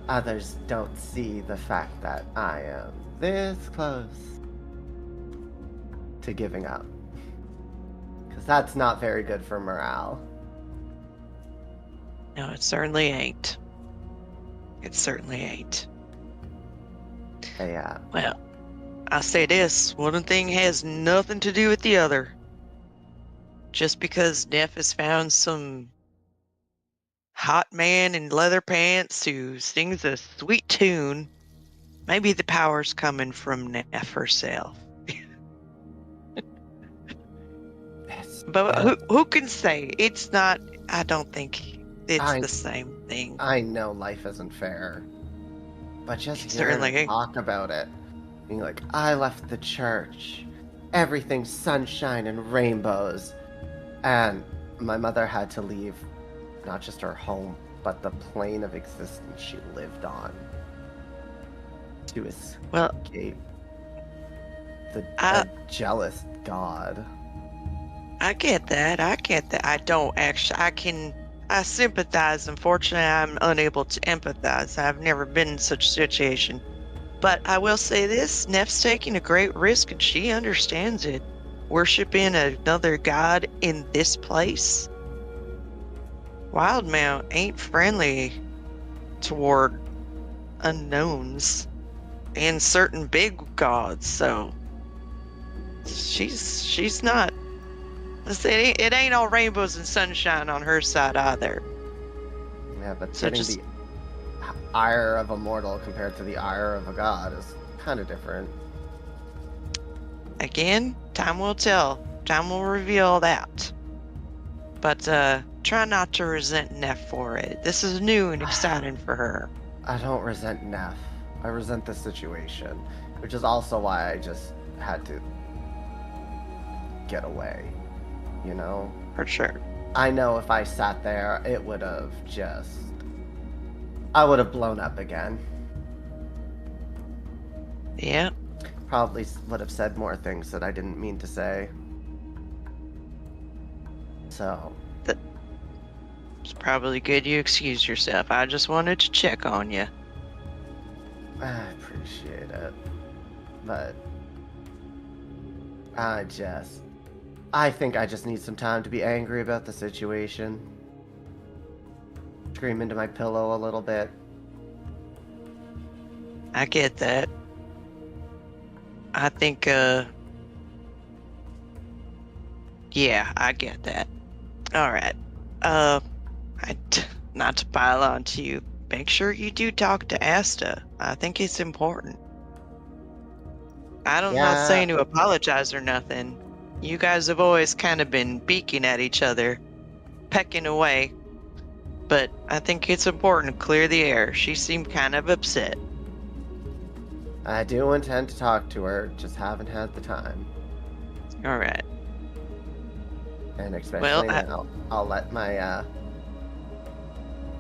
others don't see the fact that I am this close to giving up. Because that's not very good for morale. No, it certainly ain't. It certainly ain't. Yeah. Well, I say this, one thing has nothing to do with the other. Just because Neff has found some hot man in leather pants who sings a sweet tune, maybe the power's coming from Neff herself. But who can say? It's not, I don't think it's the same thing. I know life isn't fair. But just Certainly. hearing her talk about it, being like, I left the church everything's sunshine and rainbows. And my mother had to leave not just her home, but the plane of existence she lived on to escape Well, the I- jealous god. I get that. I don't actually. I sympathize. Unfortunately, I'm unable to empathize. I've never been in such a situation. But I will say this: Neff's taking a great risk, and she understands it. Worshipping another god in this place. Wildemount ain't friendly toward unknowns and certain big gods, so she's not. It ain't all rainbows and sunshine on her side either. Yeah, but So getting just- the ire of a mortal compared to the ire of a god is kind of different. Again, time will tell. Time will reveal that. But try not to resent Neff for it. This is new and exciting for her. I don't resent Neff. I resent the situation, which is also why I just had to get away, you know? For sure. I know if I sat there, it would have I would have blown up again. Yeah. Probably would have said more things that I didn't mean to say. So, It's probably good you excused yourself. I just wanted to check on you. I appreciate it. But, I think I just need some time to be angry about the situation. Scream into my pillow a little bit. I get that. I think, yeah, I get that. Alright. Not to pile on to you, make sure you do talk to Asta. I think it's important. I'm not saying to apologize or nothing. You guys have always kind of been beaking at each other, pecking away. But I think it's important to clear the air. She seemed kind of upset. I do intend to talk to her, just haven't had the time. Alright. And especially now, I'll let my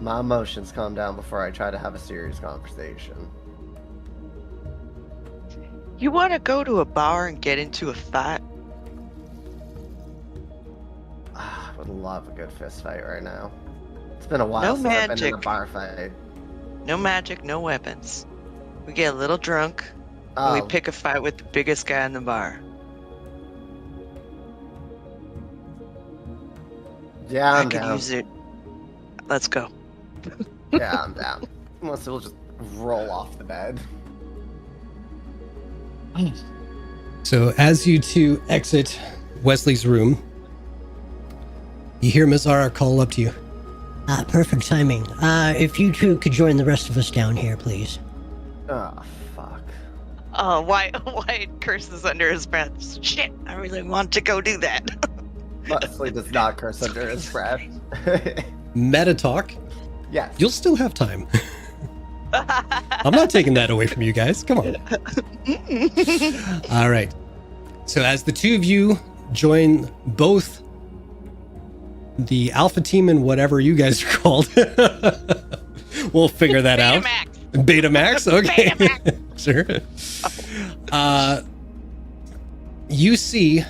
emotions calm down before I try to have a serious conversation. You want to go to a bar and get into a fight? I would love a good fist fight right now. It's been a while No since I've been in a magic. bar fight. No magic, no weapons. We get a little drunk, and Oh, we pick a fight with the biggest guy in the bar. yeah, I I'm could down. use it. Let's go. Yeah, I'm down. Unless we'll just roll off the bed. So as you two exit Wesley's room, you hear Mizara call up to you. Perfect timing. If you two could join the rest of us down here, please. Oh, fuck. Oh, White curses under his breath. Shit, I really want to go do that. Wesley does not curse under his breath. Meta talk. Yes. You'll still have time. I'm not taking that away from you guys. Come on. All right. So as the two of you join both the Alpha team and whatever you guys are called, we'll figure that out. Betamax. Okay. Sure. You see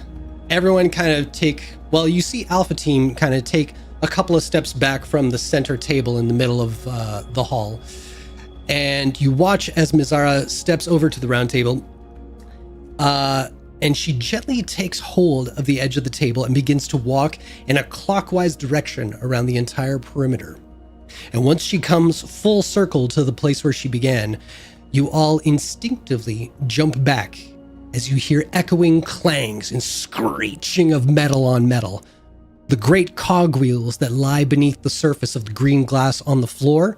everyone kind of you see Alpha team kind of take a couple of steps back from the center table in the middle of the hall. And you watch as Mizara steps over to the round table, and she gently takes hold of the edge of the table and begins to walk in a clockwise direction around the entire perimeter. And once she comes full circle to the place where she began, you all instinctively jump back as you hear echoing clangs and screeching of metal on metal. The great cogwheels that lie beneath the surface of the green glass on the floor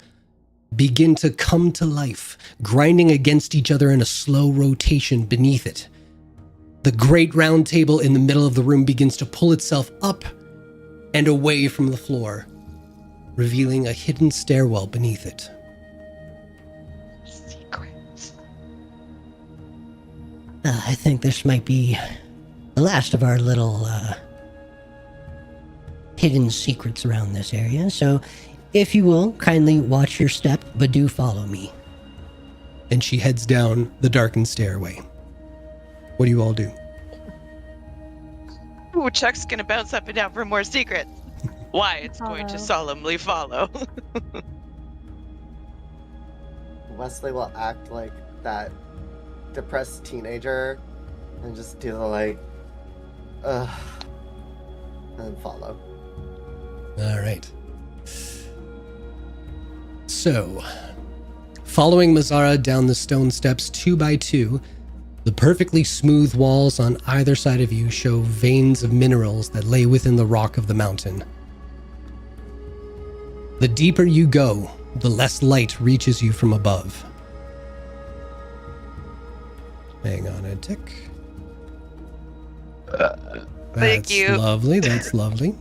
begin to come to life, grinding against each other in a slow rotation beneath it. The great round table in the middle of the room begins to pull itself up and away from the floor, revealing a hidden stairwell beneath it. Secrets. I think this might be the last of our little hidden secrets around this area. So, if you will, kindly watch your step, but do follow me. And she heads down the darkened stairway. What do you all do? Ooh, Chuck's gonna bounce up and down for more secrets. Wyatt's going to Follow. solemnly follow. Wesley will act like that depressed teenager and just do the like, ugh, and follow. All right. So, following Mazzara down the stone steps 2 by 2, the perfectly smooth walls on either side of you show veins of minerals that lay within the rock of the mountain. The deeper you go, the less light reaches you from above. Hang on a tick. Thank you. Lovely, that's lovely.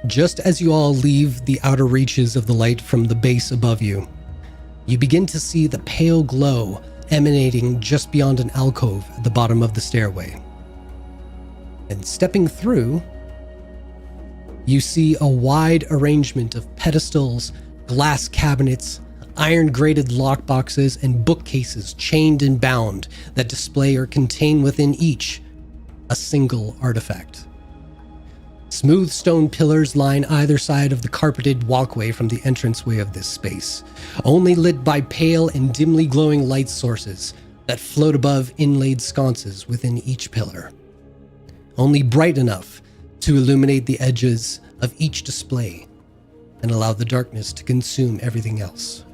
Just as you all leave the outer reaches of the light from the base above you, you begin to see the pale glow emanating just beyond an alcove at the bottom of the stairway. And stepping through, you see a wide arrangement of pedestals, glass cabinets, iron-grated lockboxes, and bookcases chained and bound that display or contain within each a single artifact. Smooth stone pillars line either side of the carpeted walkway from the entranceway of this space, only lit by pale and dimly glowing light sources that float above inlaid sconces within each pillar. Only bright enough to illuminate the edges of each display and allow the darkness to consume everything else.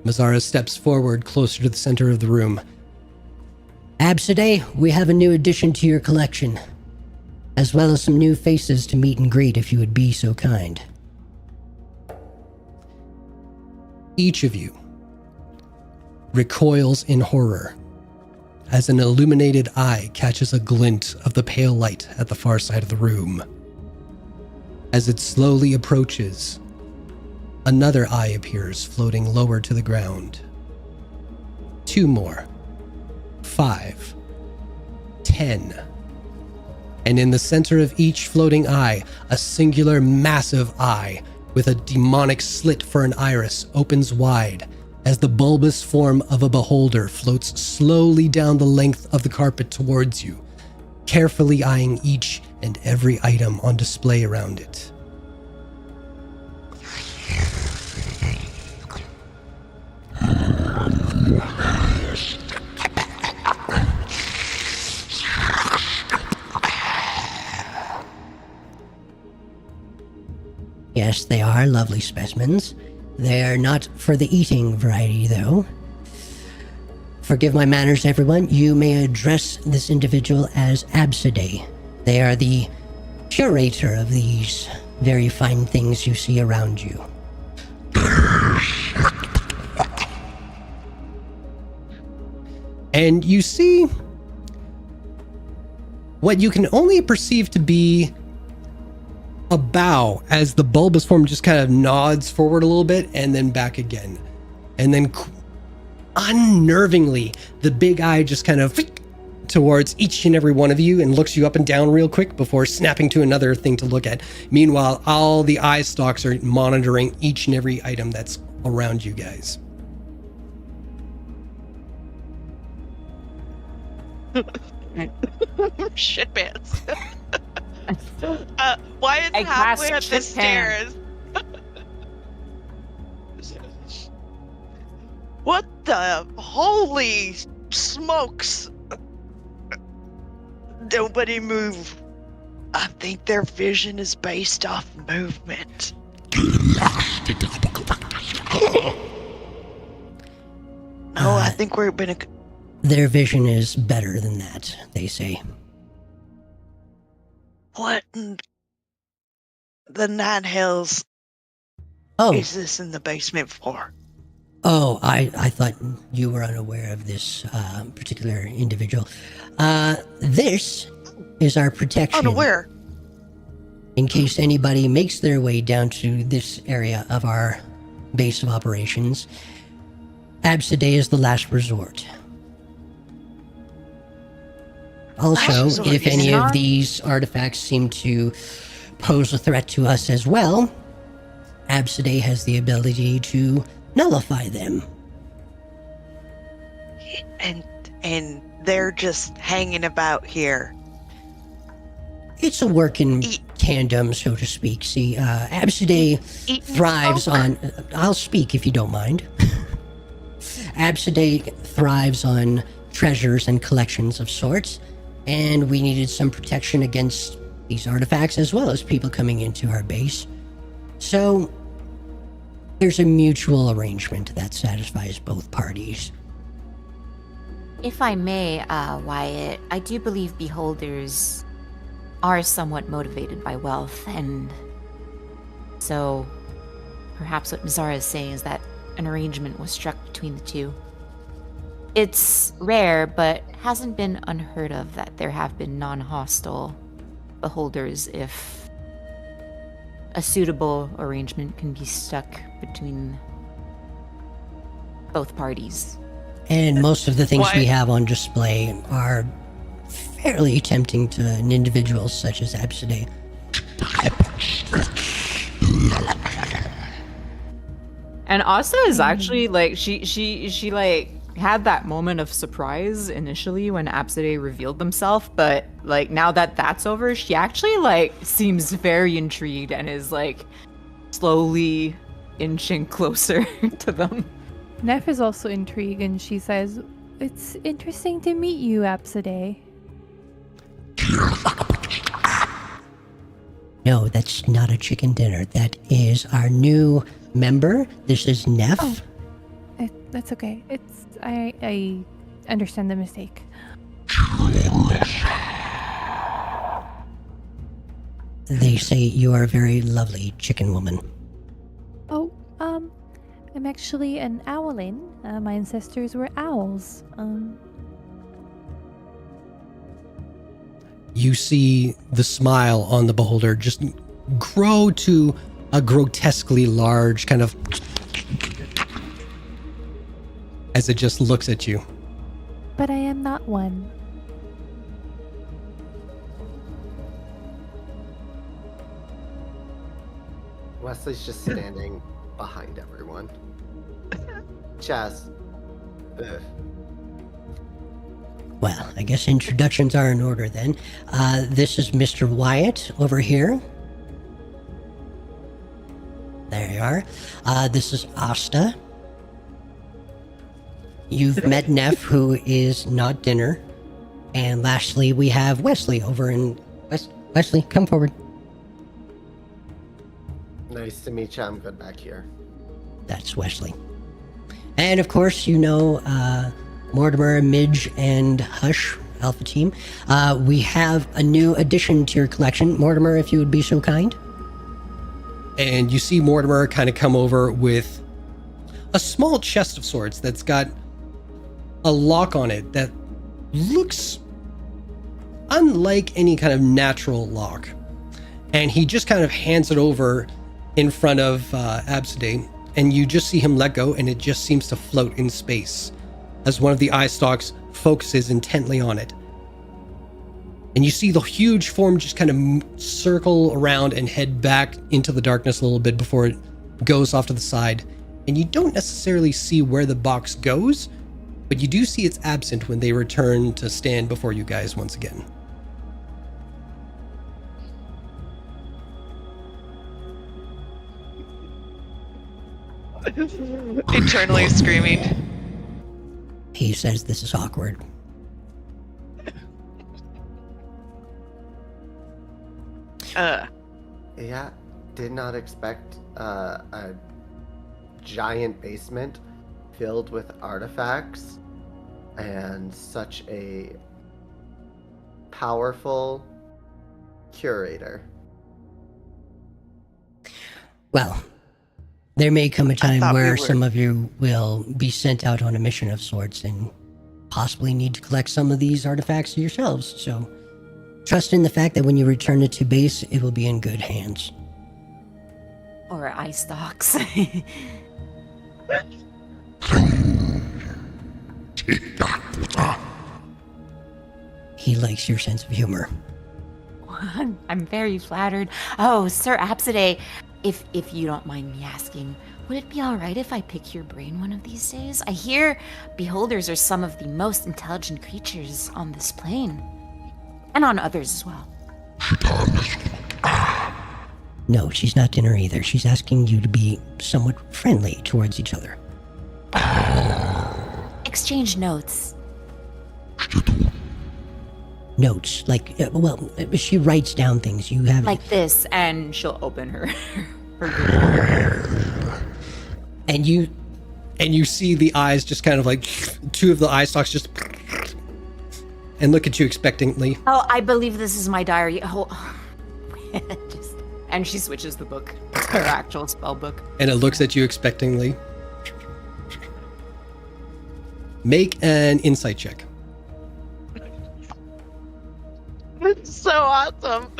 Mazzara steps forward closer to the center of the room. Absidae, we have a new addition to your collection, as well as some new faces to meet and greet if you would be so kind. Each of you recoils in horror as an illuminated eye catches a glint of the pale light at the far side of the room. As it slowly approaches, another eye appears floating lower to the ground. 2 more. 5. 10. And in the center of each floating eye, a singular massive eye with a demonic slit for an iris opens wide as the bulbous form of a beholder floats slowly down the length of the carpet towards you, carefully eyeing each and every item on display around it. Yes, they are lovely specimens. They are not for the eating variety, though. Forgive my manners, everyone. You may address this individual as Absidae. They are the curator of these very fine things you see around you. And you see what you can only perceive to be a bow as the bulbous form just kind of nods forward a little bit and then back again. And then unnervingly, the big eye just kind of towards each and every one of you and looks you up and down real quick before snapping to another thing to look at. Meanwhile, all the eye stalks are monitoring each and every item that's around you guys. Shit pants. Why is I halfway grasp up the shit stairs? What the holy smokes? Nobody move. I think their vision is based off movement. No, I think we're gonna. Their vision is better than that, they say. What in the nine hells Oh, is this in the basement for? I thought you were unaware of this particular individual. This is our protection. Unaware. In case anybody makes their way down to this area of our base of operations, Absidae is the last resort. Also, That's if any not- of these artifacts seem to pose a threat to us as well, Absidae has the ability to nullify them. And they're just hanging about here. It's a work in Eat- tandem, so to speak. See, Absidae Eating thrives folk. on... I'll speak if you don't mind. Absidae thrives on treasures and collections of sorts, and we needed some protection against these artifacts as well as people coming into our base. So, there's a mutual arrangement that satisfies both parties. If I may, Wyatt, I do believe beholders are somewhat motivated by wealth, and so perhaps what Mizara is saying is that an arrangement was struck between the two. It's rare, but hasn't been unheard of that there have been non-hostile beholders if a suitable arrangement can be struck between both parties. And most of the things Why- we have on display are fairly tempting to an individual such as Absidae. And Asta is actually like she like had that moment of surprise initially when Absidae revealed themselves, but like now that that's over, she actually like seems very intrigued and is like slowly inching closer to them. Neff is also intrigued and she says, "It's interesting to meet you, Absidae." No, that's not a chicken dinner. That is our new member. This is Neff. Oh. That's okay. I understand the mistake. They say you are a very lovely chicken woman. Oh, I'm actually an owlin. My ancestors were owls. You see the smile on the beholder just grow to a grotesquely large kind of as it just looks at you. But I am not one. Wesley's just standing behind everyone. Chaz. Ugh. Well, I guess introductions are in order then. This is Mr. Wyatt over here. There you are. This is Asta. You've met Neff, who is not dinner. And lastly, we have Wesley over in... Wesley, come forward. Nice to meet you. I'm good back here. That's Wesley. And of course, you know Mortimer, Midge, and Hush, Alpha Team. We have a new addition to your collection. Mortimer, if you would be so kind. And you see Mortimer kind of come over with a small chest of sorts that's got a lock on it that looks unlike any kind of natural lock. And he just kind of hands it over in front of Absidae, and you just see him let go, and it just seems to float in space as one of the eye stalks focuses intently on it. And you see the huge form just kind of circle around and head back into the darkness a little bit before it goes off to the side. And you don't necessarily see where the box goes, but you do see it's absent when they return to stand before you guys once again. Internally screaming. He says this is awkward. Yeah, did not expect a giant basement filled with artifacts and such a powerful curator. Well, there may come a time thought we where were- some of you will be sent out on a mission of sorts and possibly need to collect some of these artifacts yourselves. So trust in the fact that when you return it to base, it will be in good hands. Or eye stalks. he likes your sense of humor. I'm very flattered. Oh, Sir Apsidae, if you don't mind me asking, would it be all right if I pick your brain one of these days? I hear beholders are some of the most intelligent creatures on this plane, and on others as well. No, she's not dinner either. She's asking you to be somewhat friendly towards each other. Exchange notes. Notes, like, well, she writes down things. You have... Like this, and she'll open her her And you see the eyes just kind of like, two of the eye stalks just, and look at you expectantly. Oh, I believe this is my diary. Oh, and she switches the book to her actual spell book. And it looks at you expectantly. Make an insight check. It's so awesome.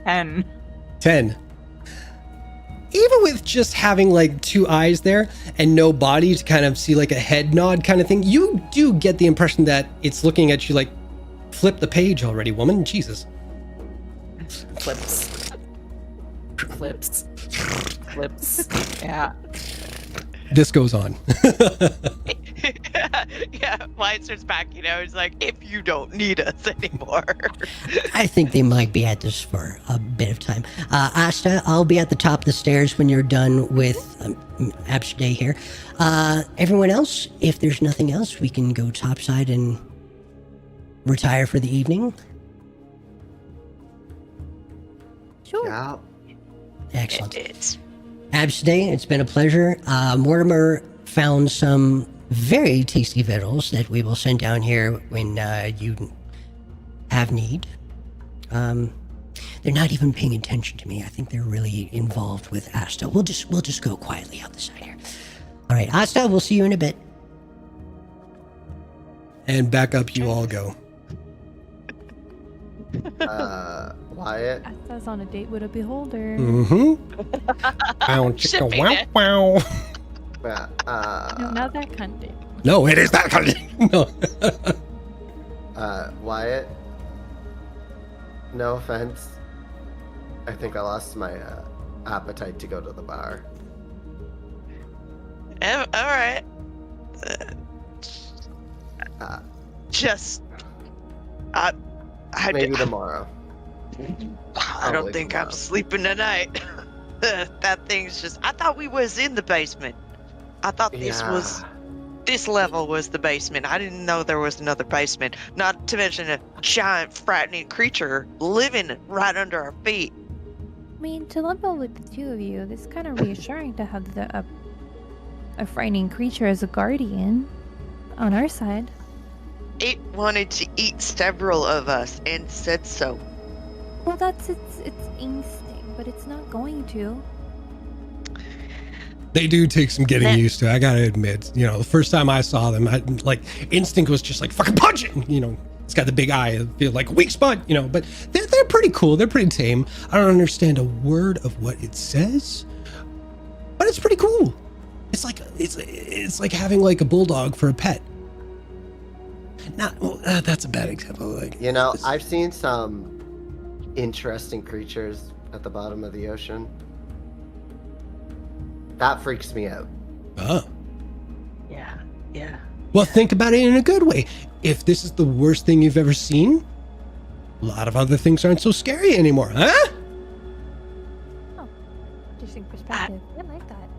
And 10. Even with just having like two eyes there and no body to kind of see like a head nod kind of thing, you do get the impression that it's looking at you like, flip the page already, woman. Jesus. flips. Yeah. This goes on. Yeah, Wyatt starts backing out. He's like, if you don't need us anymore. I think they might be at this for a bit of time. Asta, I'll be at the top of the stairs when you're done with Apsidae here. Everyone else, if there's nothing else, we can go topside and retire for the evening. Sure. Yeah. Excellent. It's Apsidae, it's been a pleasure. Mortimer found some very tasty victuals that we will send down here when you have need. They're not even paying attention to me. I think they're really involved with Asta. We'll just go quietly out the side here. All right, Asta, we'll see you in a bit. And back up you all go. Wyatt. Asta's on a date with a beholder. Mm-hmm. Wow, chicka, Shipping wow, it. wow. No, not that kind of date. No, it is that kind of no. Wyatt. No offense. I think I lost my appetite to go to the bar. all right. Just, I Maybe tomorrow. I don't think I'm sleeping tonight. That thing's just. I thought we was in the basement. I thought this level was the basement. I didn't know there was another basement. Not to mention a giant, frightening creature living right under our feet. I mean, to level with the two of you, it's kind of reassuring to have a frightening creature as a guardian on our side. It wanted to eat several of us and said so. Well, that's its instinct, but it's not going to. They do take some getting used to. I gotta admit, the first time I saw them, instinct was just like fucking punch it. It's got the big eye. I feel like a weak spot. But they're pretty cool. They're pretty tame. I don't understand a word of what it says, but it's pretty cool. It's like having like a bulldog for a pet. That's a bad example. I've seen some interesting creatures at the bottom of the ocean. That freaks me out. Oh. Yeah. Well, think about it in a good way. If this is the worst thing you've ever seen, a lot of other things aren't so scary anymore, huh? Oh, interesting perspective. I like that.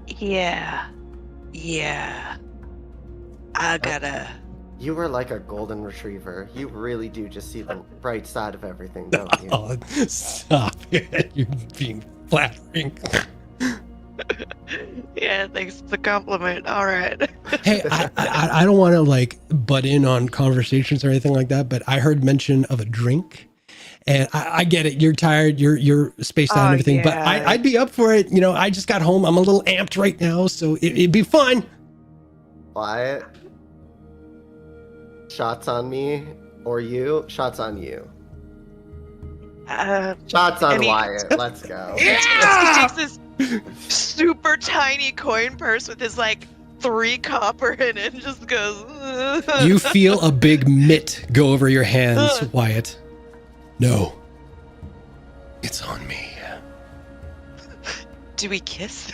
Yeah. I gotta. You were like a golden retriever. You really do just see the bright side of everything, don't you? Oh, stop it. You're being flattering. Yeah, thanks for the compliment. All right. Hey, I don't want to butt in on conversations or anything like that, but I heard mention of a drink, and I get it. You're tired. You're spaced out and everything, but yeah. I'd be up for it. I just got home. I'm a little amped right now, so it'd be fun. Wyatt, shots on me or you? Shots on you. Shots on Wyatt. Let's go. He takes this super tiny coin purse with his 3 copper in it and just goes. You feel a big mitt go over your hands, Wyatt. No. It's on me. Do we kiss?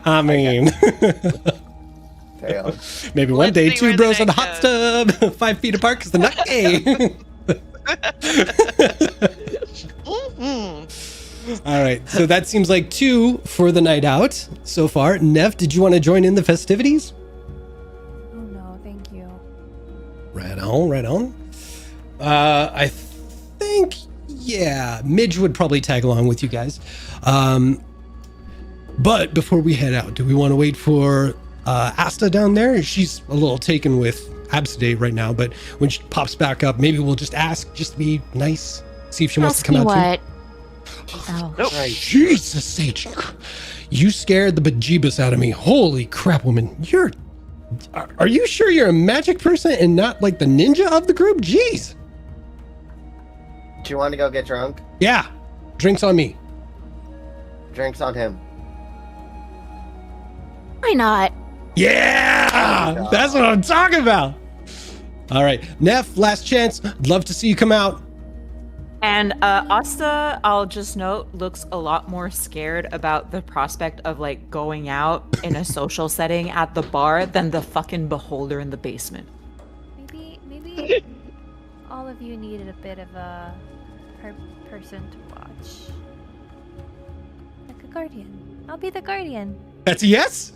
I mean, Tail. maybe one Let's day see 2 where the bros in a night hot tub, 5 feet apart because they're not gay. All right, so that seems like 2 for the night out so far. Nev, did you want to join in the festivities? Oh no, thank you. Right on, right on. I think, yeah, Midge would probably tag along with you guys. But before we head out, do we want to wait for Asta down there? She's a little taken with Absiday right now, but when she pops back up, maybe we'll just ask, just to be nice, see if she wants to Ask come me out what? too. Oh. Nope. Jesus, Sage. You scared the bejeebus out of me. Holy crap, woman. Are you sure you're a magic person and not like the ninja of the group? Jeez. Do you want to go get drunk? Yeah. Drinks on me. Drinks on him. Why not? Yeah. That's what I'm talking about. All right. Neff, last chance. I'd love to see you come out. And Asta, I'll just note, looks a lot more scared about the prospect of like going out in a social setting at the bar than the fucking beholder in the basement. Maybe all of you needed a bit of a person to watch. Like a guardian. I'll be the guardian. That's a yes?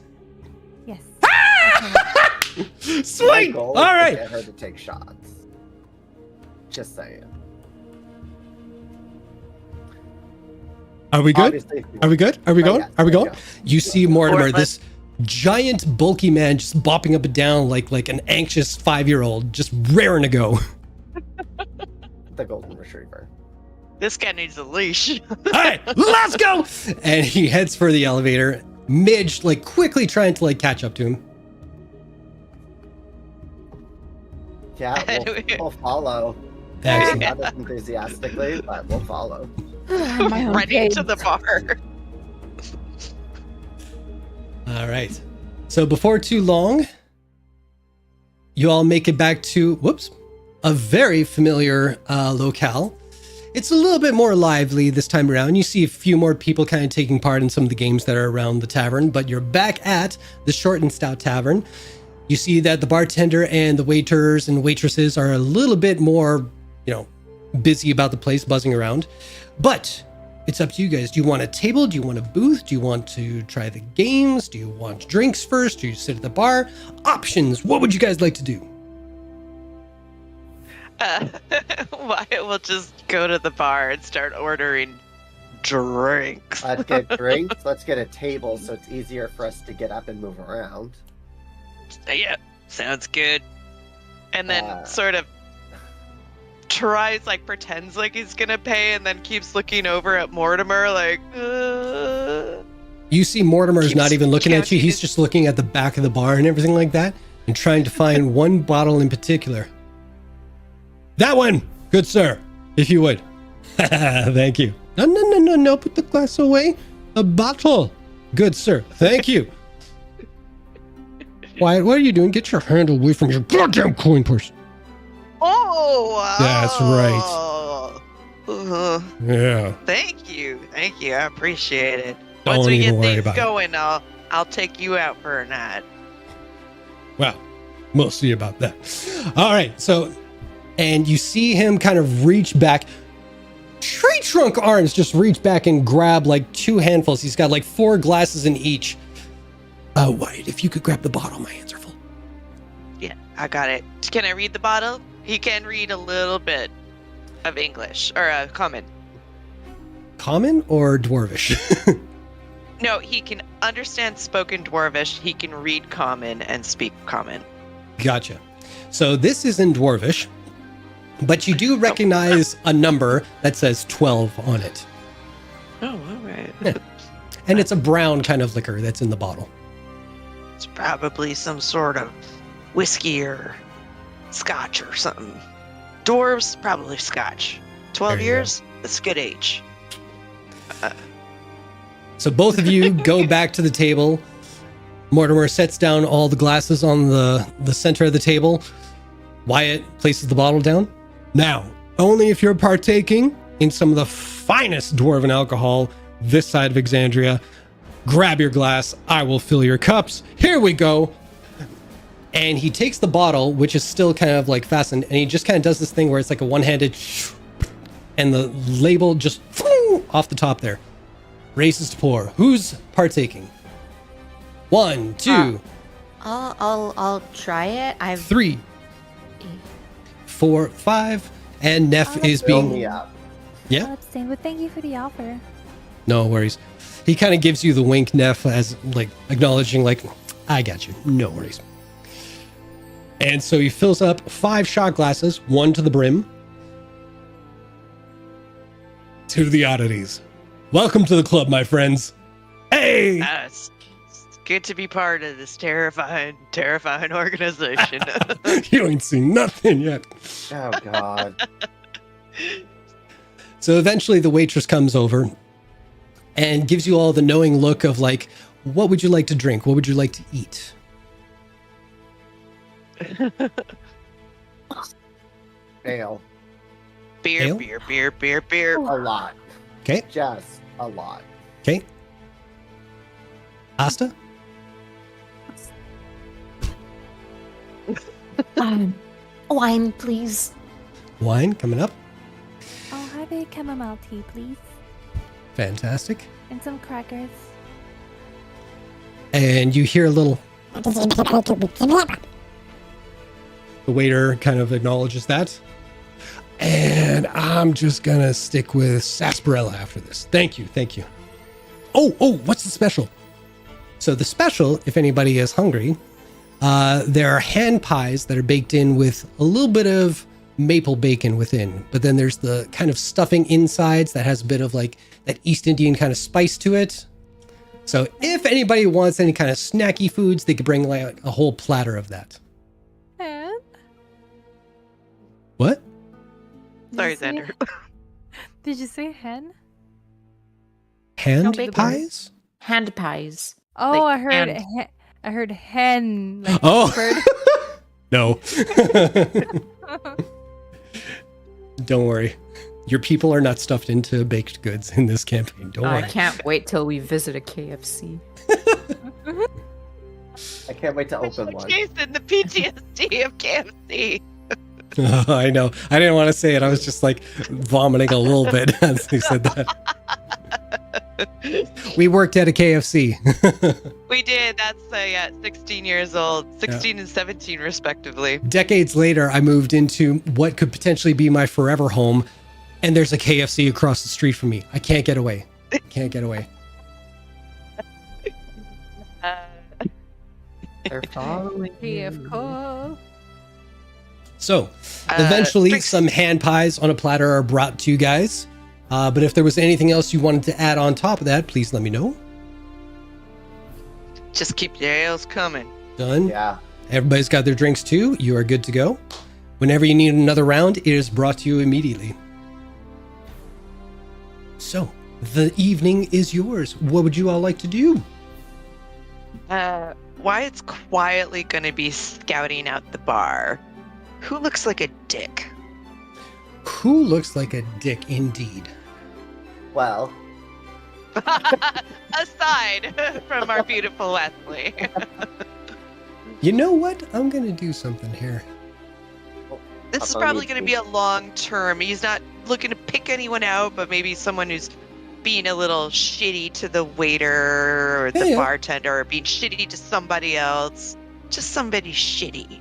Yes. My Sweet. goal All is to right. get her to take shots. Just saying. Are we good? Obviously, if you Are we good? Are we going? yes, Are we there going? you go. You see Mortimer, Or this giant, bulky man, just bopping up and down like an anxious 5-year-old, just raring to go. The golden retriever. This guy needs a leash. All right, let's go. And he heads for the elevator. Midge, like, quickly trying to like catch up to him. Yeah, we'll follow. Excellent. Not as enthusiastically, but we'll follow. My own Running pig. to the bar. All right. So before too long, you all make it back to, a very familiar locale. It's a little bit more lively this time around. You see a few more people kind of taking part in some of the games that are around the tavern, but you're back at the Short and Stout Tavern. You see that the bartender and the waiters and waitresses are a little bit more, busy about the place, buzzing around. But it's up to you guys. Do you want a table? Do you want a booth? Do you want to try the games? Do you want drinks first? Do you sit at the bar? Options. What would you guys like to do? Wyatt will just go to the bar and start ordering drinks. Let's get drinks. Let's get a table so it's easier for us to get up and move around. Yeah, sounds good. And then Uh, sort of tries, pretends like he's gonna pay, and then keeps looking over at Mortimer, like, You see Mortimer's Keeps not even looking at you. counting He's his- just looking at the back of the bar and everything like that and trying to find one bottle in particular. That one, good sir, if you would. Thank you. No, put the glass away. A bottle. Good sir, thank you. Wyatt, what are you doing? Get your hand away from your goddamn coin purse. oh, wow. That's right. Yeah. Thank you. I appreciate it. Don't Once we even get worry things about it. going, I'll take you out for a night. Well, we'll see about that. All right, so, and you see him kind of reach back. Tree trunk arms just reach back and grab 2 handfuls. He's got 4 glasses in each. Wyatt, if you could grab the bottle, my hands are full. Yeah, I got it. Can I read the bottle? He can read a little bit of English, or common. Common or dwarvish? No, he can understand spoken dwarvish. He can read common and speak common. Gotcha. So this is in dwarvish, but you do recognize a number that says 12 on it. Oh, all right. And it's a brown kind of liquor that's in the bottle. It's probably some sort of whiskey or scotch or something. Dwarves, probably scotch. 12 There you years? That's a good age. So both of you go back to the table. Mortimer sets down all the glasses on the center of the table. Wyatt places the bottle down. Now, only if you're partaking in some of the finest dwarven alcohol this side of Exandria, grab your glass. I will fill your cups. Here we go. And he takes the bottle, which is still kind of like fastened, and he just kind of does this thing where it's like a one-handed, and the label just off the top there. Raises to pour. Who's partaking? 1, 2, I'll try it. 3, 4, 5, and Neff is Fill being. me up. Yeah. I'll abstain, but thank you for the offer. No worries. He kind of gives you the wink, Neff, as like acknowledging, like, I got you. No worries. And so he fills up 5 shot glasses, 1 to the brim. To the Oddities. Welcome to the club, my friends. Hey! It's good to be part of this terrifying organization. You ain't seen nothing yet. Oh God. So eventually the waitress comes over and gives you all the knowing look of like, what would you like to drink? What would you like to eat? Ale. Beer, Ale? beer, beer, beer, beer. A lot. Okay. Just a lot. Okay. Asta? Wine, please. Wine coming up. I'll have a chamomile tea, please. Fantastic. And some crackers. And you hear a little, the waiter kind of acknowledges that. And I'm just gonna stick with sarsaparilla after this. Thank you, thank you. Oh, what's the special? So the special, if anybody is hungry, there are hand pies that are baked in with a little bit of maple bacon within, but then there's the kind of stuffing insides that has a bit of like that East Indian kind of spice to it. So if anybody wants any kind of snacky foods, they could bring like a whole platter of that. And? What? Sorry, Did you say- Xander. Did you say hen? Hand bacon. pies? Hand pies. Oh, Like, I heard and- I heard hen. Like Oh. bird. No. Don't worry. Your people are not stuffed into baked goods in this campaign. Don't I worry. can't wait till we visit a KFC. I can't wait to open one. Jason, the PTSD of KFC. I know. I didn't want to say it. I was just like vomiting a little bit as he said that. We worked at a KFC. We did. That's 16 years old, 16 and 17 respectively. Decades later, I moved into what could potentially be my forever home, and there's a KFC across the street from me. I can't get away. Can't get away. They're following Of course. So, eventually, drinks. some hand pies on a platter are brought to you guys. But if there was anything else you wanted to add on top of that, please let me know. Just keep your ales coming. Done. Yeah. Everybody's got their drinks too. You are good to go. Whenever you need another round, it is brought to you immediately. So, the evening is yours. What would you all like to do? Wyatt's quietly gonna be scouting out the bar. Who looks like a dick? Who looks like a dick indeed? Well, Aside from our beautiful Wesley. You know what? I'm going to do something here. This is Upper probably mid- going to be a long term. He's not looking to pick anyone out, but maybe someone who's being a little shitty to the waiter or the Yeah. bartender, or being shitty to somebody else. Just somebody shitty.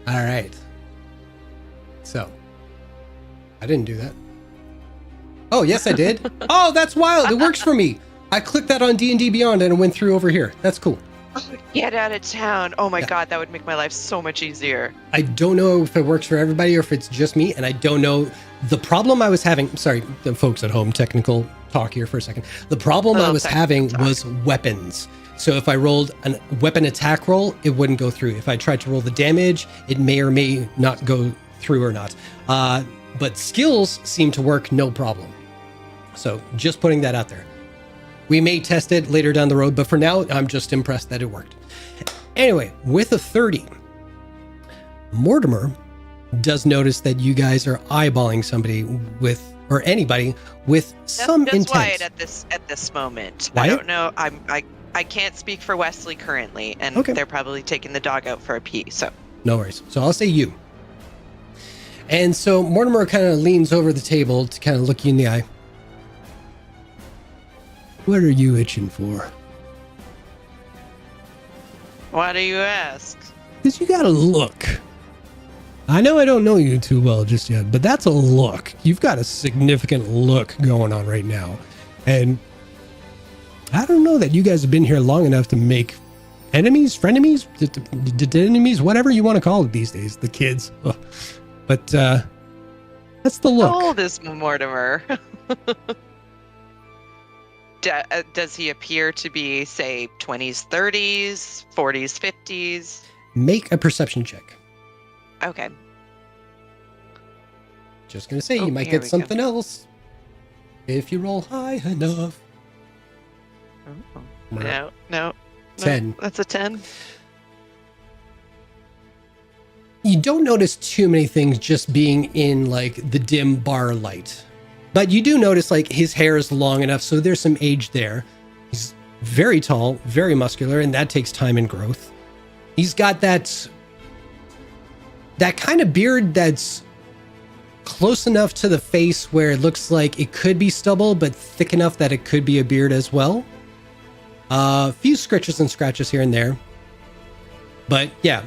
All right. So, I didn't do that. Oh, yes, I did. Oh, that's wild. It works for me. I clicked that on D&D Beyond and it went through over here. That's cool. Get out of town. Oh my Yeah. god, that would make my life so much easier. I don't know if it works for everybody or if it's just me, and I don't know. The problem I was having, sorry, the folks at home, technical talk here for a second. The problem I was having was weapons. So if I rolled a weapon attack roll, it wouldn't go through. If I tried to roll the damage, it may or may not go through or not. But skills seem to work no problem. So just putting that out there. We may test it later down the road, but for now, I'm just impressed that it worked. Anyway, with a 30, Mortimer does notice that you guys are eyeballing somebody with, or anybody with some That's intent. Wyatt at this moment. Wyatt? I don't know. I can't speak for Wesley currently, and Okay. they're probably taking the dog out for a pee. So No worries. So I'll say you. And so Mortimer kind of leans over the table to kind of look you in the eye. What are you itching for? why do you ask? Because you got a look. I know I don't know you too well just yet, but that's a look. You've got a significant look going on right now. And I don't know that you guys have been here long enough to make enemies, frenemies, enemies, whatever you want to call it these days, the kids. Ugh. But that's the look. How old is Mortimer? Does he appear to be, say, 20s, 30s, 40s, 50s? Make a perception check. Okay. Just gonna say, Oh, you might here get we something else if you roll high enough. No. 10. That's a 10. You don't notice too many things just being in like the dim bar light, but you do notice like his hair is long enough, so there's some age there. He's very tall, very muscular, and that takes time and growth. He's got that kind of beard that's close enough to the face where it looks like it could be stubble, but thick enough that it could be a beard as well. A few scritches and scratches here and there. But yeah,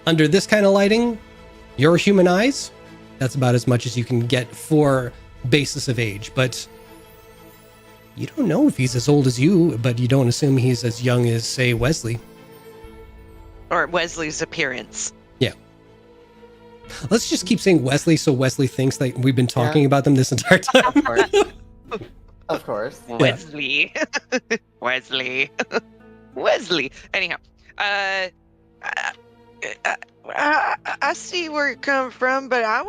under this kind of lighting, your human eyes, that's about as much as you can get for basis of age. But you don't know if he's as old as you, but you don't assume he's as young as, say, Wesley. Or Wesley's appearance. Yeah. Let's just keep saying Wesley so Wesley thinks that we've been talking about them this entire time. Of course. Of course. Wesley. Wesley. Anyhow, I see where you're coming from, but I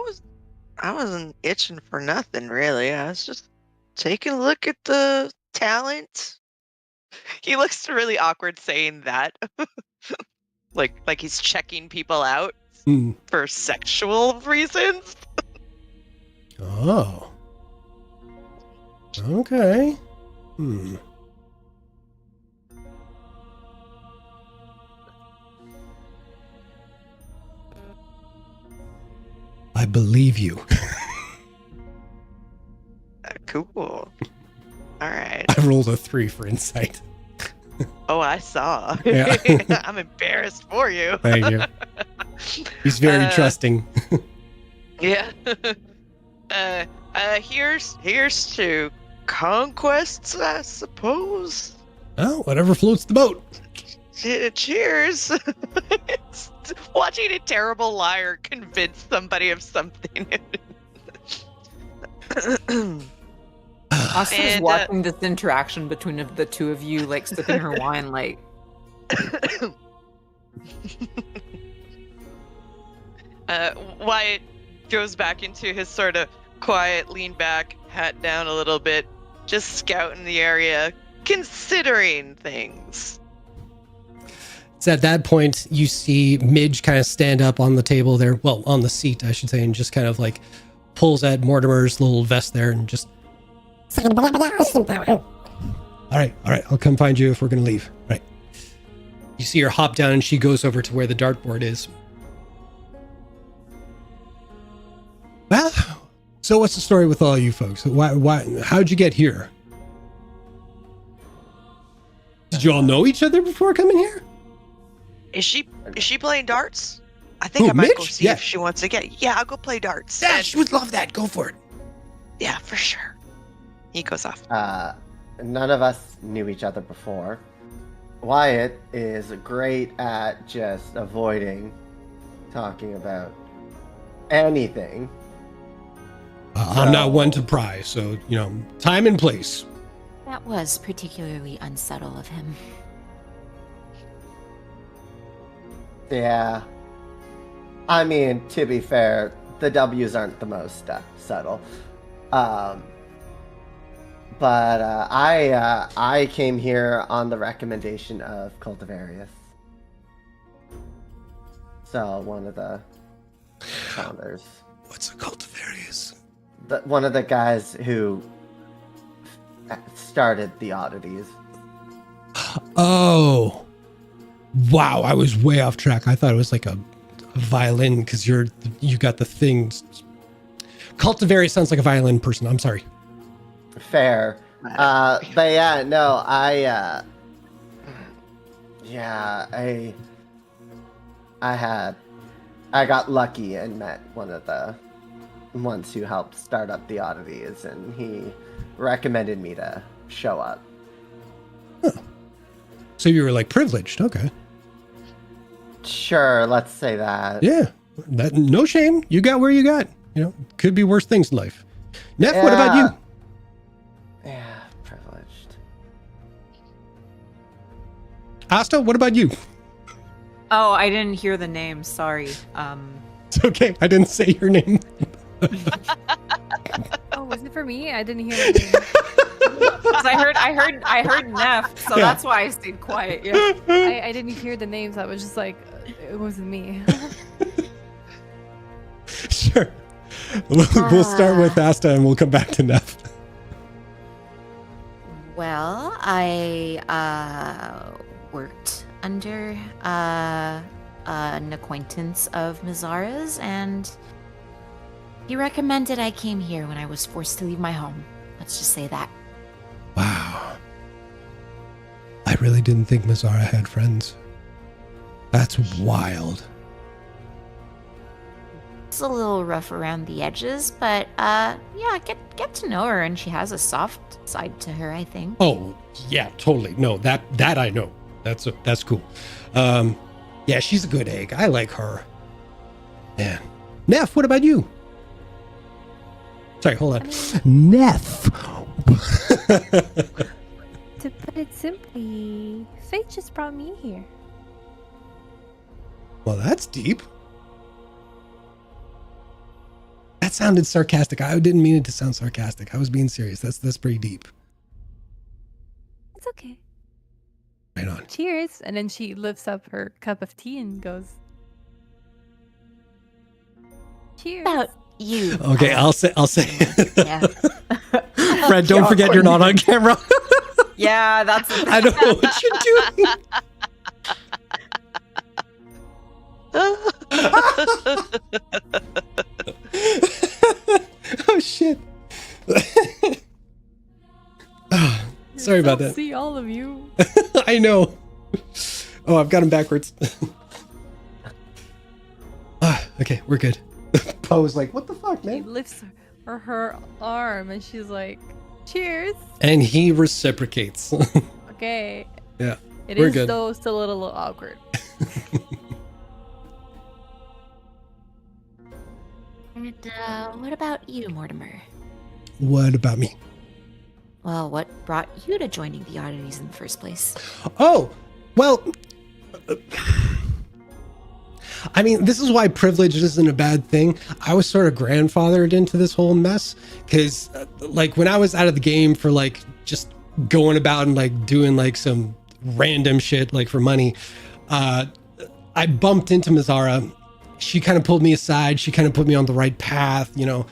wasn't itching for nothing really. I was just taking a look at the talent. He looks really awkward saying that. like he's checking people out for sexual reasons. Oh. Okay. I believe you. Cool. All right. I rolled a 3 for insight. Oh, I saw. Yeah. I'm embarrassed for you. Thank you. He's very trusting. Yeah. Here's to conquests, I suppose. Oh, whatever floats the boat. Cheers. Watching a terrible liar convince somebody of something. Austin is And, watching this interaction between the two of you, like sipping her wine, like. Wyatt goes back into his sort of quiet, lean back, hat down a little bit, just scouting the area, considering things. It's at that point you see Midge kind of stand up on the table there, well, on the seat, I should say, and just kind of like pulls at Mortimer's little vest there and just, all right, I'll come find you if we're going to leave. Right. You see her hop down and she goes over to where the dartboard is. Well, so what's the story with all you folks? How'd you get here? Did you all know each other before coming here? Is she playing darts? I think Who, I might go Midge? see Yeah. if she wants to get. Yeah, I'll go play darts. Yeah, And- she would love that. Go for it. yeah, for sure. He goes off. None of us knew each other before. Wyatt is great at just avoiding talking about anything. I'm not one to pry, so, time and place. That was particularly unsubtle of him. Yeah. I mean, to be fair, the W's aren't the most subtle. But I came here on the recommendation of Cultivarius. So one of the founders. What's a cultivarius? One of the guys who started the Oddities. Oh, wow! I was way off track. I thought it was like a violin because you got the things. Cultivarius sounds like a violin person. I'm sorry. Fair. But yeah, no, I got lucky and met one of the ones who helped start up the Oddities, and he recommended me to show up. Huh. So you were like privileged, okay? Sure, let's say that. Yeah, that no shame. You got where you got. You know, could be worse things in life. Neff, what about you? Yeah, privileged. Asta, what about you? Oh, I didn't hear the name. Sorry. It's okay. I didn't say your name. Oh, was it for me? I didn't hear the name. 'Cause I heard Neff, so Yeah. that's why I stayed quiet. Yeah. I didn't hear the names. I was just like, it wasn't me. Sure. We'll start with Asta and we'll come back to Neff. Well, I worked under an acquaintance of Mizara's, and he recommended I came here when I was forced to leave my home. Let's just say that. Wow. I really didn't think Mizara had friends. That's wild. It's a little rough around the edges, but yeah, get to know her, and she has a soft side to her, I think. Oh, yeah, totally. No, that I know. That's cool. Yeah, she's a good egg. I like her. Man. Neff, what about you? Sorry, hold on. Neff. To put it simply, fate just brought me here. Well, that's deep. That sounded sarcastic. I didn't mean it to sound sarcastic. I was being serious. That's pretty deep. It's okay. Right on. Cheers. And then she lifts up her cup of tea and goes, cheers. About you. Okay, I'll say. Yeah. Fred, don't forget you're not on camera. Yeah, that's. I don't know what you're doing. Oh shit. Sorry about that. See all of you. I know. Oh, I've got him backwards. Okay, we're good. Poe was like, what the fuck, She man? lifts her arm and she's like, cheers. And he reciprocates. Okay. Yeah, It we're is good. though still a little awkward. And what about you, Mortimer? What about me? Well, what brought you to joining the Oddities in the first place? Oh, well, I mean, this is why privilege isn't a bad thing. I was sort of grandfathered into this whole mess because, like, when I was out of the game for, like, just going about and, like, doing, like, some random shit, like, for money, I bumped into Mizara. She kind of pulled me aside. She kind of put me on the right path, you know.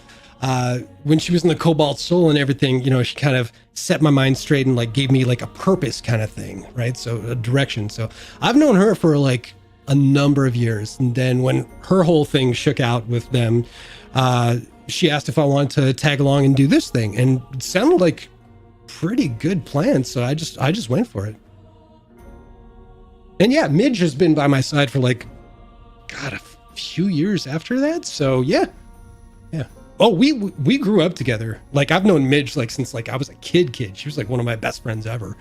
When she was in the Cobalt Soul and everything, you know, she kind of set my mind straight and, like, gave me, like, a purpose kind of thing, right? So, a direction. So, I've known her for, like, a number of years. And then when her whole thing shook out with them, she asked if I wanted to tag along and do this thing. And it sounded like pretty good plan. So I just went for it. And yeah, Midge has been by my side for like, God, a few years after that. So yeah. Oh, we grew up together. Like I've known Midge like since like I was a kid. She was like one of my best friends ever.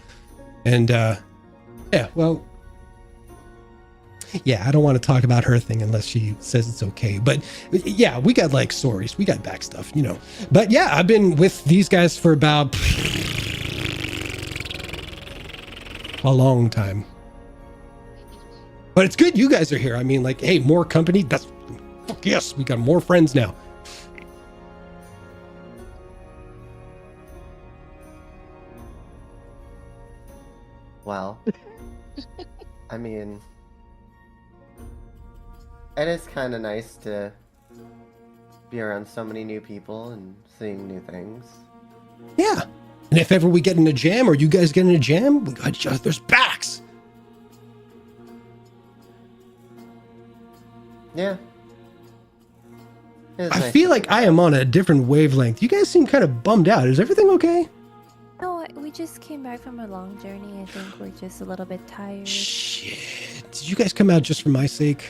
And yeah, well, yeah, I don't want to talk about her thing unless she says it's okay. But yeah, we got like stories. We got back stuff, you know. But yeah, I've been with these guys for about a long time. But it's good you guys are here. I mean, like, hey, more company. That's fuck yes, we got more friends now. Well, I mean, it is kind of nice to be around so many new people and seeing new things. Yeah. And if ever we get in a jam, or you guys get in a jam, we got each other's backs. Yeah. It is I nice feel to like be I there. am on a different wavelength. You guys seem kind of bummed out. Is everything okay? No, we just came back from a long journey. I think we're just a little bit tired. Shit. Did you guys come out just for my sake?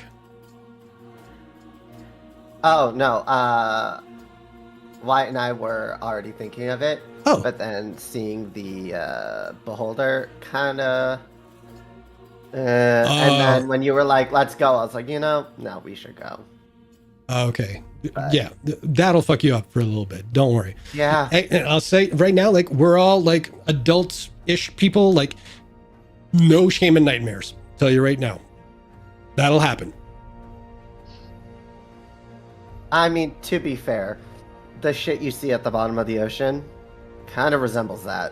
Oh, no. Wyatt and I were already thinking of it. Oh. But then seeing the beholder kind of... And then when you were like, let's go, I was like, no, we should go. Okay. But- Yeah. That'll fuck you up for a little bit. Don't worry. Yeah. And I'll say right now, like, we're all like adults-ish people, like, no shame and nightmares. Tell you right now. That'll happen. I mean, to be fair, the shit you see at the bottom of the ocean kind of resembles that.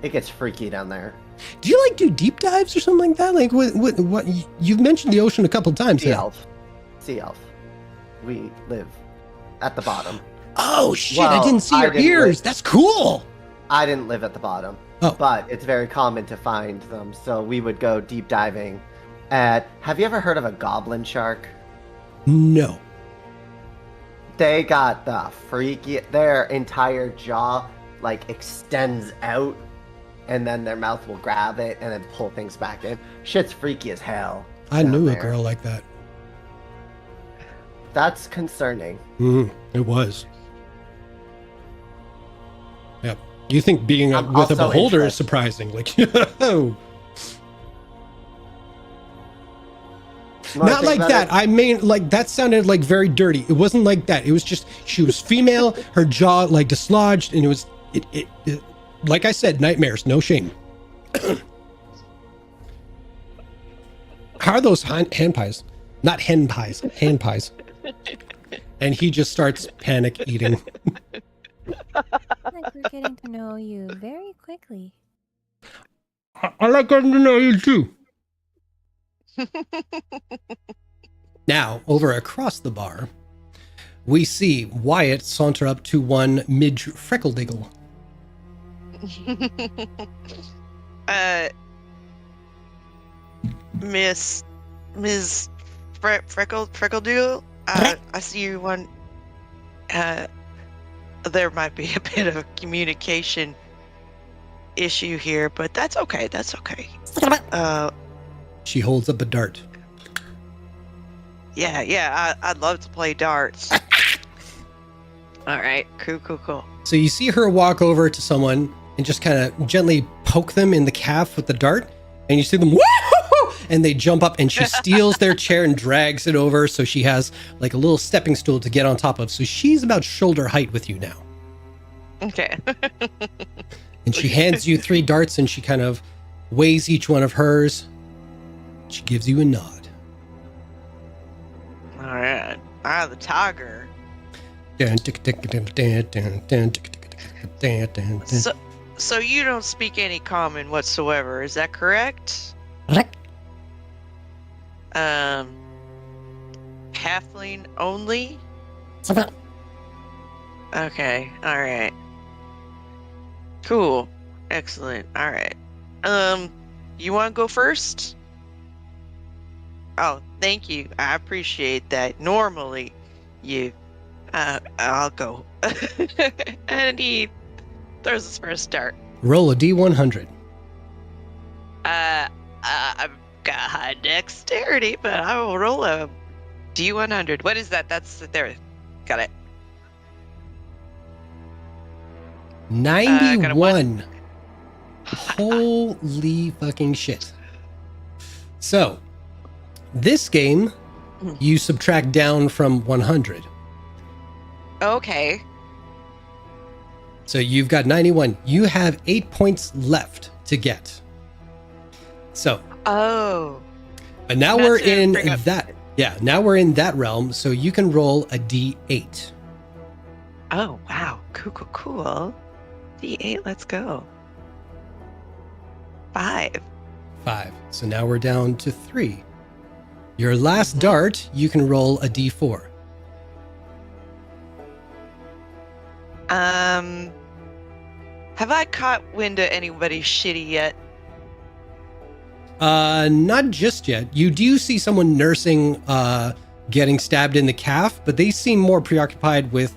It gets freaky down there. Do you like do deep dives or something like that? Like what you've mentioned the ocean a couple times Sea now. elf. Sea elf. We live at the bottom. Oh shit, Well, I didn't see I your didn't ears. live- That's cool. I didn't live at the bottom. Oh. But it's very common to find them, so we would go deep diving at... Have you ever heard of a goblin shark? No. They got the freaky... Their entire jaw, like, extends out, and then their mouth will grab it and then pull things back in. Shit's freaky as hell. I down knew a there. girl like that. That's concerning. It was. Yep. You think being I'm with a also beholder is interested. surprising? Like, The more not think like about that. it- I mean, like that sounded like very dirty. It wasn't like that. It was just she was female, her jaw like dislodged, and it was it like I said, nightmares, no shame. How are those hand pies? Not hen pies, hand pies. And he just starts panic eating. Like we're getting to know you very quickly. I like getting to know you too. Now, over across the bar, we see Wyatt saunter up to one Midge Frecklediggle. Miss Freckledoodle, I see you one. There might be a bit of a communication issue here, but that's okay. That's okay. She holds up a dart. Yeah. I'd love to play darts. All right, cool. So you see her walk over to someone and just kind of gently poke them in the calf with the dart, and you see them, woo! And they jump up, and she steals their chair and drags it over, so she has like a little stepping stool to get on top of. So she's about shoulder height with you now. Okay. And she hands you 3 darts, and she kind of weighs each one of hers. She gives you a nod. All right. The tiger. So you don't speak any common whatsoever, is that correct? Halfling only? Okay, alright. Cool. Excellent. Alright. You wanna go first? Oh, thank you. I appreciate that. Normally I'll go. And he throws his first dart. Roll a D100. I've got high dexterity, but I will roll a D100. What is that? That's there. Got it. 91. Holy fucking shit. So, this game, you subtract down from 100. Okay. So you've got 91. You have 8 points left to get. So, Oh. but now That's we're to in bring up- that. Yeah, now we're in that realm. So you can roll a D8. Oh, wow. Cool. D8, let's go. 5. 5. So now we're down to 3. Your last dart, you can roll a d4. Have I caught wind of anybody shitty yet? Not just yet. You do see someone nursing, getting stabbed in the calf, but they seem more preoccupied with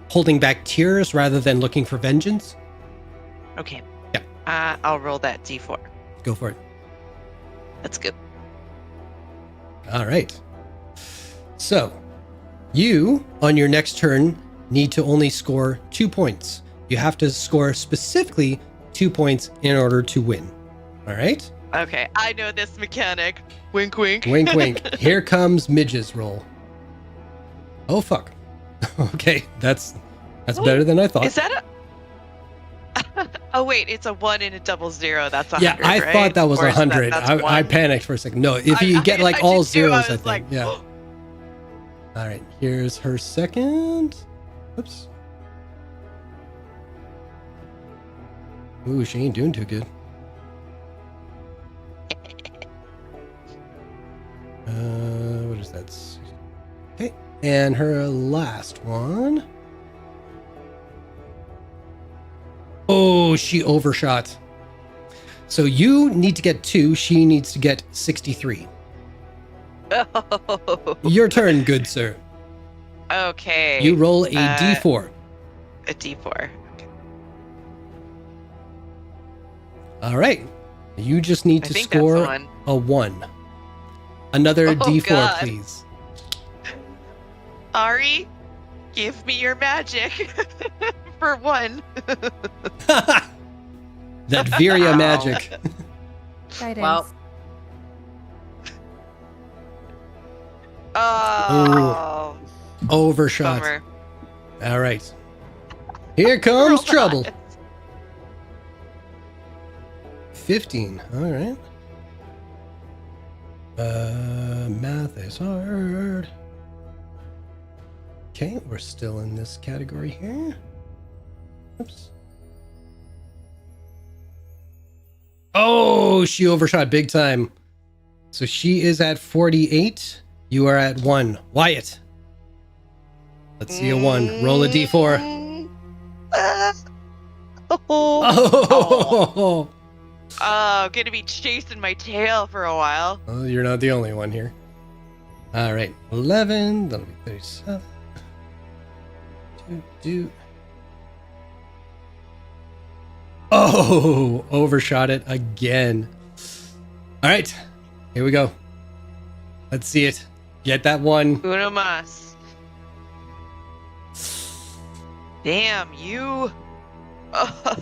holding back tears rather than looking for vengeance. Okay. Yeah. I'll roll that d4. Go for it. Let's go. All right. So, you, on your next turn, need to only score 2 points. You have to score specifically 2 points in order to win. All right? Okay, I know this mechanic. Wink, wink. Wink, wink. Here comes Midge's roll. Oh, fuck. Okay, that's better than I thought. Is that a... Oh, wait, it's a 1 and a double 0. That's 100, Yeah, I right? thought that was Or is 100. that's I 1? panicked for a second. No, if you get like all did too. zeros, I was think. like, Yeah. All right, here's her second. Oops. Ooh, she ain't doing too good. What is that? Okay, and her last one. Oh, she overshot. So you need to get 2. She needs to get 63. Oh. Your turn, good sir. Okay. You roll a d4. A d4. All right. You just need I to think that's score one. a 1. Another Oh, d4, God. please. Ari, give me your magic for 1. That Viria Ow. magic. Guidance. Well, Oh. Overshot. Bummer. All right. Here comes trouble. 15. All right. Math is hard. Okay, we're still in this category here. Oops. Oh, she overshot big time. So she is at 48. You are at 1. Wyatt. Let's see a 1. Roll a d4. Oh. Oh, gonna be chasing my tail for a while. Well, you're not the only one here. All right, 11. That'll be 37. Do. Oh, overshot it again. All right, here we go. Let's see it. Get that 1. Uno mas. Damn, you.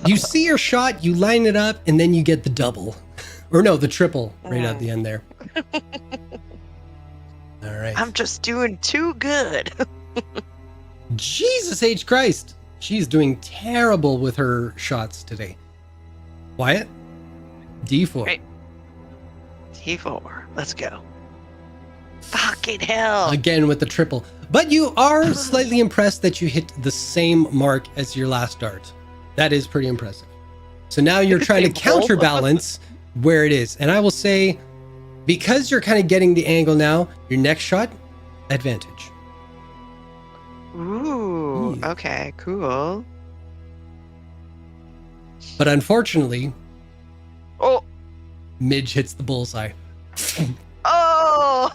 You see your shot, you line it up, and then you get the double. Or no, the triple right at the end there. All right. I'm just doing too good. Jesus H. Christ. She's doing terrible with her shots today. Wyatt? D4. Right. T4. Let's go. Fucking hell. Again with the triple. But you are slightly impressed that you hit the same mark as your last dart. That is pretty impressive. So now you're trying to counterbalance where it is. And I will say, because you're kind of getting the angle now, your next shot, advantage. Ooh. Okay. Cool. But unfortunately, Oh. Midge hits the bullseye. Oh.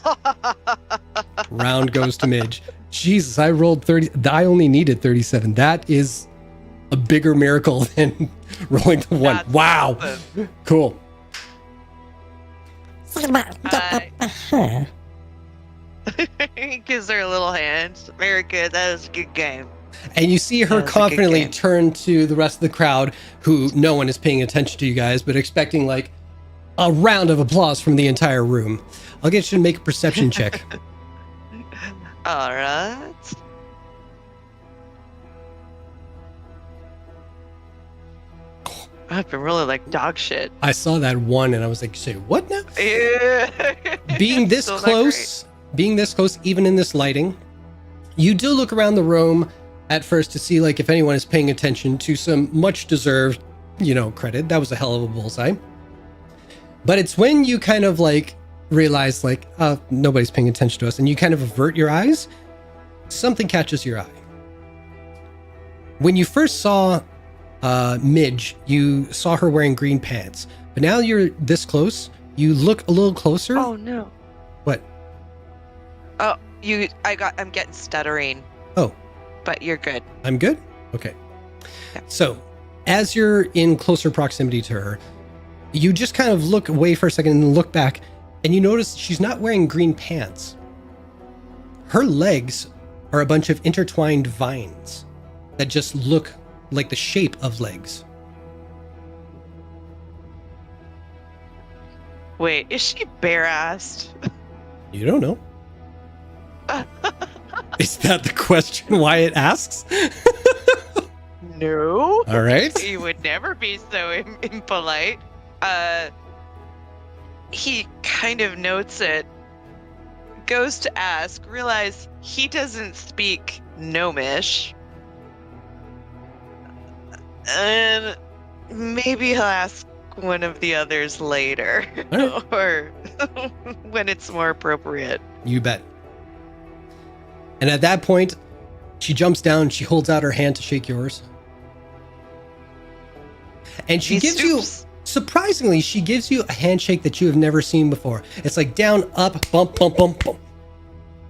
Round goes to Midge. Jesus, I rolled 30. I only needed 37. That is a bigger miracle than rolling the 1. That's Wow. awesome. Cool. Gives her a little hand. Very good. That was a good game. And you see her That was a good confidently game. turn to the rest of the crowd, who no one is paying attention to you guys, but expecting like a round of applause from the entire room. I'll get you to make a perception check. All right. I've been really like dog shit. I saw that 1 and I was like, say what now? Yeah. Being this Still not close, even in this lighting, you do look around the room at first to see like if anyone is paying attention to some much deserved, credit. That was a hell of a bullseye. But it's when you kind of like realize like, oh, nobody's paying attention to us, and you kind of avert your eyes, something catches your eye. When you first saw Midge, you saw her wearing green pants, but now you're this close, you look a little closer. Oh no. What? Oh, I'm getting stuttering. Oh. But you're good. I'm good? Okay. Yeah. So, as you're in closer proximity to her, you just kind of look away for a second and look back, and you notice she's not wearing green pants. Her legs are a bunch of intertwined vines that just look like the shape of legs. Wait, is she bare-assed? You don't know. Is that the question Wyatt asks? No. All right. He would never be so impolite. He kind of notes it, goes to ask, realize he doesn't speak Gnomish, and maybe he'll ask one of the others later, All right. or when it's more appropriate. You bet. And at that point, she jumps down, she holds out her hand to shake yours. And she gives you, surprisingly, she gives you a handshake that you have never seen before. It's like down, up, bump, bump, bump, bump.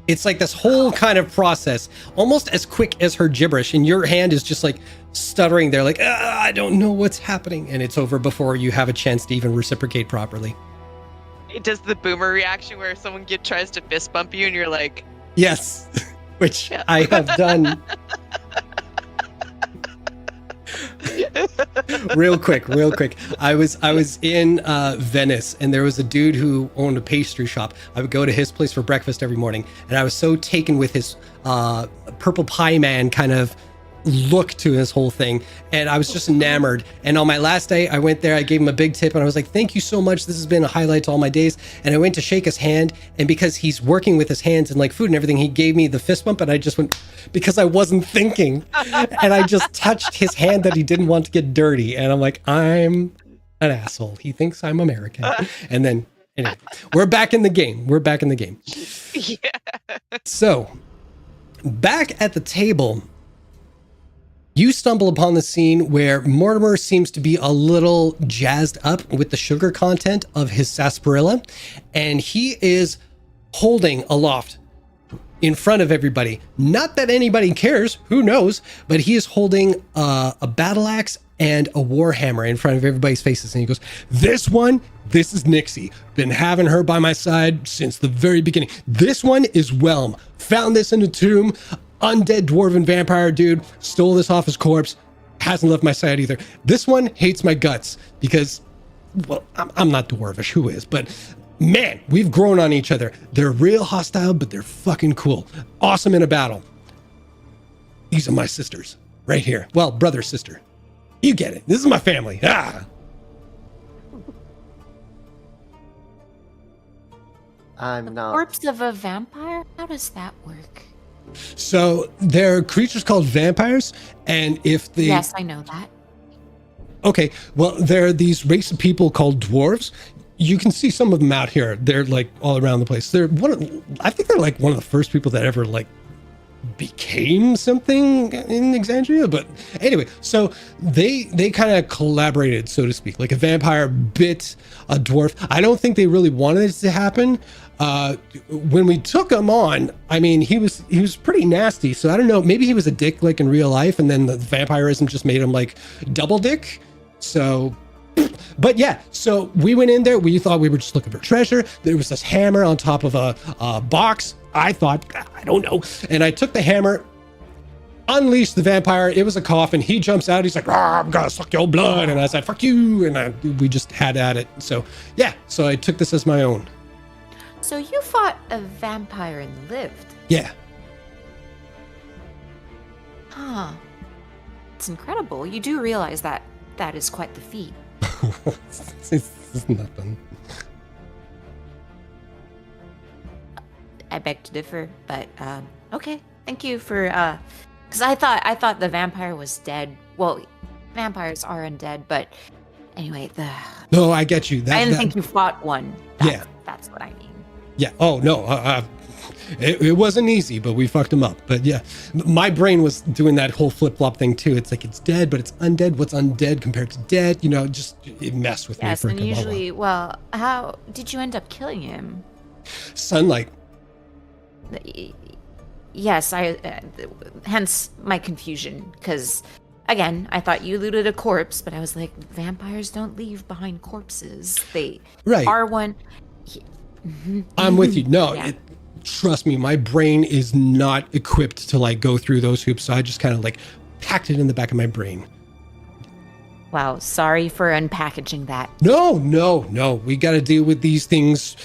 It's like this whole kind of process, almost as quick as her gibberish. And your hand is just like stuttering there, like, I don't know what's happening. And it's over before you have a chance to even reciprocate properly. It does the boomer reaction where someone tries to fist bump you and you're like, yes, which I have done. real quick. I was in Venice, and there was a dude who owned a pastry shop. I would go to his place for breakfast every morning, and I was so taken with his purple pie man kind of look to his whole thing, and I was just enamored. And on my last day, I went there, I gave him a big tip, and I was like, thank you so much, this has been a highlight to all my days. And I went to shake his hand, and because he's working with his hands and like food and everything, he gave me the fist bump, and I just went, because I wasn't thinking, and I just touched his hand that he didn't want to get dirty. And I'm like, I'm an asshole, he thinks I'm American. And then anyway, we're back in the game. yeah. So back at the table, you stumble upon the scene where Mortimer seems to be a little jazzed up with the sugar content of his sarsaparilla, and he is holding aloft in front of everybody. Not that anybody cares, who knows, but he is holding a battle axe and a warhammer in front of everybody's faces, and he goes, this is Nixie. Been having her by my side since the very beginning. This one is Whelm. Found this in a tomb. Undead dwarven vampire dude, stole this off his corpse, hasn't left my side either. This one hates my guts because, well, I'm not dwarvish, who is? But man, we've grown on each other. They're real hostile, but they're fucking cool. Awesome in a battle. These are my sisters, right here. Well, brother, sister. You get it. This is my family. I'm not. Corpse of a vampire? How does that work? So they're creatures called vampires, and if they... Yes, I know that. Okay, well, there are these race of people called dwarves. You can see some of them out here. They're like all around the place. I think they're like one of the first people that ever like became something in Exandria. But anyway, so they kind of collaborated, so to speak. Like a vampire bit a dwarf. I don't think they really wanted it to happen. When we took him on, I mean, he was pretty nasty. So I don't know, maybe he was a dick like in real life, and then the vampirism just made him like double dick. So, but yeah, so we went in there. We thought we were just looking for treasure. There was this hammer on top of a box. I thought, I don't know. And I took the hammer, unleashed the vampire. It was a coffin. He jumps out. He's like, I'm gonna suck your blood. And I said, fuck you. And we just had at it. So yeah, so I took this as my own. So you fought a vampire and lived? Yeah. Huh. It's incredible. You do realize that is quite the feat. It's nothing. I beg to differ, but okay. Thank you for because I thought the vampire was dead. Well, vampires are undead, but anyway, No, I get you. I didn't think you fought one. That's what I mean. Yeah. Oh no. It wasn't easy, but we fucked him up. But yeah, my brain was doing that whole flip flop thing too. It's like it's dead, but it's undead. What's undead compared to dead? You know, just it messed with me. Yes, for and a while. usually, well, how did you end up killing him? Sunlight. Yes, hence my confusion, because again, I thought you looted a corpse, but I was like, vampires don't leave behind corpses. They are one. I'm with you. No, Yeah. trust me, my brain is not equipped to like go through those hoops. So I just kind of like packed it in the back of my brain. Wow, sorry for unpackaging that. No. We got to deal with these things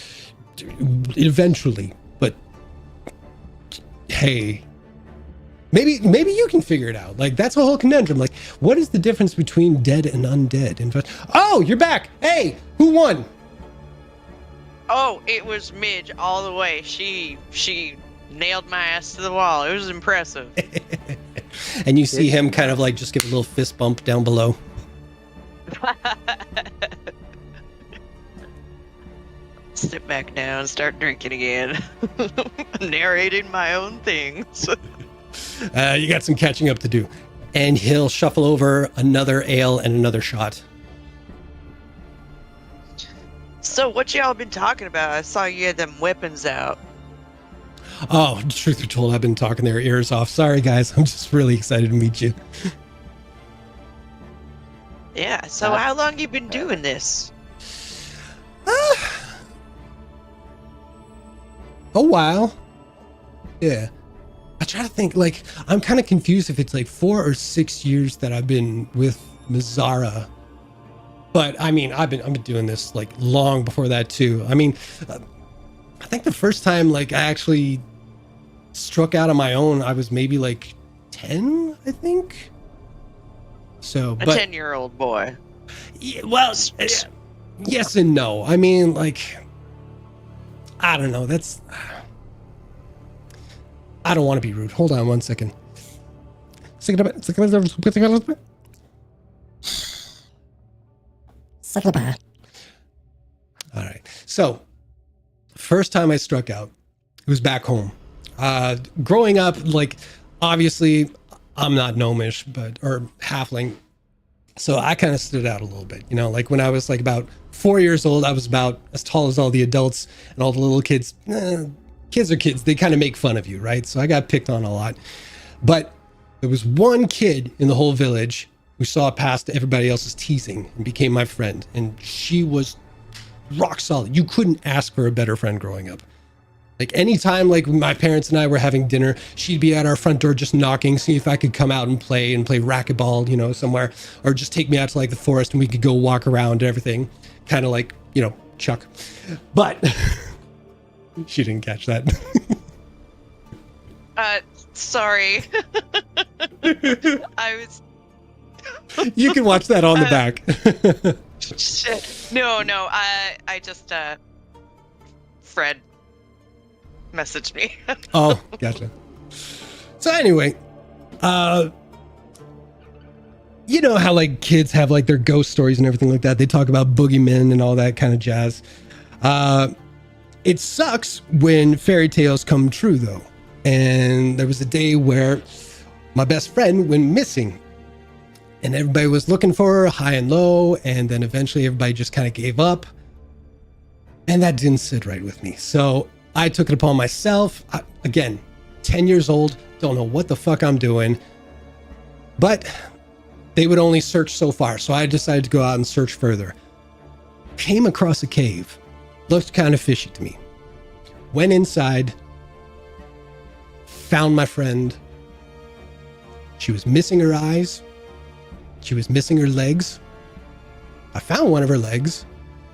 eventually. But hey, maybe you can figure it out. Like that's a whole conundrum. Like, what is the difference between dead and undead? Oh, you're back. Hey, who won? Oh, it was Midge all the way. She nailed my ass to the wall. It was impressive. And you see him kind of like just give a little fist bump down below. Sit back down, start drinking again. Narrating my own things. You got some catching up to do. And he'll shuffle over another ale and another shot. So what y'all been talking about? I saw you had them weapons out. Oh, truth be told, I've been talking their ears off. Sorry, guys. I'm just really excited to meet you. Yeah, so how long you been doing this? A while. Yeah. I try to think, like, I'm kind of confused if it's like 4 or 6 years that I've been with Mazzara. But I mean, I've been doing this like long before that too. I mean, I think the first time like I actually struck out on my own, I was maybe like 10, I think. So, A but 10-year-old boy. yeah, well, yes and no. I mean, like, I don't know. I don't want to be rude. Hold on one second. All right. So, first time I struck out, it was back home. Growing up, like, obviously, I'm not gnomish, or halfling. So I kind of stood out a little bit, you know, like when I was like about 4 years old, I was about as tall as all the adults and all the little kids. Kids are kids. They kind of make fun of you, right? So I got picked on a lot. But there was one kid in the whole village who saw past everybody else's teasing and became my friend. And she was rock solid. You couldn't ask for a better friend growing up. Like anytime like my parents and I were having dinner, she'd be at our front door just knocking, see if I could come out and play racquetball, you know, somewhere, or just take me out to like the forest and we could go walk around and everything. Kind of like, you know, Chuck. But she didn't catch that. Sorry. I was... You can watch that on the back. Shit. No, I just, Fred messaged me. Oh, gotcha. So anyway, you know how like kids have like their ghost stories and everything like that. They talk about boogeymen and all that kind of jazz. It sucks when fairy tales come true though. And there was a day where my best friend went missing and everybody was looking for her high and low. And then eventually everybody just kind of gave up. And that didn't sit right with me. So I took it upon myself. Again, 10 years old, don't know what the fuck I'm doing. But they would only search so far. So I decided to go out and search further. Came across a cave. Looked kind of fishy to me. Went inside. Found my friend. She was missing her eyes. She was missing her legs. I found one of her legs.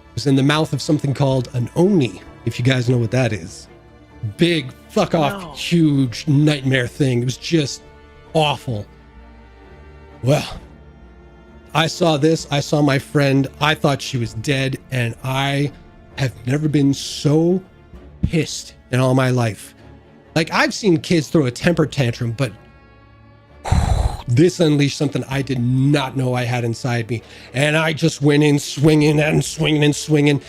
It was in the mouth of something called an Oni, if you guys know what that is. Big, fuck off, huge nightmare thing. It was just awful. Well, I saw this. I saw my friend. I thought she was dead, and I have never been so pissed in all my life. Like, I've seen kids throw a temper tantrum, but this unleashed something I did not know I had inside me. And I just went in swinging and swinging and swinging.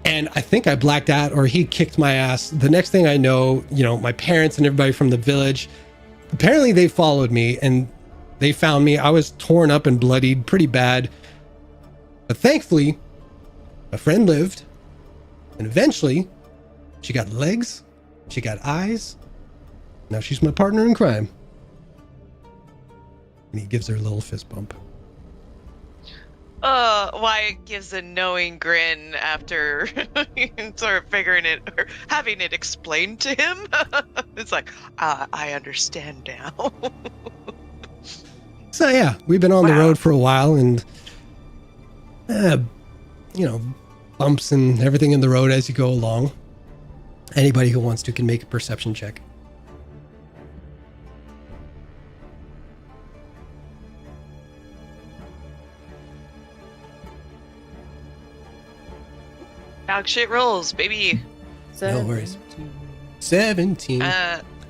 And I think I blacked out, or he kicked my ass. The next thing I know, my parents and everybody from the village, apparently they followed me and they found me. I was torn up and bloodied pretty bad. But thankfully, a friend lived. And eventually, she got legs. She got eyes. Now she's my partner in crime. And he gives her a little fist bump. Wyatt gives a knowing grin after sort of figuring it or having it explained to him. It's like, I understand now. So yeah, we've been on the road for a while, and bumps and everything in the road as you go along. Anybody who wants to can make a perception check. Dog shit rolls, baby. No worries. 17.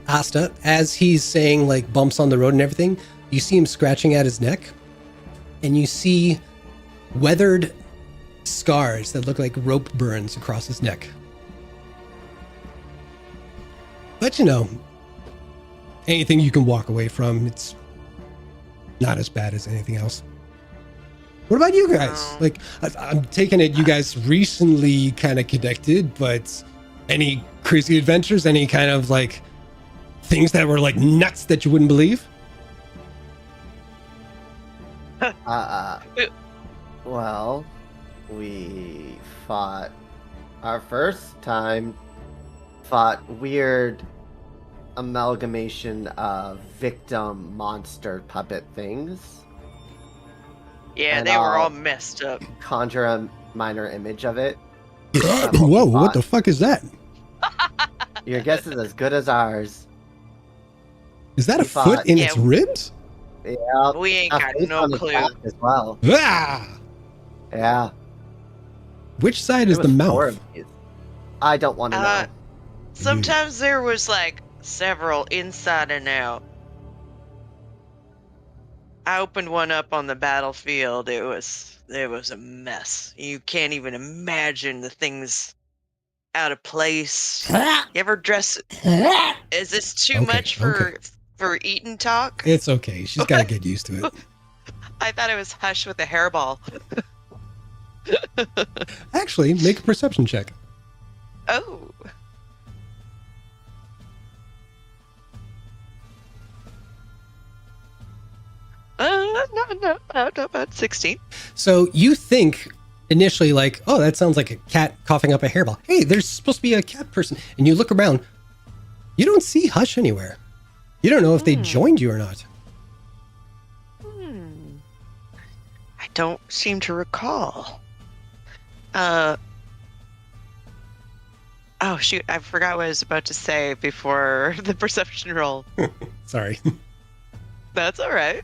Asta, as he's saying like bumps on the road and everything, you see him scratching at his neck, and you see weathered scars that look like rope burns across his neck. But anything you can walk away from, it's not as bad as anything else. What about you guys? Like, I'm taking it you guys recently kind of connected, but any crazy adventures, any kind of like things that were like nuts that you wouldn't believe? Well, we fought our first time, fought weird amalgamation of victim monster puppet things. Yeah, And they were I'll all messed up. Conjure a minor image of it. Whoa, what the fuck is that? Your guess is as good as ours. Is that We a foot fought- in Yeah. its ribs? Yeah. We ain't a got face no on the clue. back as well. Ah! Yeah. Which side is There the was 4 mouth? of these. I don't want to know. Sometimes there was like several inside and out. I opened one up on the battlefield. It was a mess. You can't even imagine the things out of place. You ever dress? Is this too Okay, much for eating talk? It's okay. She's got to get used to it. I thought it was Hush with a hairball. Actually, make a perception check. Oh. No, about 16. So you think initially like, oh, that sounds like a cat coughing up a hairball. Hey, there's supposed to be a cat person. And you look around. You don't see Hush anywhere. You don't know if they joined you or not. I don't seem to recall. Oh, shoot. I forgot what I was about to say before the perception roll. Sorry. That's all right.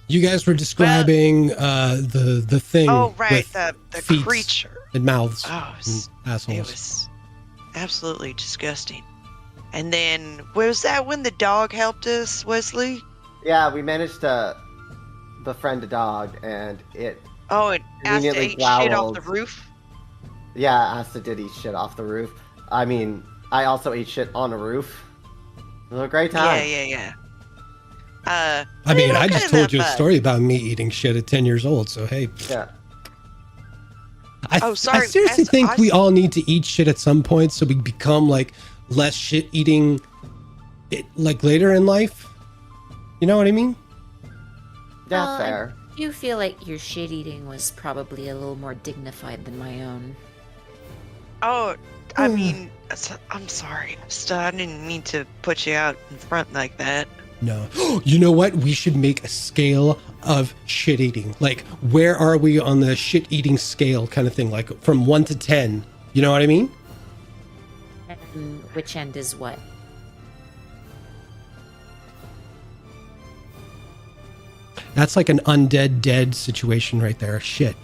You guys were describing the thing. Oh, right. with The feet creature. and mouths Oh, and assholes. it was absolutely disgusting. And then, was that when the dog helped us, Wesley? Yeah, we managed to befriend a dog, and it. Oh, and Asta Conveniently ate shit off the growled. roof? Yeah, Asta did eat shit off the roof. I mean, I also ate shit on a roof. It was a great time. Yeah. I mean, I not just good told you a enough, story about me eating shit at 10 years old. So, hey, Yeah. I sorry, seriously as think I- we all need to eat shit at some point so we become like less shit eating it like later in life. You know what I mean? Yeah, Well, fair. I do feel like your shit eating was probably a little more dignified than my own. Oh, I mean, I'm sorry. Asta, I didn't mean to put you out in front like that. No. You know what? We should make a scale of shit eating. Like, where are we on the shit eating scale kind of thing? Like from 1 to 10. You know what I mean? And which end is what? That's like an undead dead situation right there. Shit.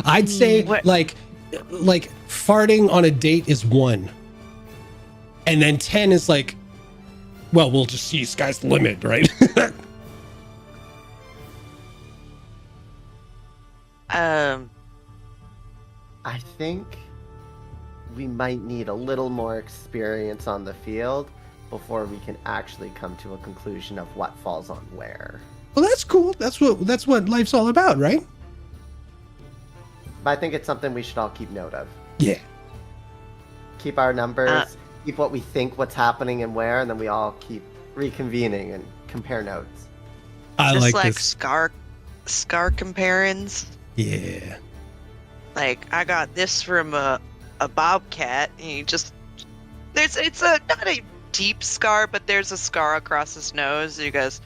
I'd say What? like farting on a date is 1. And then 10 is like well, we'll just see sky's the limit, right? I think we might need a little more experience on the field before we can actually come to a conclusion of what falls on where. Well, that's cool. That's what life's all about, right? But I think it's something we should all keep note of. Yeah. Keep our numbers, keep what we think what's happening and where, and then we all keep reconvening and compare notes. I Just like like this. scar comparisons. Yeah. Like I got this from a bobcat, and he just it's not a deep scar, but there's a scar across his nose. He goes,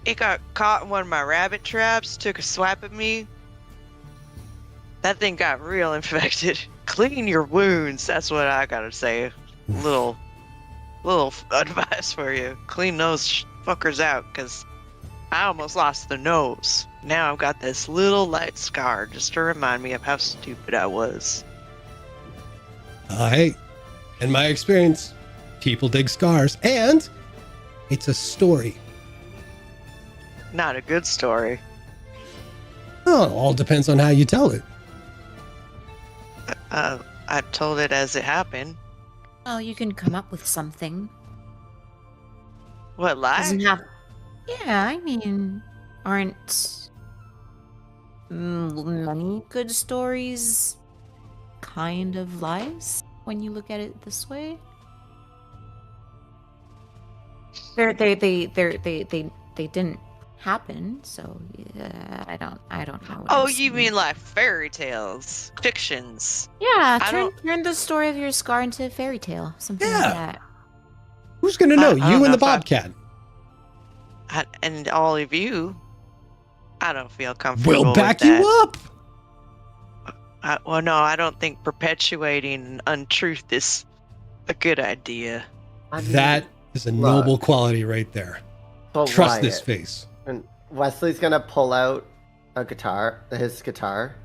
it got caught in one of my rabbit traps, took a swap at me. That thing got real infected. Clean your wounds. That's what I gotta say. Little advice for you. Clean those fuckers out, because I almost lost the nose. Now I've got this little light scar just to remind me of how stupid I was. Hey, in my experience, people dig scars, and it's a story. Not a good story. Oh, it all depends on how you tell it. I told it as it happened. Oh, you can come up with something. What, lie? Doesn't have. Yeah, I mean, aren't many good stories kind of lies when you look at it this way? They didn't happen, so yeah, I don't know. What Oh, I'm you saying. mean like fairy tales, fictions? Yeah, I turn the story of your scar into a fairy tale, something Yeah. like that. Who's gonna know? I don't You know and the if I- bobcat. And all of you, I don't feel comfortable We'll back with that. you up. Well, no, I don't think perpetuating untruth is a good idea. I mean, That is a Look. noble quality right there. but Trust this Wyatt, face. And Wesley's gonna pull out his guitar,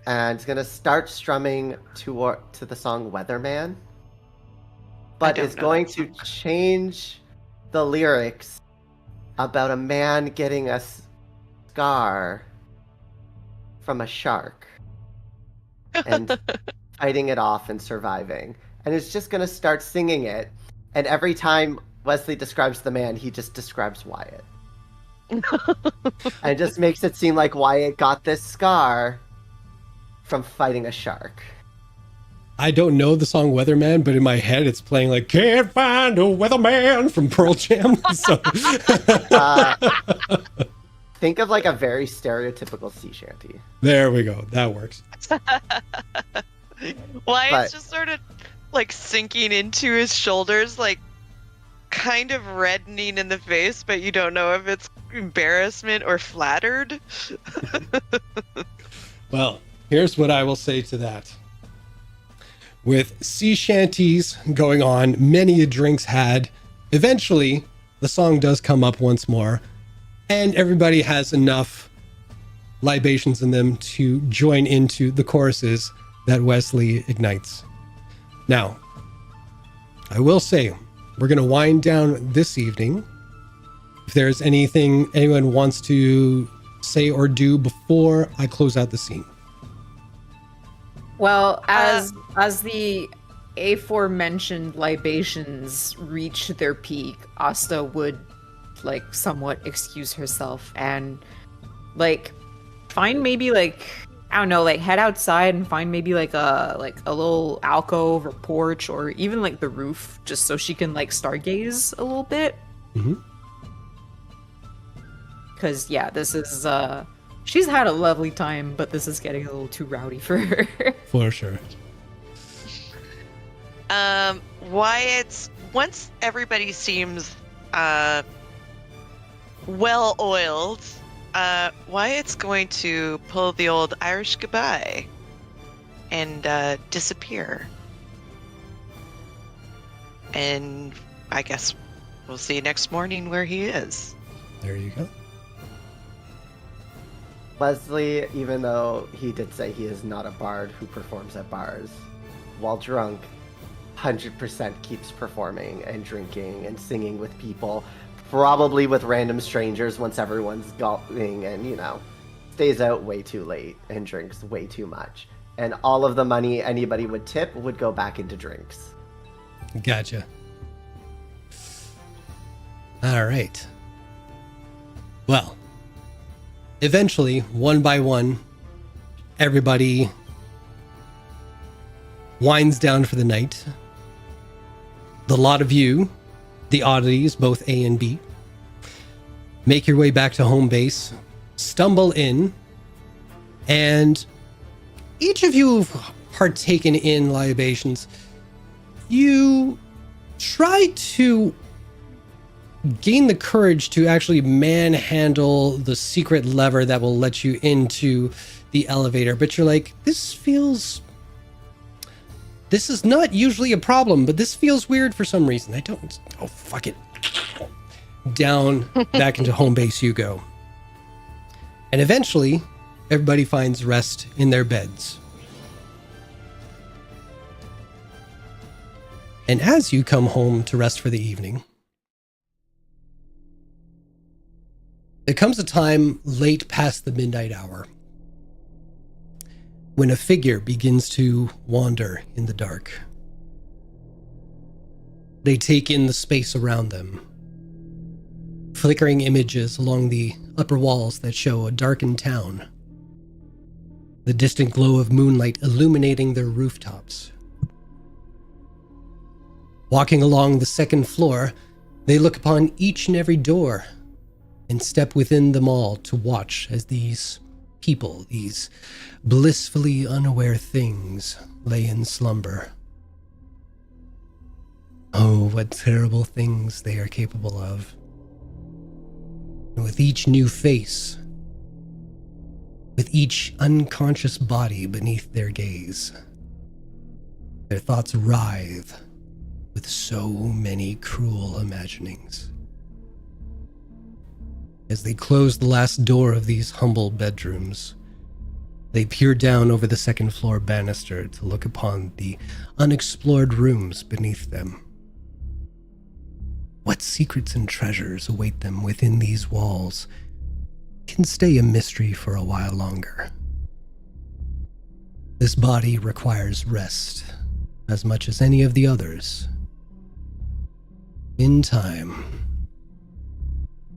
and he's gonna start strumming to the song "Weatherman," but don't is know going that to change the lyrics about a man getting a scar from a shark and fighting it off and surviving. And is just gonna start singing it, and every time Wesley describes the man, he just describes Wyatt. And it just makes it seem like Wyatt got this scar from fighting a shark. I don't know the song Weatherman, but in my head it's playing like Can't Find a Weatherman from Pearl Jam. So Think of like a very stereotypical sea shanty. there we go. That works. Why But- it's just sort of like sinking into his shoulders, like kind of reddening in the face, but you don't know if it's embarrassment or flattered. Well, here's what I will say to that. With sea shanties going on, many a drinks had, eventually the song does come up once more, and everybody has enough libations in them to join into the choruses that Wesley ignites. Now, I will say, we're going to wind down this evening. If there's anything anyone wants to say or do before I close out the scene. Well, as the aforementioned libations reach their peak, Asta would like somewhat excuse herself and like find maybe like I don't know, like head outside and find maybe like a little alcove or porch or even like the roof, just so she can like stargaze a little bit. Mhm. Because yeah, this is she's had a lovely time, but this is getting a little too rowdy for her. For sure. Wyatt's once everybody seems well oiled, Wyatt's going to pull the old Irish goodbye and disappear. And I guess we'll see next morning where he is. There you go. Wesley, even though he did say he is not a bard who performs at bars, while drunk, 100% keeps performing and drinking and singing with people, probably with random strangers once everyone's going, and, you know, stays out way too late and drinks way too much. And all of the money anybody would tip would go back into drinks. Gotcha. All right. Well, eventually, one by one, everybody winds down for the night. The lot of you, the oddities, both A and B, make your way back to home base, stumble in, and each of you have partaken in libations. You try to gain the courage to actually manhandle the secret lever that will let you into the elevator, but you're like, this is not usually a problem, but this feels weird for some reason. Oh, fuck it. Down, back into home base you go. And eventually, everybody finds rest in their beds. And as you come home to rest for the evening, there comes a time late past the midnight hour when a figure begins to wander in the dark. They take in the space around them, flickering images along the upper walls that show a darkened town, the distant glow of moonlight illuminating their rooftops. Walking along the second floor, they look upon each and every door and step within them all to watch as these people, these blissfully unaware things, lay in slumber. Oh, what terrible things they are capable of. And with each new face, with each unconscious body beneath their gaze, their thoughts writhe with so many cruel imaginings. As they close the last door of these humble bedrooms, they peer down over the second floor banister to look upon the unexplored rooms beneath them. What secrets and treasures await them within these walls can stay a mystery for a while longer. This body requires rest as much as any of the others. In time,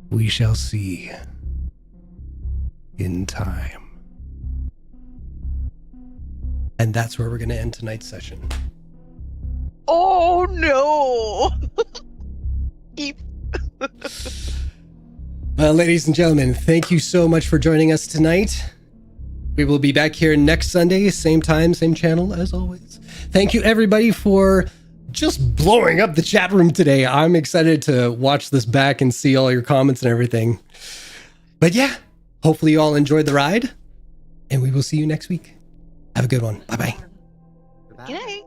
we shall see. In time. And that's where we're going to end tonight's session. Oh no! Well, ladies and gentlemen, thank you so much for joining us tonight. We will be back here next Sunday, same time, same channel as always. Thank you everybody for just blowing up the chat room today. I'm excited to watch this back and see all your comments and everything. But yeah, hopefully you all enjoyed the ride, and we will see you next week. Have a good one. Bye-bye. Goodbye. Good night.